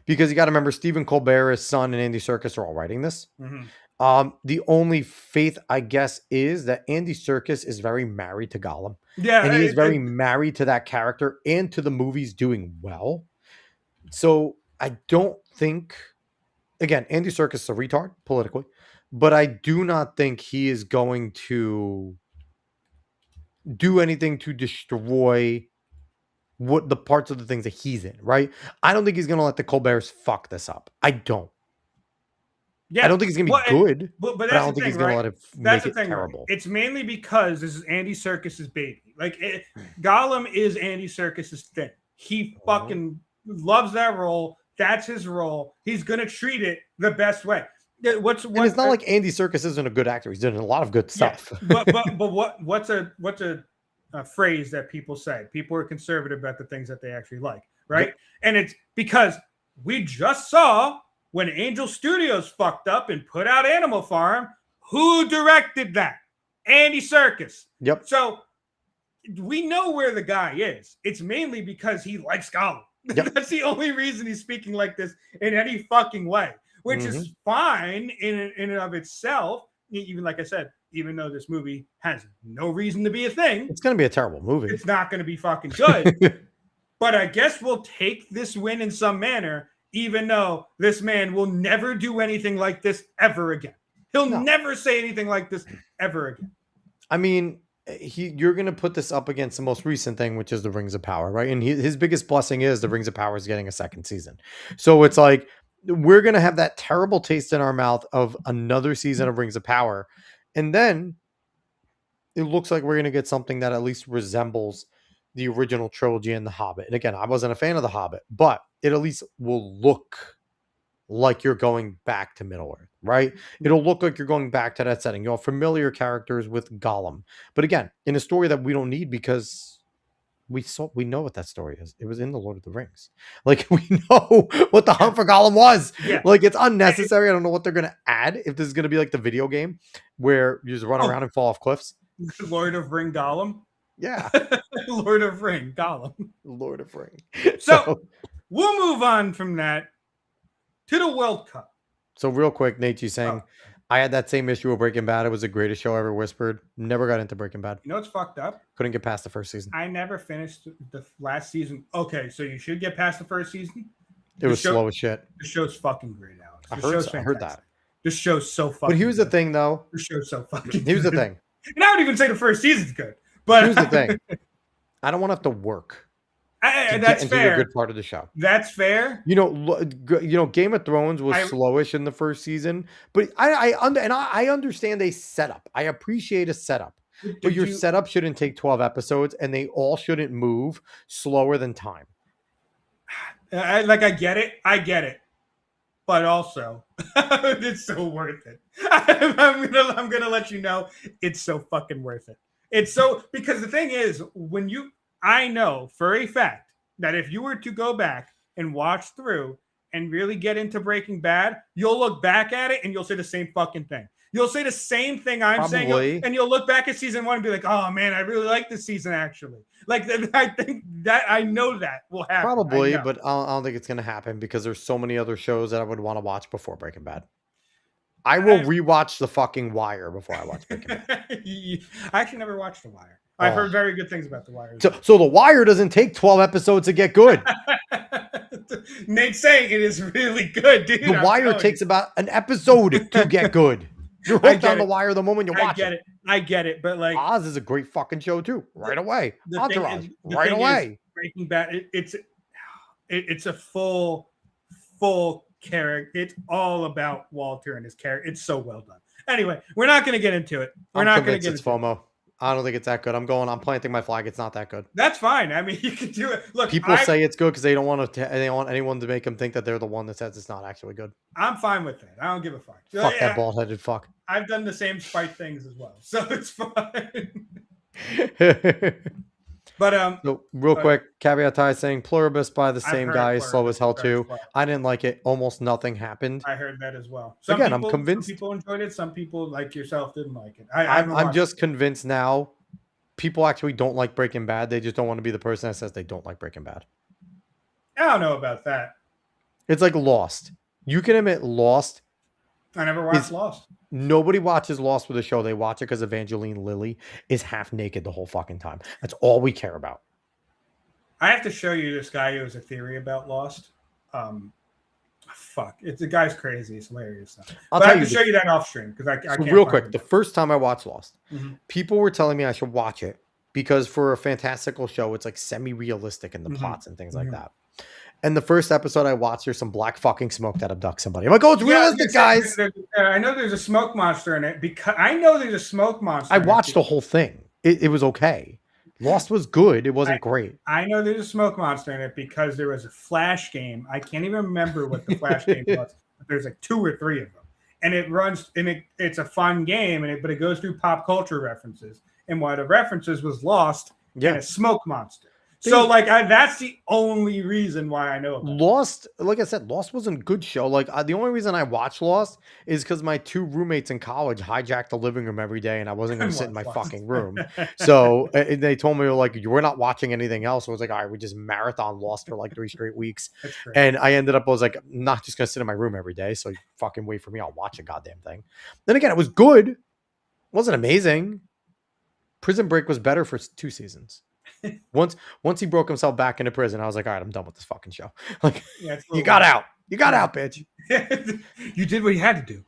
Because you got to remember, Stephen Colbert, his son, and Andy Serkis are all writing this. Mm-hmm. The only faith, I guess, is that Andy Serkis is very married to Gollum. Yeah. And he is very married to that character and to the movies doing well. So I don't think, again, Andy Serkis is a retard politically, but I do not think he is going to do anything to destroy what the parts of the things that he's in, right? I don't think he's going to let the Colberts fuck this up. I don't. Yeah, I don't think he's going to be good, but I don't think he's going to let it make it terrible. It's mainly because this is Andy Serkis's baby. Like, Gollum is Andy Serkis's thing. He fucking loves that role. That's his role. He's going to treat it the best way. And it's not like Andy Serkis isn't a good actor. He's doing a lot of good stuff. Yeah, but what's a phrase that people say? People are conservative about the things that they actually like, right? Yep. And it's because we just saw when Angel Studios fucked up and put out Animal Farm. Who directed that? Andy Serkis. Yep. So we know where the guy is. It's mainly because he likes Gollum. Yep. That's the only reason he's speaking like this in any fucking way, which is fine in and of itself. Even like I said, even though this movie has no reason to be a thing, it's going to be a terrible movie. It's not going to be fucking good. But I guess we'll take this win in some manner, even though this man will never do anything like this ever again. He'll never say anything like this ever again. I mean, you're going to put this up against the most recent thing, which is the Rings of Power, right? And his biggest blessing is the Rings of Power is getting a second season. So it's like, we're going to have that terrible taste in our mouth of another season of Rings of Power. And then it looks like we're going to get something that at least resembles the original trilogy and The Hobbit. And again, I wasn't a fan of The Hobbit, but it at least will look like you're going back to Middle-earth, right? It'll look like you're going back to that setting. You'll have familiar characters with Gollum. But again, in a story that we don't need because we know what that story is. It was in The Lord of the Rings. Like, we know what the hunt for Gollum was. Yeah. Like, it's unnecessary. I don't know what they're going to add. If this is going to be like the video game where you just run around and fall off cliffs. Lord of Ring Gollum? Yeah. Lord of Ring Gollum. Lord of Ring. So we'll move on from that to the World Cup. So real quick, Nate, you saying, I had that same issue with Breaking Bad. It was the greatest show ever whispered. Never got into Breaking Bad. You know what's fucked up? Couldn't get past the first season. I never finished the last season. Okay, so you should get past the first season. It was slow as shit. The show's fucking great, Alex. I heard that. This show's so fucking But here's the thing, though. The show's so fucking Here's the thing. And I would even say the first season's good. But here's the thing. I don't want to have to work. That's fair. A good part of the show. That's fair. You know, Game of Thrones was slowish in the first season, but I understand a setup. I appreciate a setup, but your setup shouldn't take 12 episodes, and they all shouldn't move slower than time. I get it, but also it's so worth it. I'm gonna let you know it's so fucking worth it. It's so, because the thing is, I know for a fact that if you were to go back and watch through and really get into Breaking Bad, you'll look back at it and you'll say the same fucking thing. You'll say the same thing I'm saying, and you'll look back at season 1 and be like, "Oh man, I really like this season actually." Like, I think that I know that will happen. Probably, but I don't think it's going to happen because there's so many other shows that I would want to watch before Breaking Bad. I will rewatch The fucking Wire before I watch Breaking Bad. I actually never watched The Wire. I've heard very good things about The Wire. So The Wire doesn't take 12 episodes to get good. Nate's saying it is really good, dude. The Wire takes about an episode to get good. You're hooked on The Wire the moment you watch it. I get it, but like Oz is a great fucking show too. Right away. Entourage. Right away. Breaking Bad. It's a full character. It's all about Walter and his character. It's so well done. Anyway, we're not going to get into it. We're not going to get into FOMO. I don't think it's that good. I'm planting my flag. It's not that good. That's fine. I mean, you can do it. Look, people say it's good because they don't want anyone to make them think that they're the one that says it's not actually good. I'm fine with that. I don't give a fuck. Fuck that bald-headed fuck. I've done the same spite things as well, so it's fine. But so real quick, caveat Ty saying Pluribus by the same guy is slow as hell too. Well. I didn't like it. Almost nothing happened. I heard that as well. I'm convinced. Some people enjoyed it. Some people, like yourself, didn't like it. I'm just convinced now. People actually don't like Breaking Bad. They just don't want to be the person that says they don't like Breaking Bad. I don't know about that. It's like Lost. You can admit Lost. I never watched Lost. Nobody watches Lost with a show. They watch it because Evangeline Lilly is half naked the whole fucking time. That's all we care about. I have to show you this guy who has a theory about Lost. The guy's crazy. It's hilarious. I have to show you that off stream because I can't. Real quick, the first time I watched Lost, people were telling me I should watch it because for a fantastical show, it's like semi-realistic in the plots and things like that. And the first episode I watched, there's some black fucking smoke that abducts somebody. I'm like, oh, it's realistic, guys. I know there's a smoke monster in it because I know there's a smoke monster. I watched the whole thing. It was okay. Lost was good. It wasn't great. I know there's a smoke monster in it because there was a Flash game. I can't even remember what the Flash game was. But there's like 2 or 3 of them. and it runs, and it's a fun game, but it goes through pop culture references, and one of the references was Lost and a smoke monster. So like that's the only reason why I know about Lost. Like I said, Lost wasn't a good show. Like the only reason I watched Lost is because my 2 roommates in college hijacked the living room every day, and I wasn't going to sit in my fucking room. So they told me like, we're not watching anything else. So I was like, all right, we just marathon Lost for like 3 straight weeks. And I ended up, I was like, I'm not just going to sit in my room every day. So you fucking wait for me. I'll watch a goddamn thing. Then again, it was good. It wasn't amazing. Prison Break was better for 2 seasons. Once he broke himself back into prison, I was like, all right, I'm done with this fucking show. Like, you got out, bitch. You did what you had to do.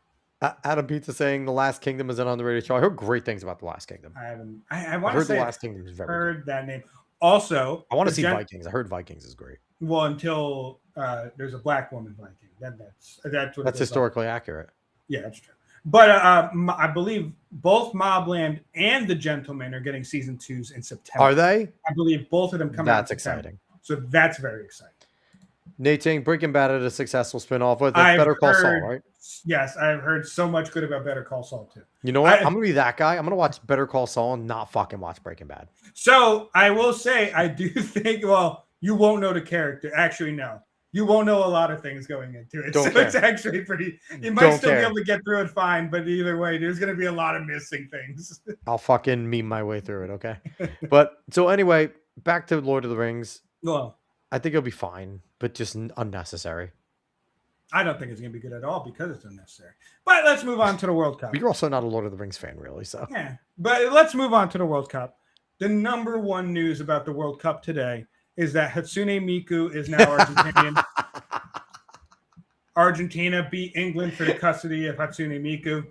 Adam Pizza saying The Last Kingdom is an underrated show. I heard great things about The Last Kingdom. I haven't. I want to say The Last Kingdom is very good. That name. Also, I want to see Vikings. I heard Vikings is great. Well, until there's a black woman Viking, then that's historically accurate. Yeah, that's true. But I believe both Mobland and The Gentleman are getting season 2s in September. Are they? I believe both of them come out. That's exciting. So that's very exciting. Nate saying Breaking Bad had a successful spinoff. With Better Call Saul, right? Yes, I've heard so much good about Better Call Saul too. You know what? I'm gonna be that guy. I'm gonna watch Better Call Saul and not fucking watch Breaking Bad. So I will say, I do think. Well, you won't know the character. Actually, no. You won't know a lot of things going into it. It's actually pretty. You might still be able to get through it fine, but either way, there's going to be a lot of missing things. I'll fucking meme my way through it, okay? But so anyway, back to Lord of the Rings. Well, I think it'll be fine, but just unnecessary. I don't think it's going to be good at all because it's unnecessary. But let's move on to the World Cup. But you're also not a Lord of the Rings fan, really, so. Yeah, but let's move on to the World Cup. The number one news about the World Cup today is that Hatsune Miku is now Argentinian. Argentina beat England for the custody of Hatsune Miku.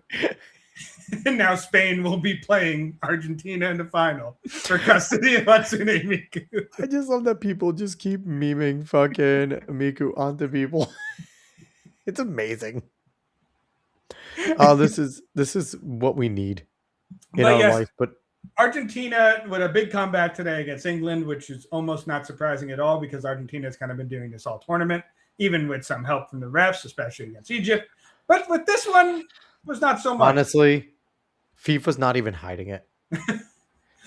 And now Spain will be playing Argentina in the final for custody of Hatsune Miku. I just love that people just keep memeing fucking Miku onto people. It's amazing. This is what we need in our life. But Argentina with a big comeback today against England, which is almost not surprising at all because Argentina has kind of been doing this all tournament, even with some help from the refs, especially against Egypt. But with this one, was not so much. Honestly, FIFA's not even hiding it.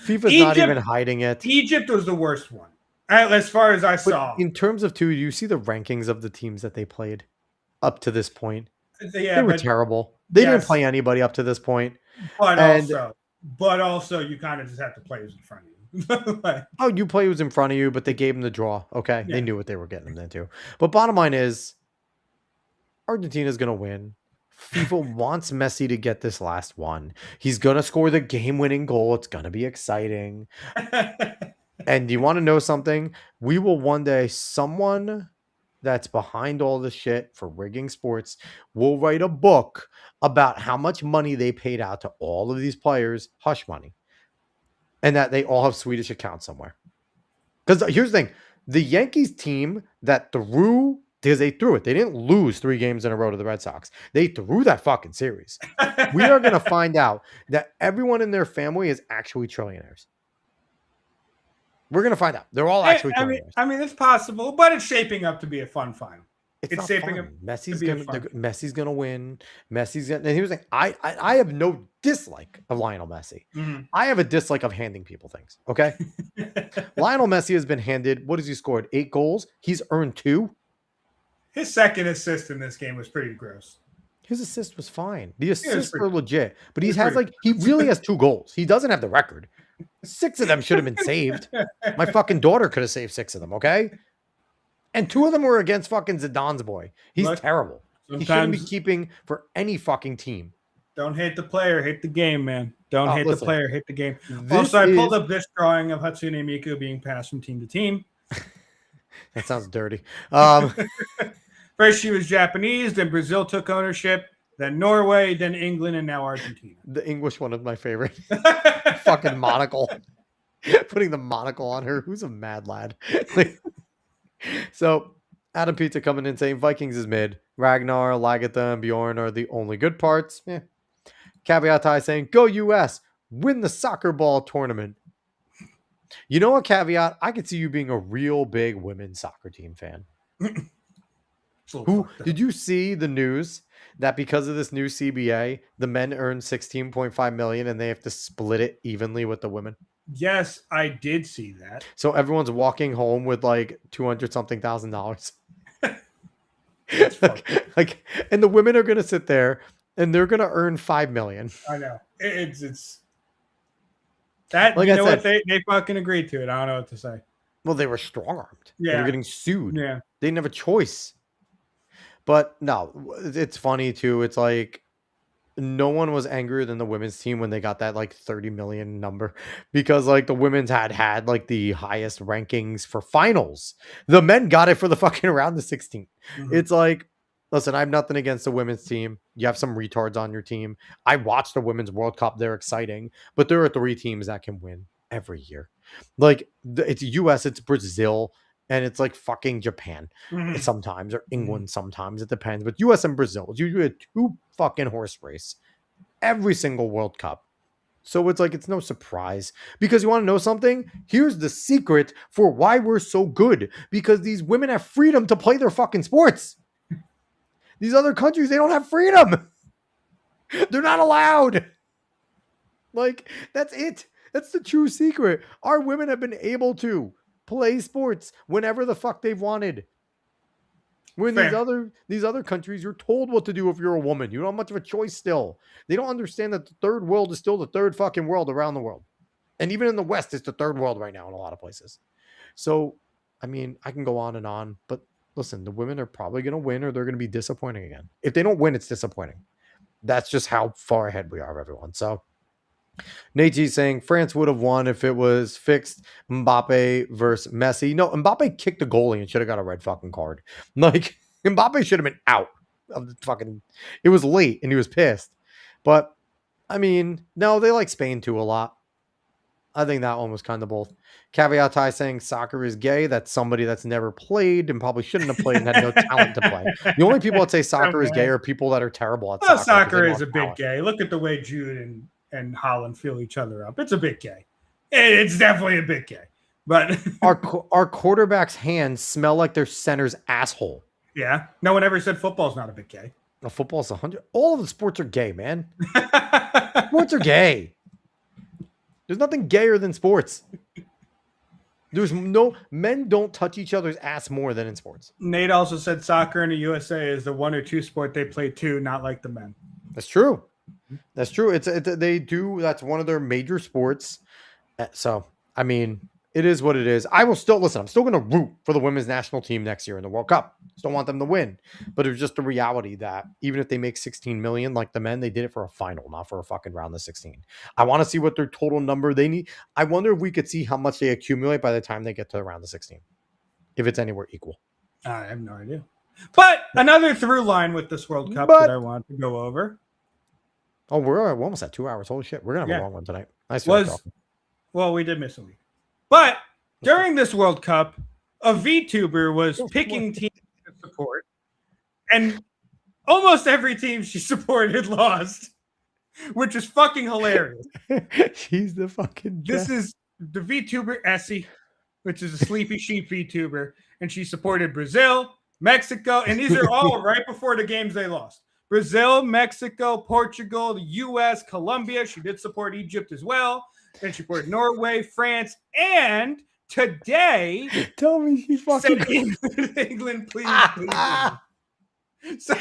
Not even hiding it. Egypt was the worst one, as far as I saw. In terms of do you see the rankings of the teams that they played up to this point? Yeah, they were terrible. They didn't play anybody up to this point. But also, you kind of just have to play who's in front of you. You play who's in front of you, but they gave them the draw. Okay, they knew what they were getting them into. But bottom line is, Argentina's going to win. FIFA wants Messi to get this last one. He's going to score the game-winning goal. It's going to be exciting. And do you want to know something? We will one day, someone that's behind all this shit for rigging sports will write a book about how much money they paid out to all of these players, hush money, and that they all have Swedish accounts somewhere. Because here's the thing, the Yankees team that threw, because they threw it, they didn't lose 3 games in a row to the Red Sox. They threw that fucking series. We are going to find out that everyone in their family is actually trillionaires. We're going to find out. They're all actually trillionaires. I mean, it's possible, but it's shaping up to be a fun final. It's shaping up. Messi's gonna win. Messi's gonna. And here's the thing: I have no dislike of Lionel Messi. Mm-hmm. I have a dislike of handing people things. Okay, Lionel Messi has been handed. What has he scored? 8 goals. He's earned 2. His second assist in this game was pretty gross. His assist was fine. The assists are legit, but he really has 2 goals. He doesn't have the record. 6 of them should have been saved. My fucking daughter could have saved 6 of them. Okay. And 2 of them were against fucking Zidane's boy. He's terrible. He shouldn't be keeping for any fucking team. Don't hate the player, hate the game, man. Don't hate the player, hate the game. Also, I pulled up this drawing of Hatsune Miku being passed from team to team. That sounds dirty. First, she was Japanese, then Brazil took ownership, then Norway, then England, and now Argentina. The English one is my favorite. Fucking monocle. Putting the monocle on her. Who's a mad lad? So, Adam Pizza coming in saying Vikings is mid. Ragnar, Lagatha, and Bjorn are the only good parts. Yeah. Caveat Ty saying, go US, win the soccer ball tournament. You know what, Caveat? I could see you being a real big women's soccer team fan. Who did you see the news that because of this new CBA, the men earn 16.5 million and they have to split it evenly with the women? Yes, I did see that. So everyone's walking home with like 200 something thousand dollars. And the women are going to sit there and they're going to earn 5 million. I know. It's that, like you I know said, what, they fucking agreed to it. I don't know what to say. Well, they were strong armed. They Yeah. were getting sued. Yeah. They didn't have a choice. But no, it's funny too. It's like no one was angrier than the women's team when they got that like 30 million number, because like the women's had like the highest rankings for finals. The men got it for the fucking round of 16. It's like, listen, I have nothing against the women's team. You have some retards on your team. I watched the Women's World Cup. They're exciting, but there are 3 teams that can win every year. Like it's US, it's Brazil, and it's like fucking Japan sometimes, or England sometimes. It depends. But US and Brazil, it's usually a 2 fucking horse race every single World Cup. So it's like, it's no surprise. Because you want to know something? Here's the secret for why we're so good. Because these women have freedom to play their fucking sports. These other countries, they don't have freedom. They're not allowed. Like, that's it. That's the true secret. Our women have been able to play sports whenever the fuck they've wanted. When these other countries, you're told what to do if you're a woman. You don't have much of a choice still. They don't understand that the third world is still the third fucking world around the world. And even in the West, it's the third world right now in a lot of places. So, I mean, I can go on and on, but listen, the women are probably going to win or they're going to be disappointing again. If they don't win, it's disappointing. That's just how far ahead we are, everyone. So, Nate's saying France would have won if it was fixed Mbappe versus Messi. No, Mbappe kicked the goalie and should have got a red fucking card. Like, Mbappe should have been out of the fucking... It was late and he was pissed. But, I mean, no, they like Spain too a lot. I think that one was kind of both. Caveat Ty saying soccer is gay. That's somebody that's never played and probably shouldn't have played and had no talent to play. The only people that say soccer is gay are people that are terrible at soccer. Soccer is a bit gay. Look at the way Jude and Holland feel each other up. It's a bit gay. It's definitely a bit gay. But our quarterback's hands smell like their center's asshole. Yeah. No one ever said football's not a bit gay. No, football's 100. All of the sports are gay, man. Sports are gay. There's nothing gayer than sports. There's no... Men don't touch each other's ass more than in sports. Nate also said soccer in the USA is the 1 or 2 sport they play too, not like the men. That's true. That's true. They do. That's one of their major sports. So, I mean, it is what it is. I will still listen. I'm still going to root for the women's national team next year in the World Cup. Still want them to win, but it's just the reality that even if they make 16 million like the men, they did it for a final, not for a fucking round of 16. I want to see what their total number they need. I wonder if we could see how much they accumulate by the time they get to the round of 16, if it's anywhere equal. I have no idea. But another through line with this World Cup that I want to go over. Oh, we're almost at 2 hours. Holy shit, we're gonna have a long one tonight. Nice. Well, we did miss a week. But during this World Cup, a VTuber was picking teams to support, and almost every team she supported lost, which is fucking hilarious. She's the fucking best. This is the VTuber Essie, which is a sleepy sheep VTuber, and she supported Brazil, Mexico, and these are all right before the games they lost. Brazil, Mexico, Portugal, the U.S., Colombia. She did support Egypt as well. Then she supported Norway, France, and today, tell me she fucking England, please. So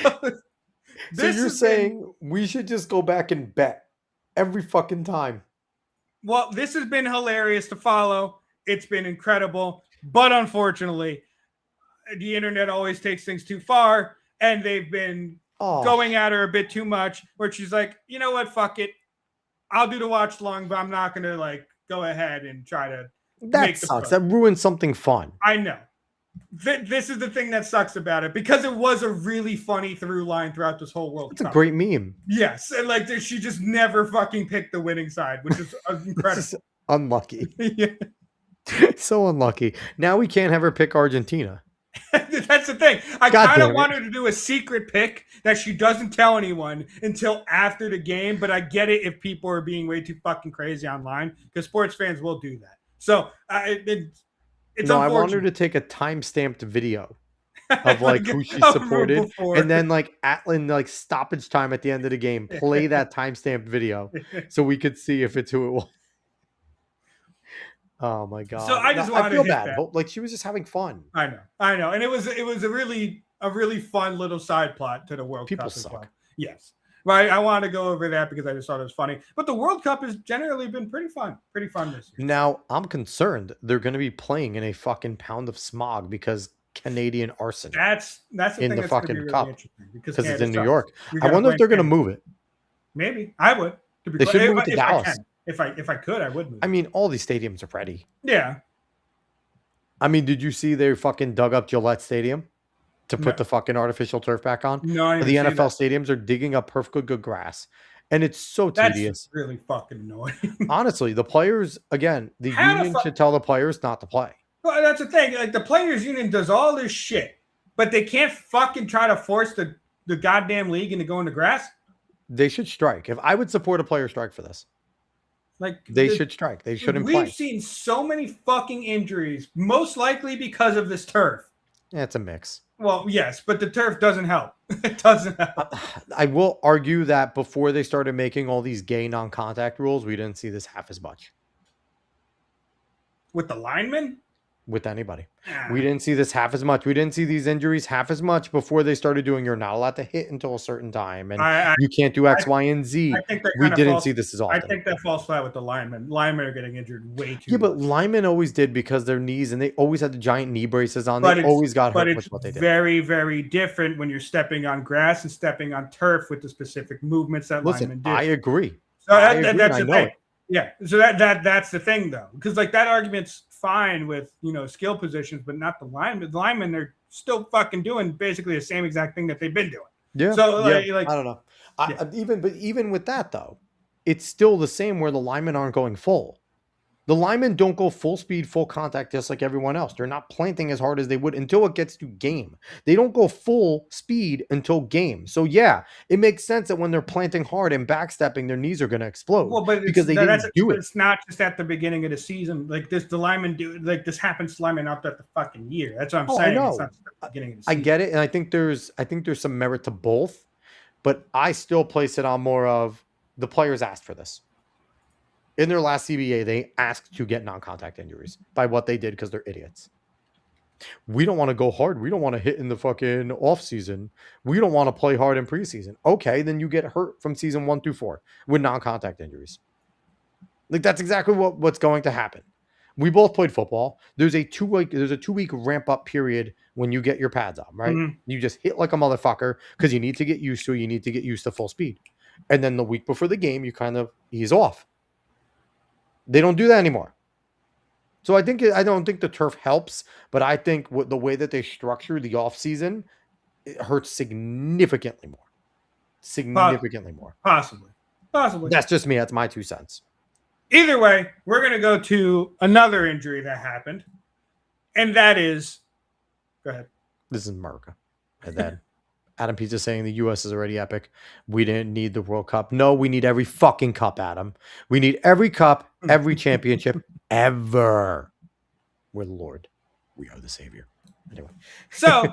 you're saying we should just go back and bet every fucking time? Well, this has been hilarious to follow. It's been incredible, but unfortunately, the internet always takes things too far, and they've been going at her a bit too much. Where she's like, you know what, fuck it. I'll do the watch long, but I'm not going to like go ahead and try to. That sucks. That ruins something fun. I know. This is the thing that sucks about it, because it was a really funny through line throughout this whole World Cup. It's a great meme. Yes, and like she just never fucking picked the winning side, which is incredible. Unlucky. Yeah. So unlucky. Now we can't have her pick Argentina. That's the thing. I kind of want her to do a secret pick that she doesn't tell anyone until after the game, but I get it if people are being way too fucking crazy online, because sports fans will do that. So it's no, I want her to take a time-stamped video of like who she supported, before. and then like like stoppage time at the end of the game, play that timestamped video so we could see if it's who it was. Oh my god! So I just I wanted feel to hit bad. that. Like she was just having fun. I know, and it was a really fun little side plot to the World People Cup as suck. well. Yes, right. I want to go over that because I just thought it was funny. But the World Cup has generally been pretty fun this year. Now I'm concerned they're going to be playing in a fucking pound of smog because Canadian arson. That's the in thing the that's fucking really cup interesting because Canada it's in New sucks. York. We I gotta wonder if blame they're going to Canada. move it. Maybe I would. They should move it to if Dallas. I can. If I could, I would move. I mean, all these stadiums are ready. Yeah. I mean, did you see they fucking dug up Gillette Stadium to put the fucking artificial turf back on? No, I didn't The see NFL that. stadiums are digging up perfectly good grass, and it's so That's tedious. really fucking annoying. Honestly, the players, again, the union should tell the players not to play. Well, that's the thing. Like the players' union does all this shit, but they can't fucking try to force the goddamn league into going to grass. They should strike. If I would support a player strike for this, like they should strike. They shouldn't play. We've seen so many fucking injuries, most likely because of this turf. Yeah, it's a mix. Well, yes, but the turf doesn't help. It doesn't help. I will argue that before they started making all these gay non-contact rules, we didn't see this half as much. With the linemen? With anybody. We didn't see this half as much. We didn't see these injuries half as much before they started doing you're not allowed to hit until a certain time and you can't do X, Y, and Z. We didn't see this as often. I think that falls flat with the linemen. Linemen are getting injured way too much. But linemen always did because their knees, and they always had the giant knee braces on. They always got hurt with what they did. Very, very different when you're stepping on grass and stepping on turf with the specific movements that linemen do. I agree. So that's the thing. Yeah. So that's the thing though, because like that argument's fine with skill positions, but not the linemen. The linemen, they're still fucking doing basically the same exact thing that they've been doing. Yeah. So like I don't know. Even with that though, it's still the same where the linemen aren't going full. The linemen don't go full speed, full contact, just like everyone else. They're not planting as hard as they would until it gets to game. They don't go full speed until game. So yeah, it makes sense that when they're planting hard and backstepping, their knees are going to explode. Well, but because they didn't do it. It's not just at the beginning of the season. Like this, the linemen do like this happens to linemen out that the fucking year. That's what I'm saying. I know. It's not just at the beginning of the season. I get it, and I think there's some merit to both, but I still place it on more of the players asked for this. In their last CBA, they asked to get non-contact injuries by what they did because they're idiots. We don't want to go hard. We don't want to hit in the fucking off season. We don't want to play hard in preseason. Okay, then you get hurt from season 1 through 4 with non-contact injuries. Like that's exactly what's going to happen. We both played football. There's a 2-week ramp up period when you get your pads on, right? Mm-hmm. You just hit like a motherfucker because you need to get used to it. You need to get used to full speed. And then the week before the game, you kind of ease off. They don't do that anymore. So I don't think the turf helps, but I think the way that they structure the offseason, it hurts significantly more. Significantly more. Possibly. That's just me. That's my 2 cents. Either way, we're going to go to another injury that happened, and that is, go ahead. This is America. And then Adam Pizza saying the U.S. is already epic. We didn't need the World Cup. No, we need every fucking cup, Adam. We need every cup, every championship, ever. We're the Lord. We are the Savior. Anyway. So,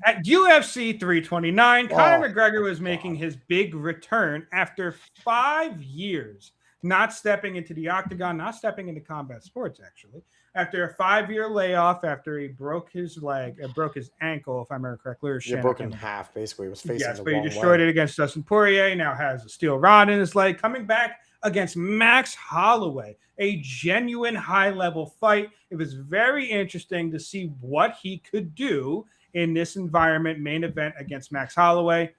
at UFC 329, Conor McGregor was making his big return after 5 years not stepping into the octagon, not stepping into combat sports, actually. After a 5-year layoff, after he broke his leg, broke his ankle, if I remember correctly. Yeah, broke in half, basically. It was facing the but he destroyed it against Dustin Poirier, now has a steel rod in his leg, coming back against Max Holloway, a genuine high-level fight. It was very interesting to see what he could do in this environment, main event against Max Holloway.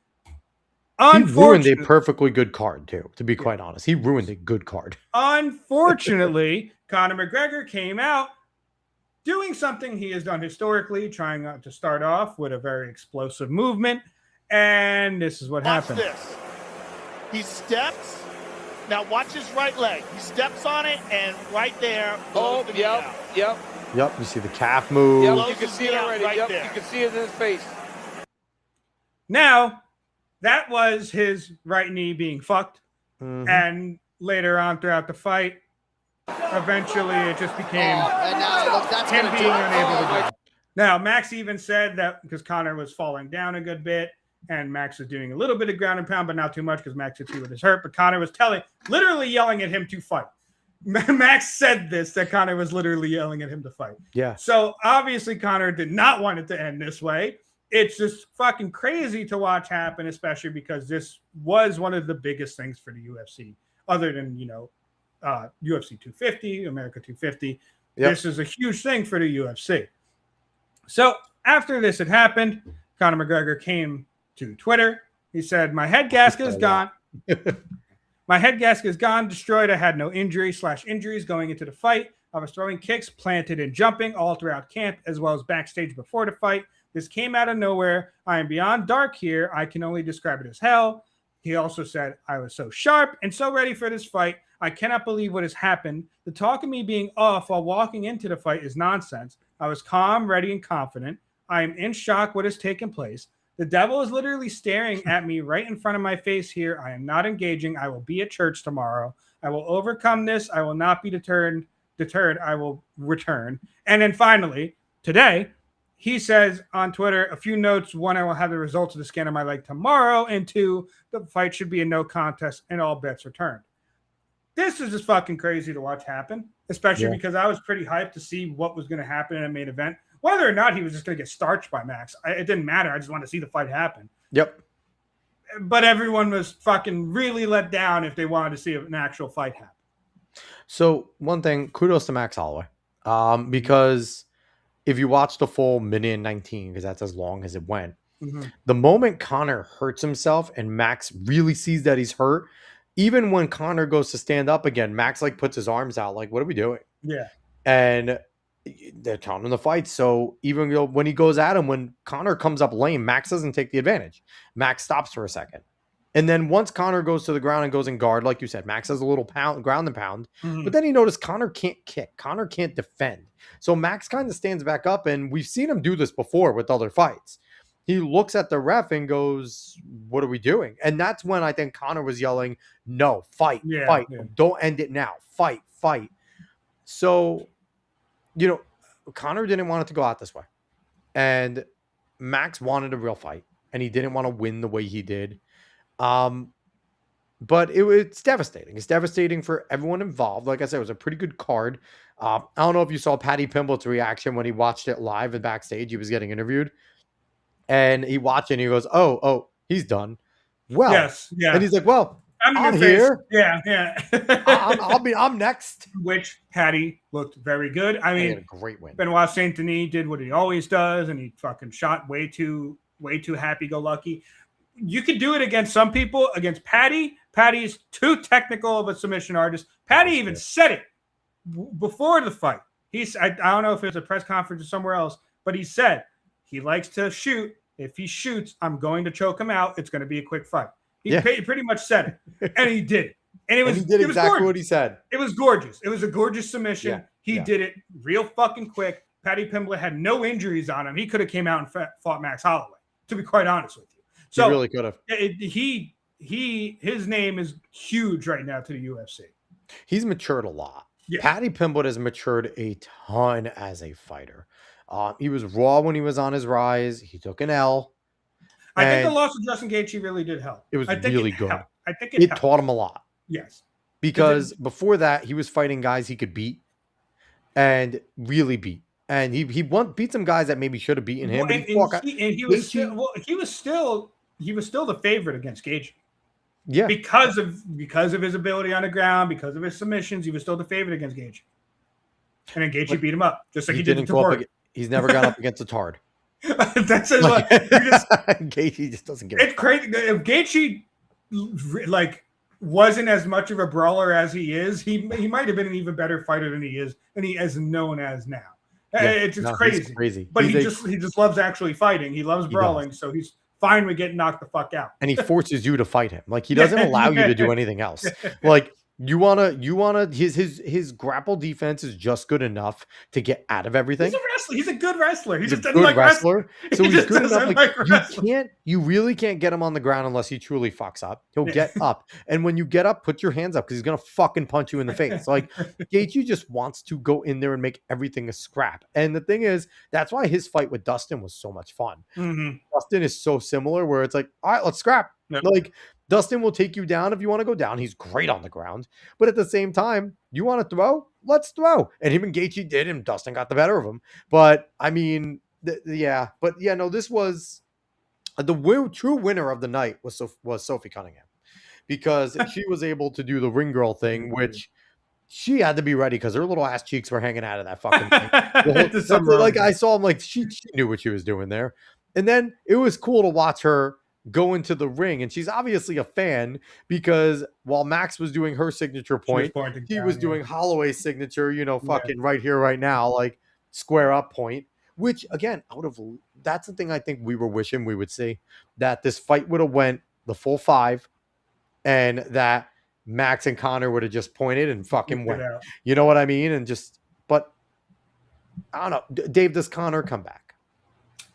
He ruined a perfectly good card, too, to be quite honest. He ruined a good card. Unfortunately, Conor McGregor came out doing something he has done historically, trying to start off with a very explosive movement. And this is what happened. Watch this. He steps. Now watch his right leg. He steps on it, and right there. Yep. You see the calf move. Yep, you can see it already. Right there. You can see it in his face. Now, that was his right knee being fucked. Mm-hmm. And later on throughout the fight, eventually it just became and now, look, that's him being unable to do it. Now, Max even said that because Conor was falling down a good bit and Max was doing a little bit of ground and pound, but not too much because Max could see with his hurt. But Conor was literally yelling at him to fight. Max said that Conor was literally yelling at him to fight. Yeah. So obviously Conor did not want it to end this way. It's just fucking crazy to watch happen, especially because this was one of the biggest things for the UFC, other than, UFC 250, America 250. Yep. This is a huge thing for the UFC. So after this had happened, Conor McGregor came to Twitter. He said, my head gasket is gone. My head gasket is gone, destroyed. I had no injuries going into the fight. I was throwing kicks, planted and jumping all throughout camp, as well as backstage before the fight. This came out of nowhere. I am beyond dark here. I can only describe it as hell. He also said, I was so sharp and so ready for this fight. I cannot believe what has happened. The talk of me being off while walking into the fight is nonsense. I was calm, ready, and confident. I am in shock what has taken place. The devil is literally staring at me right in front of my face here. I am not engaging. I will be at church tomorrow. I will overcome this. I will not be deterred. I will return. And then finally, today, he says on Twitter, a few notes. One, I will have the results of the scan of my leg tomorrow. And two, the fight should be a no contest and all bets are turned. This is just fucking crazy to watch happen, especially because I was pretty hyped to see what was going to happen in a main event. Whether or not he was just going to get starched by Max, it didn't matter. I just wanted to see the fight happen. Yep. But everyone was fucking really let down if they wanted to see an actual fight happen. So one thing, kudos to Max Holloway, because if you watch the full minute and 19, because that's as long as it went, the moment Conor hurts himself and Max really sees that he's hurt, even when Conor goes to stand up again, Max like puts his arms out, like, what are we doing? Yeah. And they're counting the fight. So even though when he goes at him, when Conor comes up lame, Max doesn't take the advantage. Max stops for a second. And then once Conor goes to the ground and goes in guard, like you said, Max has a little ground and pound. But then he noticed Conor can't kick. Conor can't defend. So Max kind of stands back up, and we've seen him do this before with other fights. He looks at the ref and goes, what are we doing? And that's when I think Conor was yelling, no, fight, fight. Yeah. Don't end it now. Fight. So, Conor didn't want it to go out this way. And Max wanted a real fight, and he didn't want to win the way he did. But it's devastating. It's devastating for everyone involved. Like I said, it was a pretty good card. I don't know if you saw Paddy Pimblett's reaction when he watched it live and backstage. He was getting interviewed. And he watched it and he goes, oh, he's done. Well, yes, yeah. And he's like, well, I'm here. Yeah. I'm next. Which Paddy looked very good. I mean, a great win. Benoit Saint Denis did what he always does, and he fucking shot way too happy-go-lucky. You could do it against some people. Against Paddy, Paddy's too technical of a submission artist. Paddy even said it before the fight. I don't know if it was a press conference or somewhere else, but he said he likes to shoot. If he shoots, I'm going to choke him out. It's going to be a quick fight. He pretty much said it, and he did it. And he did exactly what he said. It was gorgeous. It was a gorgeous submission. Yeah. He did it real fucking quick. Paddy Pimblett had no injuries on him. He could have came out and fought Max Holloway, to be quite honest with you. So he really could have. His name is huge right now to the UFC. He's matured a lot. Yeah. Paddy Pimblett has matured a ton as a fighter. He was raw when he was on his rise. He took an L. I think the loss of Justin Gaethje really did help. It was really good. Helped. I think it taught him a lot. Yes. Because before that, he was fighting guys he could beat and really beat. And he beat some guys that maybe should have beaten him. He was still the favorite against Gaethje. Yeah. Because of his ability on the ground, because of his submissions, he was still the favorite against Gaethje. And then Gaethje beat him up, just like he did to Tabor. He's never gone up against a Tard. That's like, Gaethje just doesn't get it. It's crazy. If Gaethje wasn't as much of a brawler as he is, he might have been an even better fighter than he is, and he is known as now. Yeah, it's crazy. But he just loves actually fighting. He loves brawling, so he's fine with getting knocked the fuck out. And he forces you to fight him. Like, he doesn't allow you to do anything else. Like, his grapple defense is just good enough to get out of everything. He's a wrestler. He's a good wrestler. He He's just a doesn't good like wrestler. So He he's just good enough. doesn't Like, like wrestling. you really can't get him on the ground unless he truly fucks up. He'll Yeah. get up. And when you get up, put your hands up because he's gonna fucking punch you in the face. Like, Gaethje just wants to go in there and make everything a scrap. And the thing is, that's why his fight with Dustin was so much fun. Mm-hmm. Dustin is so similar where it's like, all right, let's scrap. Yep. Like, Dustin will take you down if you want to go down. He's great on the ground. But at the same time, you want to throw? Let's throw. And him and Gaethje did, and Dustin got the better of him. But, I mean, no, this was the true winner of the night was Sophie Cunningham. Because she was able to do the ring girl thing, which she had to be ready because her little ass cheeks were hanging out of that fucking thing. Like, I saw him, like, she knew what she was doing there. And then it was cool to watch her go into the ring, and she's obviously a fan because while Max was doing her signature point, she was doing Holloway's signature, fucking right here, right now, like square up point, which again, that's the thing I think we were wishing we would see, that this fight would have went the full 5 and that Max and Connor would have just pointed and fucking went. You know what I mean? But I don't know. Dave, does Connor come back?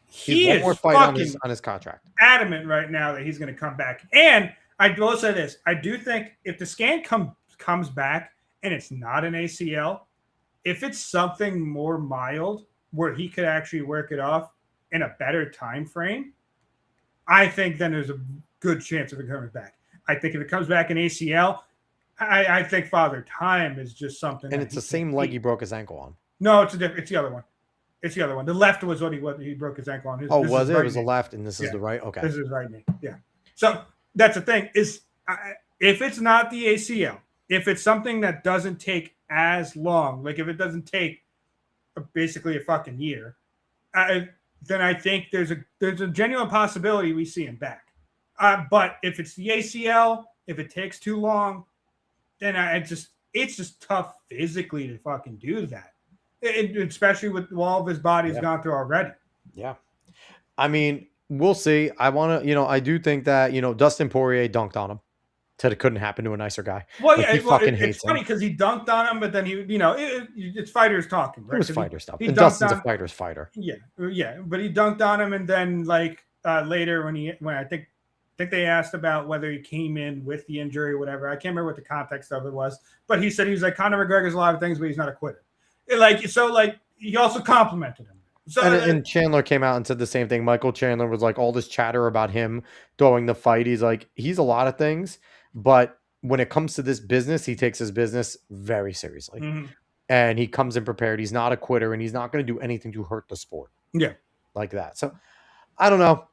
He is more fight on his contract. Adamant right now that he's going to come back. And I will say this: I do think if the scan comes back and it's not an ACL, if it's something more mild where he could actually work it off in a better time frame, I think then there's a good chance of it coming back. I think if it comes back in ACL, I think Father Time is just something. And it's the same leg he broke his ankle on. No, it's the other one. It's the other one. The left was what he broke his ankle on. Was it? It was the left, and this is the right? Okay. This is right knee. Yeah. So that's the thing is, if it's not the ACL, if it's something that doesn't take as long, like if it doesn't take basically a fucking year, then I think there's a genuine possibility we see him back. But if it's the ACL, if it takes too long, then it's just tough physically to fucking do that. Especially with all of his body's gone through already. Yeah. I mean, we'll see. I do think that, Dustin Poirier dunked on him. Said it couldn't happen to a nicer guy. Well, yeah, it's funny because he dunked on him, but then it's fighters talking, right? It was fighter stuff. And Dustin's a fighter's fighter. Yeah. But he dunked on him, and then later when I think they asked about whether he came in with the injury or whatever. I can't remember what the context of it was, but he said he was like, Conor McGregor's a lot of things, but he's not a quitter. He also complimented him. So and Chandler came out and said the same thing. Michael Chandler was like, all this chatter about him throwing the fight. He's like, he's a lot of things, but when it comes to this business, he takes his business very seriously. Mm-hmm. And he comes in prepared. He's not a quitter, and he's not going to do anything to hurt the sport. Yeah. Like that. So I don't know.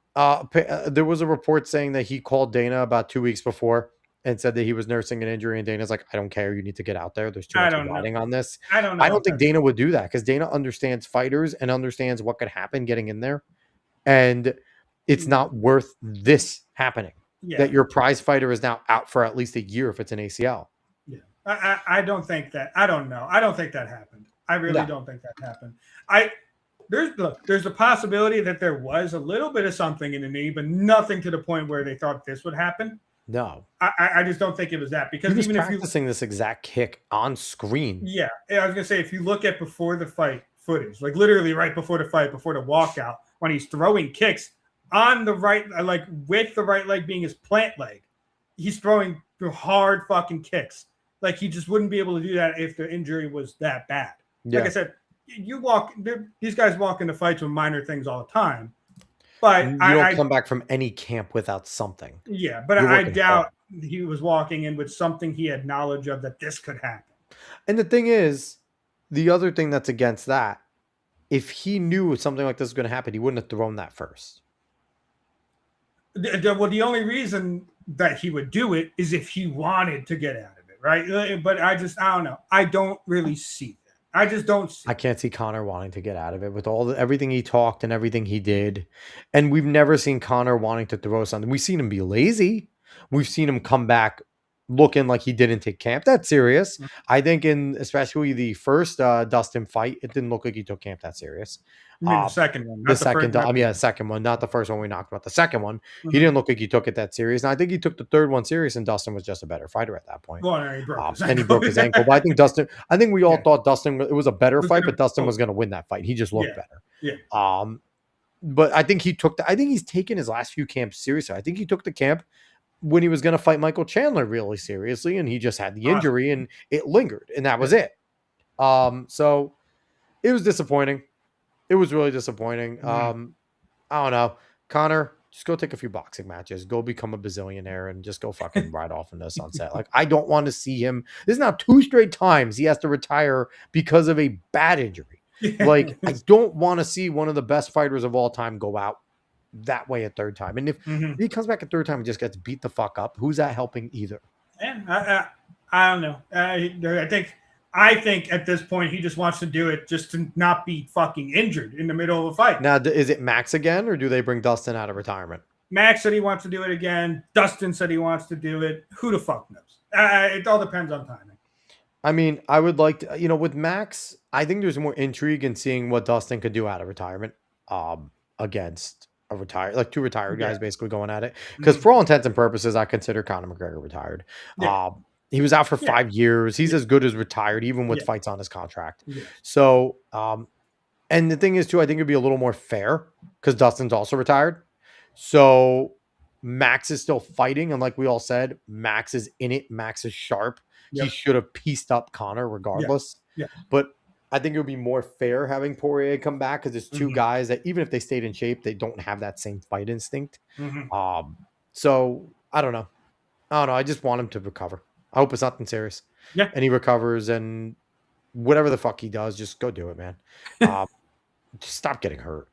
There was a report saying that he called Dana about 2 weeks before and said that he was nursing an injury, and Dana's like, I don't care. You need to get out there. There's too much riding on this. I don't know. I don't think Dana would do that because Dana understands fighters and understands what could happen getting in there. And it's not worth this happening. Yeah. That your prize fighter is now out for at least a year if it's an ACL. Yeah. I don't think that. I don't know. I don't think that happened. I really don't think that happened. There's a possibility that there was a little bit of something in the knee, but nothing to the point where they thought this would happen. No, I just don't think it was that because even practicing this exact kick on screen. Yeah, I was gonna say if you look at before the fight footage, like literally right before the fight, before the walkout, when he's throwing kicks on the right, like with the right leg being his plant leg, he's throwing hard fucking kicks. Like he just wouldn't be able to do that if the injury was that bad. Yeah. Like I said, these guys walk into fights with minor things all the time. But you don't come back from any camp without something. Yeah, but I doubt he was walking in with something he had knowledge of that this could happen. And the thing is, the other thing that's against that, if he knew something like this was going to happen, he wouldn't have thrown that first. Well, the only reason that he would do it is if he wanted to get out of it, right? But I don't know. I don't really see that. I just don't see. I can't see Conor wanting to get out of it with everything he talked and everything he did. And we've never seen Conor wanting to throw something. We've seen him be lazy. We've seen him come back looking like he didn't take camp that serious. I think in especially the first Dustin fight, it didn't look like he took camp that serious. You mean the second one? The second, the second one, not the first one we knocked about. The second one, he didn't look like he took it that serious. And I think he took the third one serious, and Dustin was just a better fighter at that point. Well, he broke his and he broke his ankle. But I think we all thought Dustin, it was a better fight, but Dustin was going to win that fight. He just looked better. Yeah. But I think I think he's taken his last few camps seriously. I think he took the camp when he was going to fight Michael Chandler really seriously, and he just had the injury and it lingered, and that was it. So it was disappointing. It was really disappointing. I don't know. Connor, just go take a few boxing matches. Go become a bazillionaire and just go fucking ride off into the sunset. Like, I don't want to see him. This is now 2 straight times he has to retire because of a bad injury. Like, I don't want to see one of the best fighters of all time go out that way a third time. And if he comes back a third time and just gets beat the fuck up, who's that helping either? Yeah, I don't know. I think at this point he just wants to do it just to not be fucking injured in the middle of a fight. Now, is it Max again, or do they bring Dustin out of retirement? Max said he wants to do it again. Dustin said he wants to do it. Who the fuck knows? It all depends on timing. I mean, I would like to, with Max, I think there's more intrigue in seeing what Dustin could do out of retirement against a retired, like 2 retired guys basically going at it. Because for all intents and purposes, I consider Conor McGregor retired. Yeah. He was out for 5 years. He's as good as retired, even with fights on his contract. Yeah. So, and the thing is, too, I think it'd be a little more fair because Dustin's also retired. So Max is still fighting. And like we all said, Max is in it. Max is sharp. Yep. He should have pieced up Conor regardless. Yeah. But I think it would be more fair having Poirier come back because it's 2 guys that even if they stayed in shape, they don't have that same fight instinct. So I don't know. I just want him to recover. I hope it's nothing serious. Yeah. And he recovers and whatever the fuck he does, just go do it, man. Just stop getting hurt.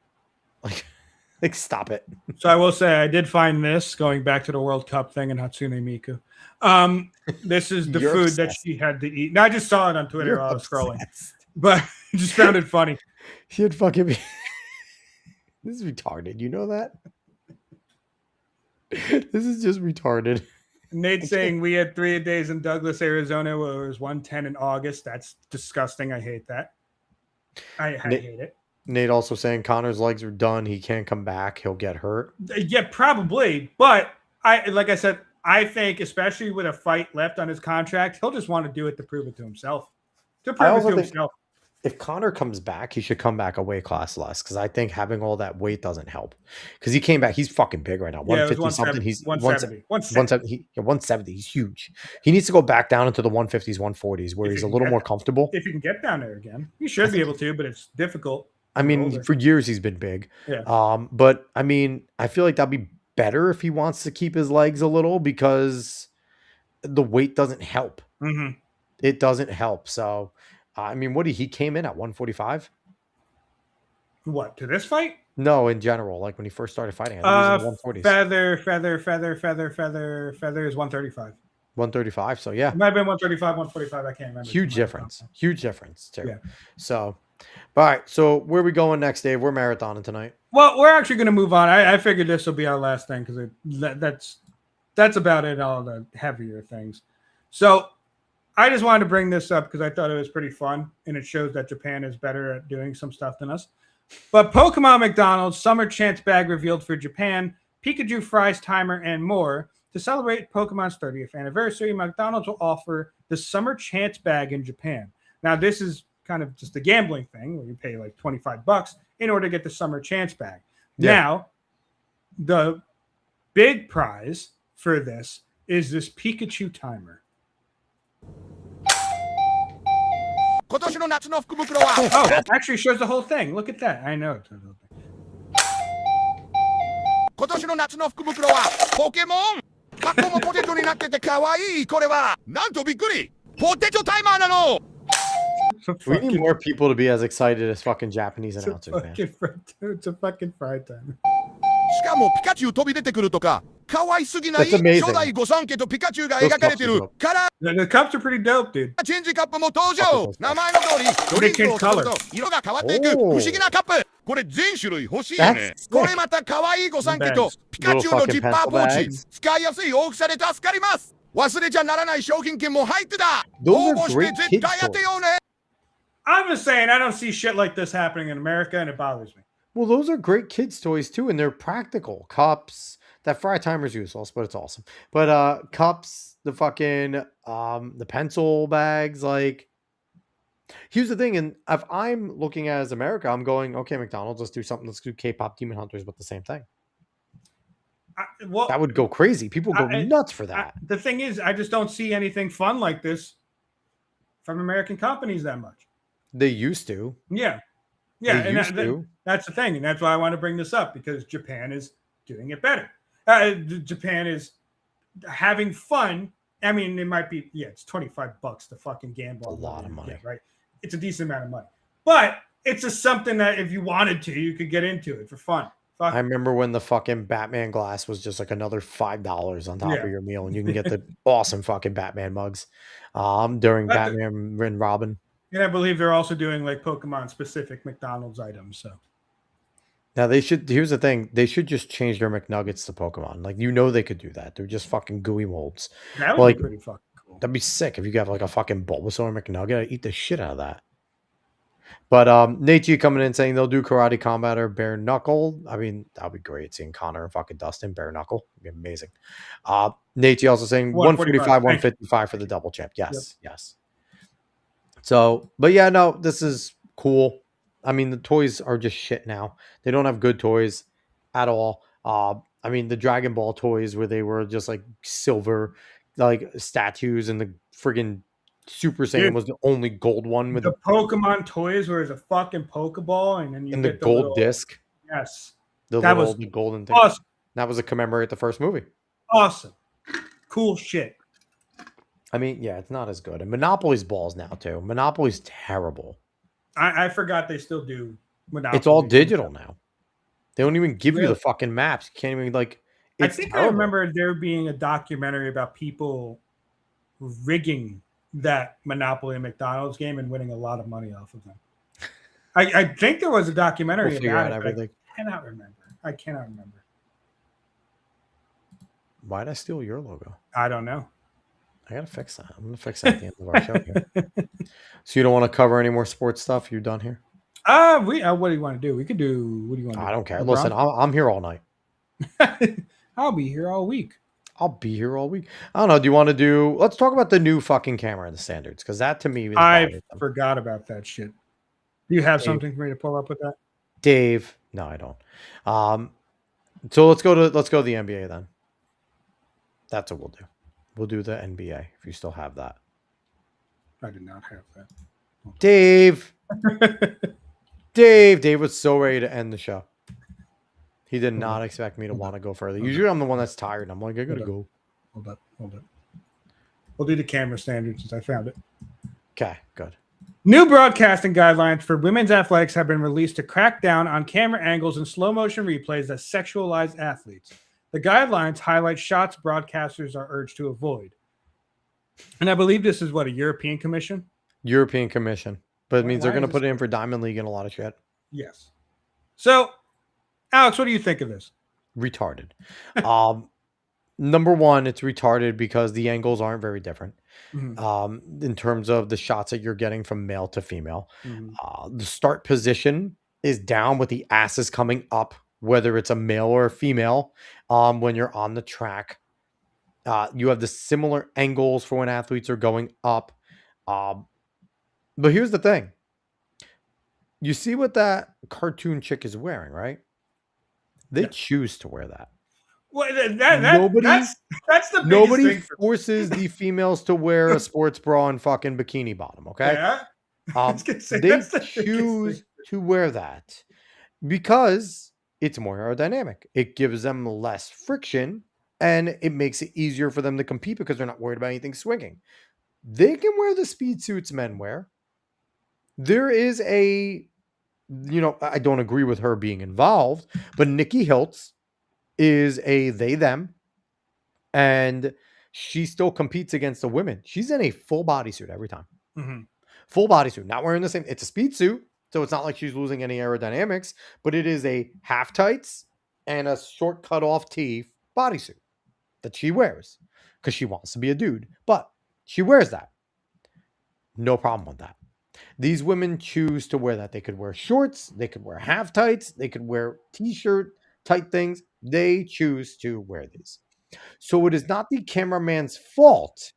Like stop it. So I will say I did find this going back to the World Cup thing and Hatsune Miku. This is the food that she had to eat. No, I just saw it on Twitter while I was scrolling, but I just found it funny. She had fucking This is retarded. You know that? This is just retarded. Nate saying we had 3 days in Douglas, Arizona, where it was 110 in August. That's disgusting. I hate that. I hate it. Nate also saying Conor's legs are done. He can't come back. He'll get hurt. Yeah, probably. But like I said, I think especially with a fight left on his contract, he'll just want to do it to prove it to himself. If Conor comes back, he should come back a weight class less because I think having all that weight doesn't help. Because he came back, he's fucking big right now. 150 something. He's 170. 170. He's huge. He needs to go back down into the 150s, 140s where he's a little more comfortable. If he can get down there again, he should be able to, but it's difficult. I mean, for years he's been big. Yeah. But I mean, I feel like that'd be better if he wants to keep his legs a little because the weight doesn't help. It doesn't help. So, I mean, he came in at 145? What, to this fight? No, in general, like when he first started fighting. I think he was in 140s. Feather is 135. 135. So yeah, it might have been 135, 145. I can't remember. Huge difference too. Yeah. So, all right. So where are we going next, Dave? We're marathoning tonight. Well, we're actually going to move on. I figured this will be our last thing because that's about it. All the heavier things. So I just wanted to bring this up because I thought it was pretty fun and it shows that Japan is better at doing some stuff than us. But Pokemon McDonald's Summer Chance Bag revealed for Japan, Pikachu Fries Timer, and more. To celebrate Pokemon's 30th anniversary, McDonald's will offer the Summer Chance Bag in Japan. Now, this is kind of just a gambling thing where you pay like $25 in order to get the Summer Chance Bag. Yeah. Now, the big prize for this is this Pikachu timer. Oh, that actually shows the whole thing. Look at that. I know it shows the whole thing. 今年の夏の福袋はポケモン箱もポテトになってて可愛いこれはなんとびっくりポテトタイマーなの We need more people to be as excited as fucking Japanese announcers, man. It's a fucking fried time. しかもピカチュウ飛び出てくるとか可愛すぎない初代御三家とピカチュウが描かれてるカラー The cups are pretty dope, dude. チェンジカップも登場名前の通りドリンクを取ると色が変わっていく不思議なカップこれ全種類欲しいよねこれまた可愛い御三家とピカチュウのジッパーポーチ使いやすい大きさで助かります忘れちゃならない商品券も入ってた。 Those 応 are 募して great 絶 kids 対やってよね。 I'm just saying, I don't see shit like this happening in America, and it bothers me. Well, those are great kids' toys too, and they're practical. Cups that Fry Timer's useless, but it's awesome. But cups, the fucking the pencil bags, like here's the thing, and if I'm looking at as America, I'm going, okay, McDonald's, let's do something, let's do K-pop Demon Hunters, but the same thing. That would go crazy. People go nuts for that. The thing is, I just don't see anything fun like this from American companies that much. They used to. Yeah. They used to. That's the thing. And that's why I want to bring this up, because Japan is doing it better. Japan is having fun. I mean, it might be, it's $25 to fucking gamble. A lot of money. Right? It's a decent amount of money. But it's just something that if you wanted to, you could get into it for fun. I remember when the fucking Batman glass was just like another $5 on top of your meal, and you can get the awesome fucking Batman mugs during Batman and Robin. And I believe they're also doing like Pokemon specific McDonald's items. So now they should. Here's the thing: they should just change their McNuggets to Pokemon. Like they could do that. They're just fucking gooey molds. That would be pretty fucking cool. That'd be sick if you got like a fucking Bulbasaur McNugget. I'd eat the shit out of that. But Nate G coming in saying they'll do Karate Combat or Bare Knuckle. I mean, that'd be great seeing Connor and fucking Dustin Bare Knuckle. It'd be amazing. Nate G also saying 145, 155 for the double champ. Yes, yes. So, but yeah, no, this is cool. I mean, the toys are just shit now. They don't have good toys at all. I mean, the Dragon Ball toys where they were just like silver, like statues, and the friggin' Super Saiyan was the only gold one with the Pokemon toys where it's a fucking Pokeball and then you get the gold disc. Yes. That was the golden thing. Awesome. That was to commemorate the first movie. Awesome. Cool shit. I mean, yeah, it's not as good. And Monopoly's balls now too. Monopoly's terrible. I forgot they still do Monopoly. It's all digital now. They don't even give you the fucking maps. You can't even like. I think terrible. I remember there being a documentary about people rigging that Monopoly McDonald's game and winning a lot of money off of them. I think there was a documentary about it. Everything. I cannot remember. Why'd I steal your logo? I don't know. I gotta fix that. I'm gonna fix that at the end of our show here. So you don't want to cover any more sports stuff? You're done here? What do you want to do? We could do. What do you want to do? I don't care. LeBron? Listen, I'm here all night. I'll be here all week. I don't know. Do you want to do? Let's talk about the new fucking camera and the standards, because that to me, I forgot about that shit. Do you have something for me to pull up with that, Dave? No, I don't. So let's go to the NBA then. That's what we'll do. We'll do the NBA if you still have that. I did not have that. Dave. Dave was so ready to end the show. He did not expect me to want to go further. Usually I'm the one that's tired. And I'm like, I gotta go. Hold up. We'll do the camera standards since I found it. Okay, good. New broadcasting guidelines for women's athletics have been released to crack down on camera angles and slow motion replays that sexualize athletes. The guidelines highlight shots broadcasters are urged to avoid. And I believe this is what, a European Commission? European Commission. But it means they're going to put it in for Diamond League and a lot of shit. Yes. So, Alex, what do you think of this? Retarded. Number one, it's retarded because the angles aren't very different. Mm-hmm. In terms of the shots that you're getting from male to female. Mm-hmm. The start position is down with the asses coming up, whether it's a male or a female. When you're on the track, you have the similar angles for when athletes are going up. But here's the thing. You see what that cartoon chick is wearing, right? They choose to wear that. Well, that's the nobody forces the females to wear a sports bra and fucking bikini bottom. Okay, they choose to wear that because it's more aerodynamic. It gives them less friction and it makes it easier for them to compete because they're not worried about anything swinging. They can wear the speed suits men wear. There is I don't agree with her being involved, but Nikki Hiltz is a they them, and she still competes against the women. She's in a full bodysuit every time. Mm-hmm. Full bodysuit, not wearing the same. It's a speed suit, so it's not like she's losing any aerodynamics, but it is a half tights and a short cut off tee bodysuit that she wears. because she wants to be a dude. But she wears that. No problem with that. These women choose to wear that. They could wear shorts, they could wear half tights, they could wear t-shirt tight things. They choose to wear these. So it is not the cameraman's fault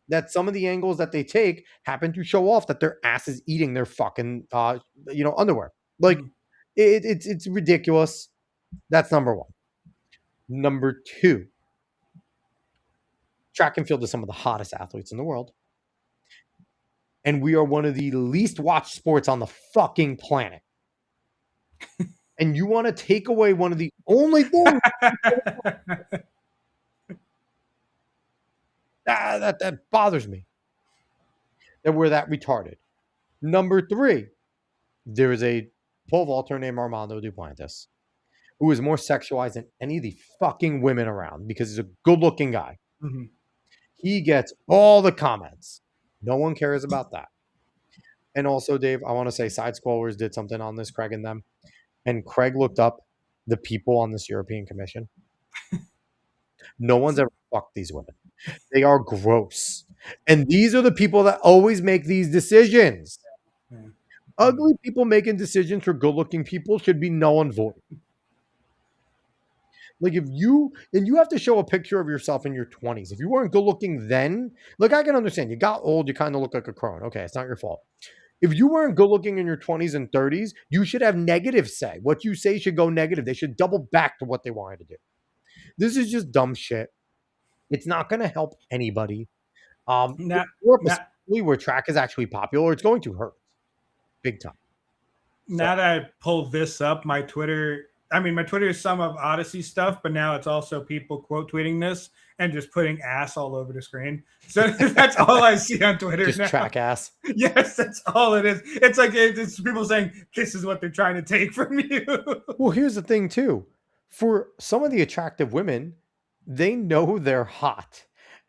that some of the angles that they take happen to show off that their ass is eating their fucking underwear. Like it's ridiculous. That's number one. Number two, track and field is some of the hottest athletes in the world. And we are one of the least watched sports on the fucking planet. And you want to take away one of the only things that bothers me, that we're that retarded. Number three, there is a pole vaulter named Armando Duplantis who is more sexualized than any of the fucking women around because he's a good-looking guy. Mm-hmm. He gets all the comments. No one cares about that. And also, Dave, I want to say Side Scrollers did something on this, Craig and them. And Craig looked up the people on this European Commission. No one's ever fucked these women. They are gross. And these are the people that always make these decisions. Yeah. Ugly people making decisions for good-looking people should be null and void. Like if you have to show a picture of yourself in your 20s. If you weren't good looking then, look, I can understand. You got old, you kind of look like a crone. Okay, it's not your fault. If you weren't good looking in your 20s and 30s, you should have negative say. What you say should go negative. They should double back to what they wanted to do. This is just dumb shit. It's not going to help anybody. Where track is actually popular, it's going to hurt big time. Now that I pulled this up, my Twitter is some of Odyssey stuff, but now it's also people quote tweeting this and just putting ass all over the screen. So that's all I see on Twitter just now. Track ass. Yes, that's all it is. It's like it's people saying this is what they're trying to take from you. Well, here's the thing too. For some of the attractive women, they know they're hot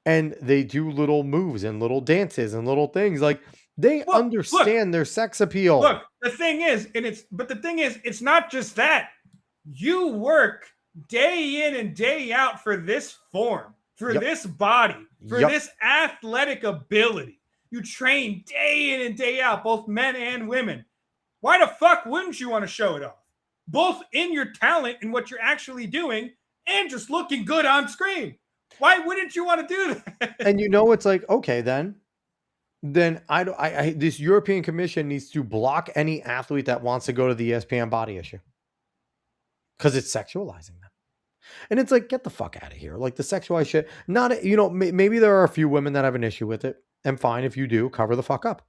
and they do little moves and little dances and little things. Like they understand their sex appeal. Look, the thing is, it's not just that. You work day in and day out for this form, for this body, for this athletic ability. You train day in and day out, both men and women. Why the fuck wouldn't you want to show it off? Both in your talent and what you're actually doing and just looking good on screen. Why wouldn't you want to do that? And it's like, okay, then this European Commission needs to block any athlete that wants to go to the ESPN body issue. Because it's sexualizing them. And it's like, get the fuck out of here. Like the sexualized shit. Maybe there are a few women that have an issue with it. And fine, if you do, cover the fuck up.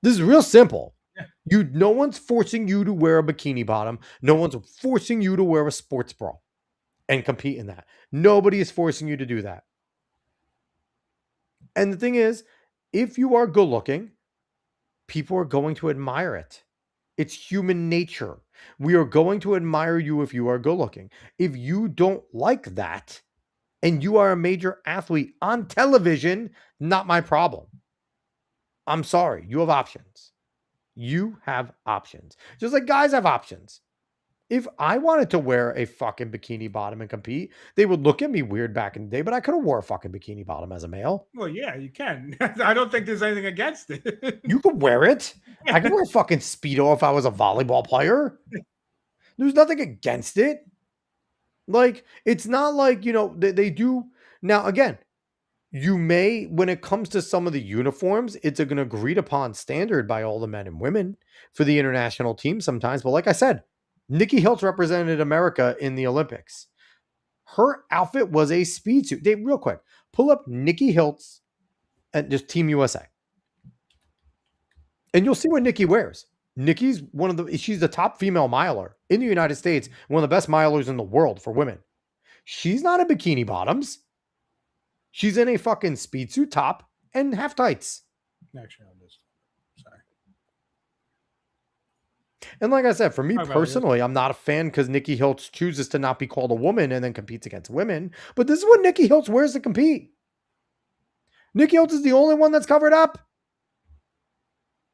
This is real simple. Yeah. No one's forcing you to wear a bikini bottom. No one's forcing you to wear a sports bra and compete in that. Nobody is forcing you to do that. And the thing is, if you are good looking, people are going to admire it. It's human nature. We are going to admire you if you are good looking. If you don't like that and you are a major athlete on television, not my problem. I'm sorry. You have options. You have options. Just like guys have options. If I wanted to wear a fucking bikini bottom and compete, they would look at me weird back in the day, but I could have wore a fucking bikini bottom as a male. Well, yeah, you can. I don't think there's anything against it. You could wear it. I could wear a fucking Speedo if I was a volleyball player. There's nothing against it. Like, it's not like, they do. Now, again, you may, when it comes to some of the uniforms, it's an agreed upon standard by all the men and women for the international team sometimes. But like I said, Nikki Hiltz represented America in the Olympics. Her outfit was a speed suit. Dave, real quick, pull up Nikki Hiltz and just Team USA. And you'll see what Nikki wears. Nikki's she's the top female miler in the United States, one of the best milers in the world for women. She's not in bikini bottoms. She's in a fucking speed suit top and half tights. Actually, on this. Sorry. And like I said, for me personally, I'm not a fan because Nikki Hiltz chooses to not be called a woman and then competes against women. But this is what Nikki Hiltz wears to compete. Nikki Hiltz is the only one that's covered up.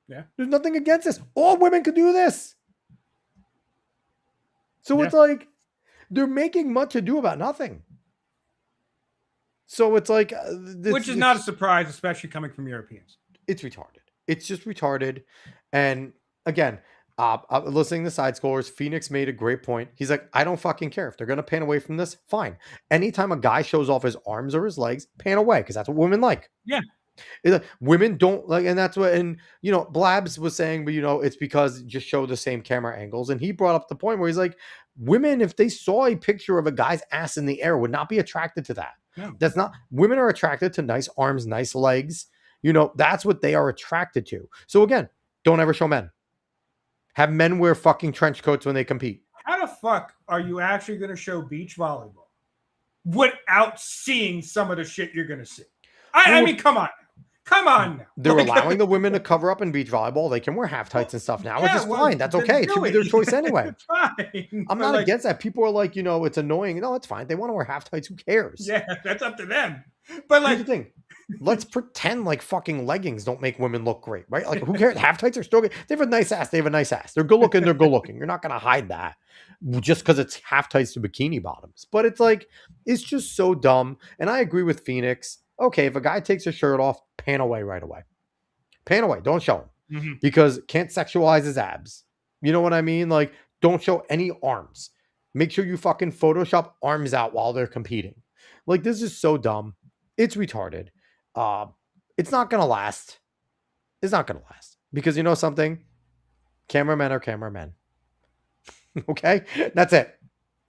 Yeah. There's nothing against this. All women can do this. So it's like they're making much ado about nothing. So it's like, which is not a surprise, especially coming from Europeans. It's retarded. It's just retarded. And again, listening to side scrollers, Phoenix made a great point. He's like, I don't fucking care if they're gonna pan away from this. Fine. Anytime a guy shows off his arms or his legs, pan away because that's what women like. Yeah. Women don't like, and that's what, and Blabs was saying, but it's because just show the same camera angles. And he brought up the point where he's like, women, if they saw a picture of a guy's ass in the air, would not be attracted to that. No. That's not, women are attracted to nice arms, nice legs. That's what they are attracted to. So again, don't ever show men. Have men wear fucking trench coats when they compete. How the fuck are you actually going to show beach volleyball without seeing some of the shit you're going to see? I mean, come on. Come on now. They're allowing the women to cover up in beach volleyball. They can wear half tights and stuff now, which is fine. That's okay. It should be their choice anyway. Fine. I'm not against that. People are like, it's annoying. No, it's fine. They want to wear half tights. Who cares? Yeah, that's up to them. But here's the thing. Let's pretend like fucking leggings don't make women look great, right? Like, who cares? Half tights are still good. They have a nice ass. They have a nice ass. They're good looking. They're good looking. You're not going to hide that just because it's half tights to bikini bottoms. But it's like, it's just so dumb. And I agree with Phoenix. Okay, if a guy takes his shirt off, pan away right away. Pan away. Don't show him because can't sexualize his abs. You know what I mean? Like, don't show any arms. Make sure you fucking Photoshop arms out while they're competing. Like, this is so dumb. It's retarded. It's not going to last. It's not going to last because something? Cameramen are cameramen. Okay? That's it.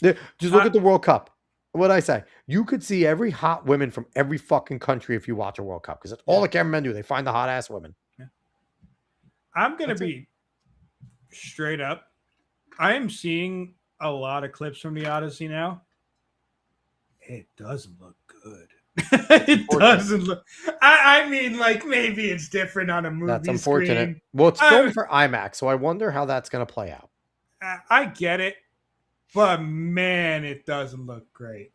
Just look at the World Cup. What'd I say? You could see every hot women from every fucking country if you watch a World Cup because that's all the cameramen do. They find the hot ass women. Yeah. I'm going to be straight up. I am seeing a lot of clips from the Odyssey now. It doesn't look good. It doesn't look. I mean, like maybe it's different on a movie. That's unfortunate. Screen. Well, it's filmed for IMAX, so I wonder how that's going to play out. I get it, but man, it doesn't look great.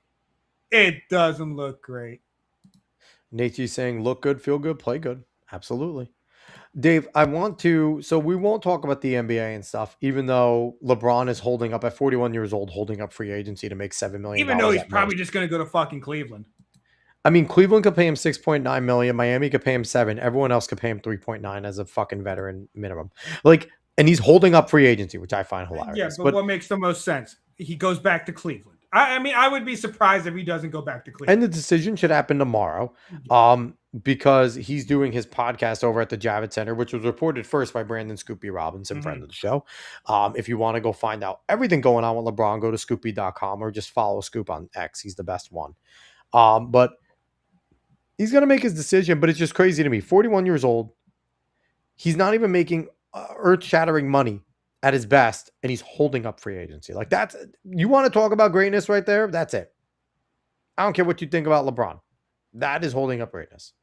It doesn't look great. Nate's saying, "Look good, feel good, play good." Absolutely, Dave. I want to. So we won't talk about the NBA and stuff, even though LeBron is holding up at 41 years old, holding up free agency to make $7 million. Even though he's probably just going to go to fucking Cleveland. I mean, Cleveland could pay him $6.9 million. Miami could pay him $7 million. Everyone else could pay him $3.9 million as a fucking veteran minimum. Like, and he's holding up free agency, which I find hilarious. Yeah, but what makes the most sense? He goes back to Cleveland. I mean, I would be surprised if he doesn't go back to Cleveland. And the decision should happen tomorrow, because he's doing his podcast over at the Javits Center, which was reported first by Brandon Scoopy Robinson, friend of the show. If you want to go find out everything going on with LeBron, go to scoopy.com or just follow Scoop on X. He's the best one. But he's going to make his decision, but it's just crazy to me. 41 years old. He's not even making earth-shattering money at his best, and he's holding up free agency. Like, that's, you want to talk about greatness right there? That's it. I don't care what you think about LeBron. That is holding up greatness.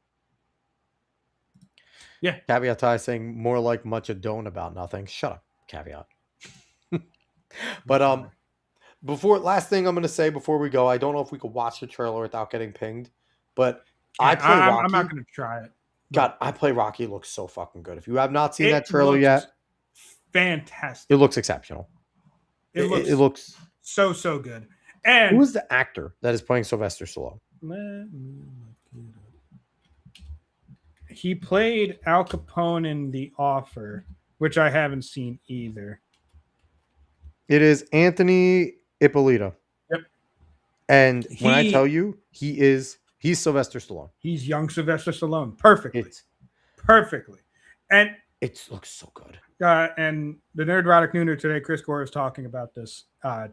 Yeah. Caveat Ty saying more like much ado about nothing. Shut up, Caveat. But last thing I'm going to say before we go, I don't know if we could watch the trailer without getting pinged, but I play Rocky. I'm not going to try it. God, I play Rocky. It looks so fucking good. If you have not seen that trailer yet, fantastic. It looks exceptional. It looks so good. And who is the actor that is playing Sylvester Stallone? He played Al Capone in The Offer, which I haven't seen either. It is Anthony Ippolito. Yep. And when I tell you, he's Sylvester Stallone. He's young Sylvester Stallone. Perfectly. And it looks so good. And the Nerdrotic Nooner today, Chris Gore is talking about this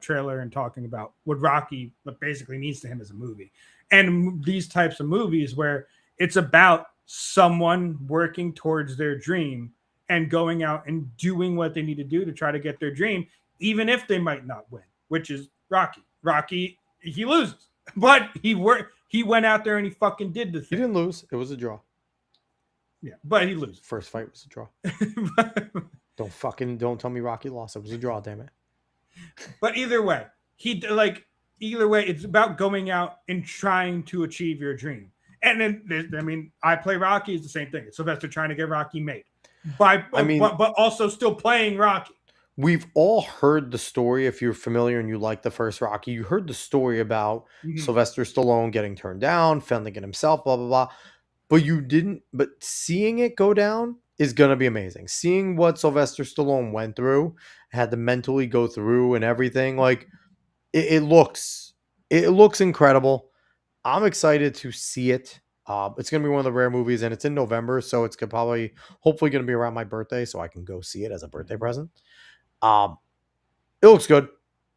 trailer and talking about what Rocky basically means to him as a movie. And these types of movies where it's about someone working towards their dream and going out and doing what they need to do to try to get their dream, even if they might not win, which is Rocky. Rocky, he loses, but he went out there and he fucking did the thing. He didn't lose. It was a draw. Yeah, but he loses. First fight was a draw. Don't tell me Rocky lost. It was a draw, damn it. But either way, it's about going out and trying to achieve your dream. And then, I play Rocky is the same thing. It's Sylvester trying to get Rocky made, but also still playing Rocky. we've all heard the story. If you're familiar and you like the first Rocky, you heard the story about Sylvester Stallone getting turned down, fending it himself, blah, blah, blah. But you didn't, but seeing it go down is going to be amazing. Seeing what Sylvester Stallone went through, had to mentally go through and everything, like it looks incredible. I'm excited to see it. It's going to be one of the rare movies, and it's in November, so it's hopefully going to be around my birthday, so I can go see it as a birthday present. It looks good.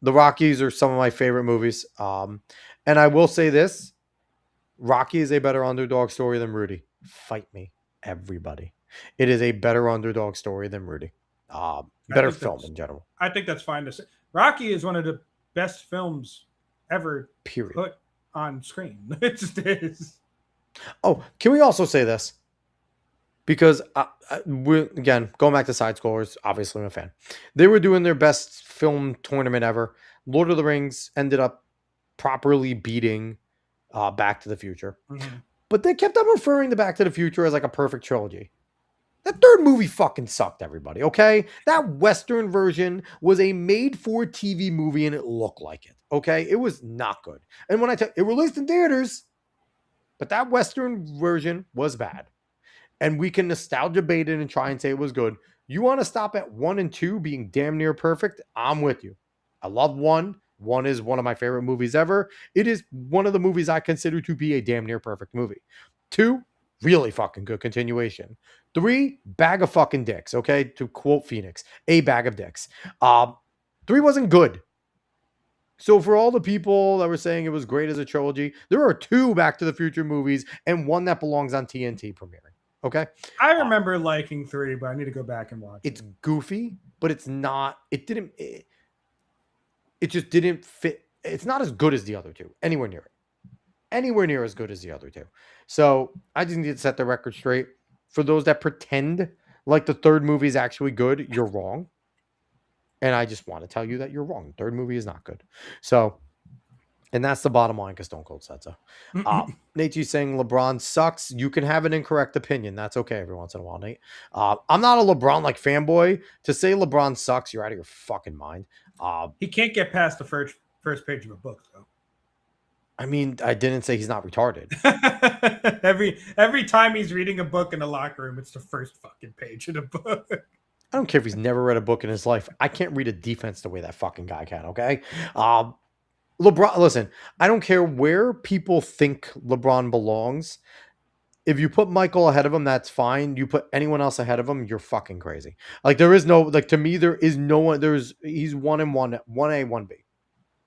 The Rockies are some of my favorite movies. And I will say this: Rocky is a better underdog story than Rudy. Fight me, everybody. It is a better underdog story than Rudy. Better film in general. I think that's fine to say. Rocky is one of the best films ever put on screen. It just is. Oh, can we also say this? Because again, going back to side scrollers, obviously I'm a fan. They were doing their best film tournament ever. Lord of the Rings ended up properly beating Back to the Future. But they kept on referring to Back to the Future as like a perfect trilogy. That third movie fucking sucked, everybody, okay? That Western version was a made-for-TV movie, and it looked like it, okay? It was not good. And when I tell it released in theaters, but that Western version was bad. And we can nostalgia bait it and try and say it was good. You want to stop at 1 and 2 being damn near perfect? I'm with you. I love 1. 1 is one of my favorite movies ever. It is one of the movies I consider to be a damn near perfect movie. 2, really fucking good continuation. 3, bag of fucking dicks, okay? To quote Phoenix, a bag of dicks. 3 wasn't good. So for all the people that were saying it was great as a trilogy, there are 2 Back to the Future movies and 1 that belongs on TNT premiering. Okay. I remember liking 3, but I need to go back and watch it. It's goofy, but it's not, it just didn't fit. It's not as good as the other 2. Anywhere near it. Anywhere near as good as the other 2. So I just need to set the record straight. For those that pretend like the third movie is actually good, you're wrong. And I just want to tell you that you're wrong. The third movie is not good. So, and that's the bottom line because Stone Cold said so. Nate's saying LeBron sucks. You can have an incorrect opinion. That's okay every once in a while, Nate. I'm not a LeBron like fanboy. To say LeBron sucks, you're out of your fucking mind. He can't get past the first page of a book, though. I mean, I didn't say he's not retarded. every time he's reading a book in the locker room, it's the first fucking page of the book. I don't care if he's never read a book in his life. I can't read a defense the way that fucking guy can, okay? LeBron, listen, I don't care where people think LeBron belongs. If you put Michael ahead of him, that's fine. You put anyone else ahead of him, you're fucking crazy. Like there is no, like to me, there is no one. He's 1 and 1, 1A, 1B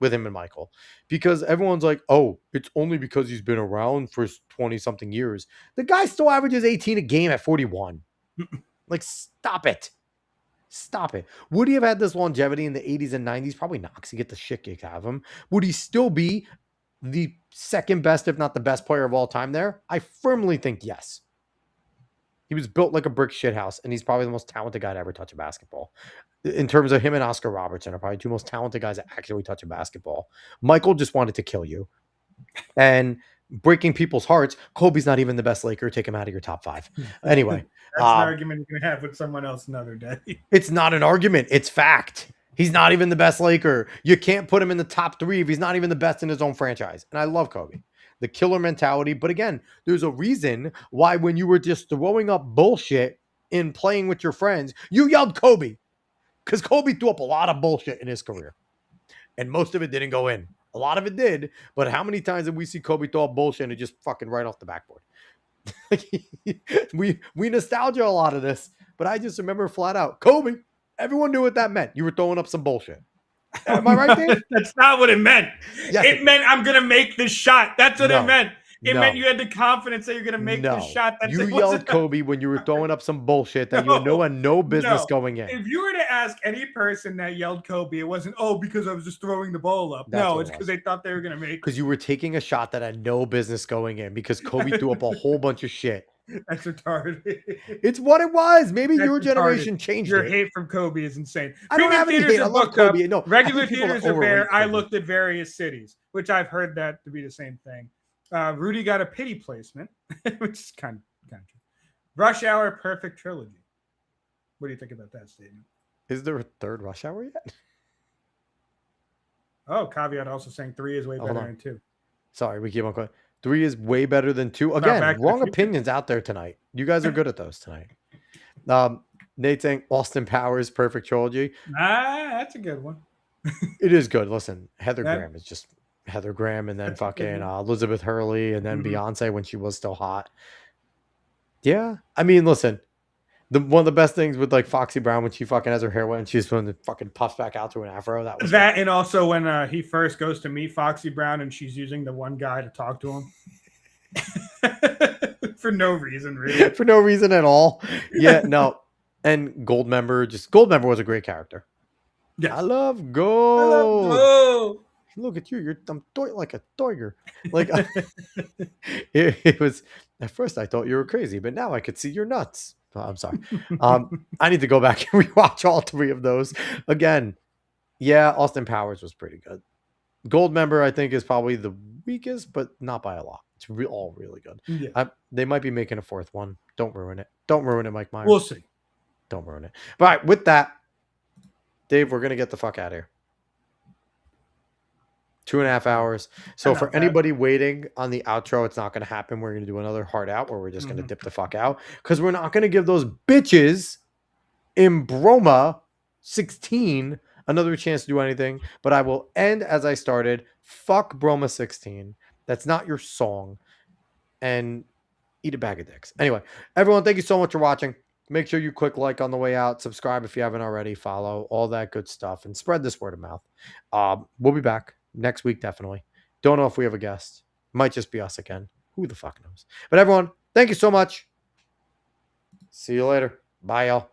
with him and Michael, because everyone's like, oh, it's only because he's been around for 20 something years. The guy still averages 18 a game at 41. Like, stop it. Stop it. Would he have had this longevity in the 80s and 90s? Probably not, because he get the shit kicked out of him. Would he still be the second best, if not the best player of all time there? I firmly think yes. He was built like a brick shithouse, and he's probably the most talented guy to ever touch a basketball. In terms of him and Oscar Robertson are probably 2 most talented guys that actually touch a basketball. Michael just wanted to kill you. And breaking people's hearts, Kobe's not even the best Laker. Take him out of your top 5. Anyway. That's an argument you can have with someone else another day. It's not an argument. It's fact. He's not even the best Laker. You can't put him in the top 3 if he's not even the best in his own franchise. And I love Kobe. The killer mentality. But again, there's a reason why when you were just throwing up bullshit in playing with your friends, you yelled Kobe. Because Kobe threw up a lot of bullshit in his career. And most of it didn't go in. A lot of it did. But how many times did we see Kobe throw up bullshit and it just fucking right off the backboard? we nostalgia a lot of this. But I just remember flat out, Kobe, everyone knew what that meant. You were throwing up some bullshit. Am I right, Dave? That's not what it meant. Yes, it meant I'm going to make this shot. That's what it meant. It meant you had the confidence that you're going to make this shot. That's you yelled Kobe when you were throwing up some bullshit that you know had no business going in. If you were to ask any person that yelled Kobe, it wasn't, because I was just throwing the ball up. No, it's because they thought they were going to make it. Because you were taking a shot that had no business going in because Kobe threw up a whole bunch of shit. That's retarded. It's what it was. Maybe your generation changed Your it. hate from Kobe is insane. I don't have any hate. I love Kobe. No, regular theaters are bare. I looked at various cities, which I've heard that to be the same thing. Rudy got a pity placement, which is kind of true. Rush Hour, perfect trilogy. What do you think about that statement? Is there a third Rush Hour yet? Oh, caveat also saying 3 is way better than 2. Sorry, we keep on going. 3 is way better than 2. Again, wrong opinions out there tonight. You guys are good at those tonight. Nate saying Austin Powers perfect trilogy. That's a good one. It is good. Listen, Heather Graham is just Heather Graham, and then fucking Elizabeth Hurley, and then Beyonce when she was still hot. Yeah, I mean, listen, one of the best things with like Foxy Brown when she fucking has her hair wet and she's when it fucking puffs back out to an afro. That was that, and also when he first goes to meet Foxy Brown and she's using the one guy to talk to him for no reason, really, for no reason at all. Yeah, no. And Goldmember was a great character. Yeah, I love Gold. Look at you. I'm like a Toiger. Like it was at first I thought you were crazy, but now I could see your nuts. Oh, I'm sorry. I need to go back and rewatch all 3 of those again. Yeah, Austin Powers was pretty good. Goldmember, I think, is probably the weakest, but not by a lot. It's all really good. Yeah. They might be making a 4th one. Don't ruin it. Don't ruin it, Mike Myers. We'll see. Don't ruin it. But all right, with that, Dave, we're gonna get the fuck out of here. 2.5 hours. So for anybody waiting on the outro, it's not going to happen. We're going to do another hard out where we're just going to dip the fuck out because we're not going to give those bitches in Broma 16 another chance to do anything. But I will end as I started. Fuck Broma 16. That's not your song. And eat a bag of dicks. Anyway, everyone, thank you so much for watching. Make sure you click like on the way out. Subscribe if you haven't already. Follow. All that good stuff. And spread this word of mouth. We'll be back next week, definitely. Don't know if we have a guest. Might just be us again. Who the fuck knows? But everyone, thank you so much. See you later. Bye, y'all.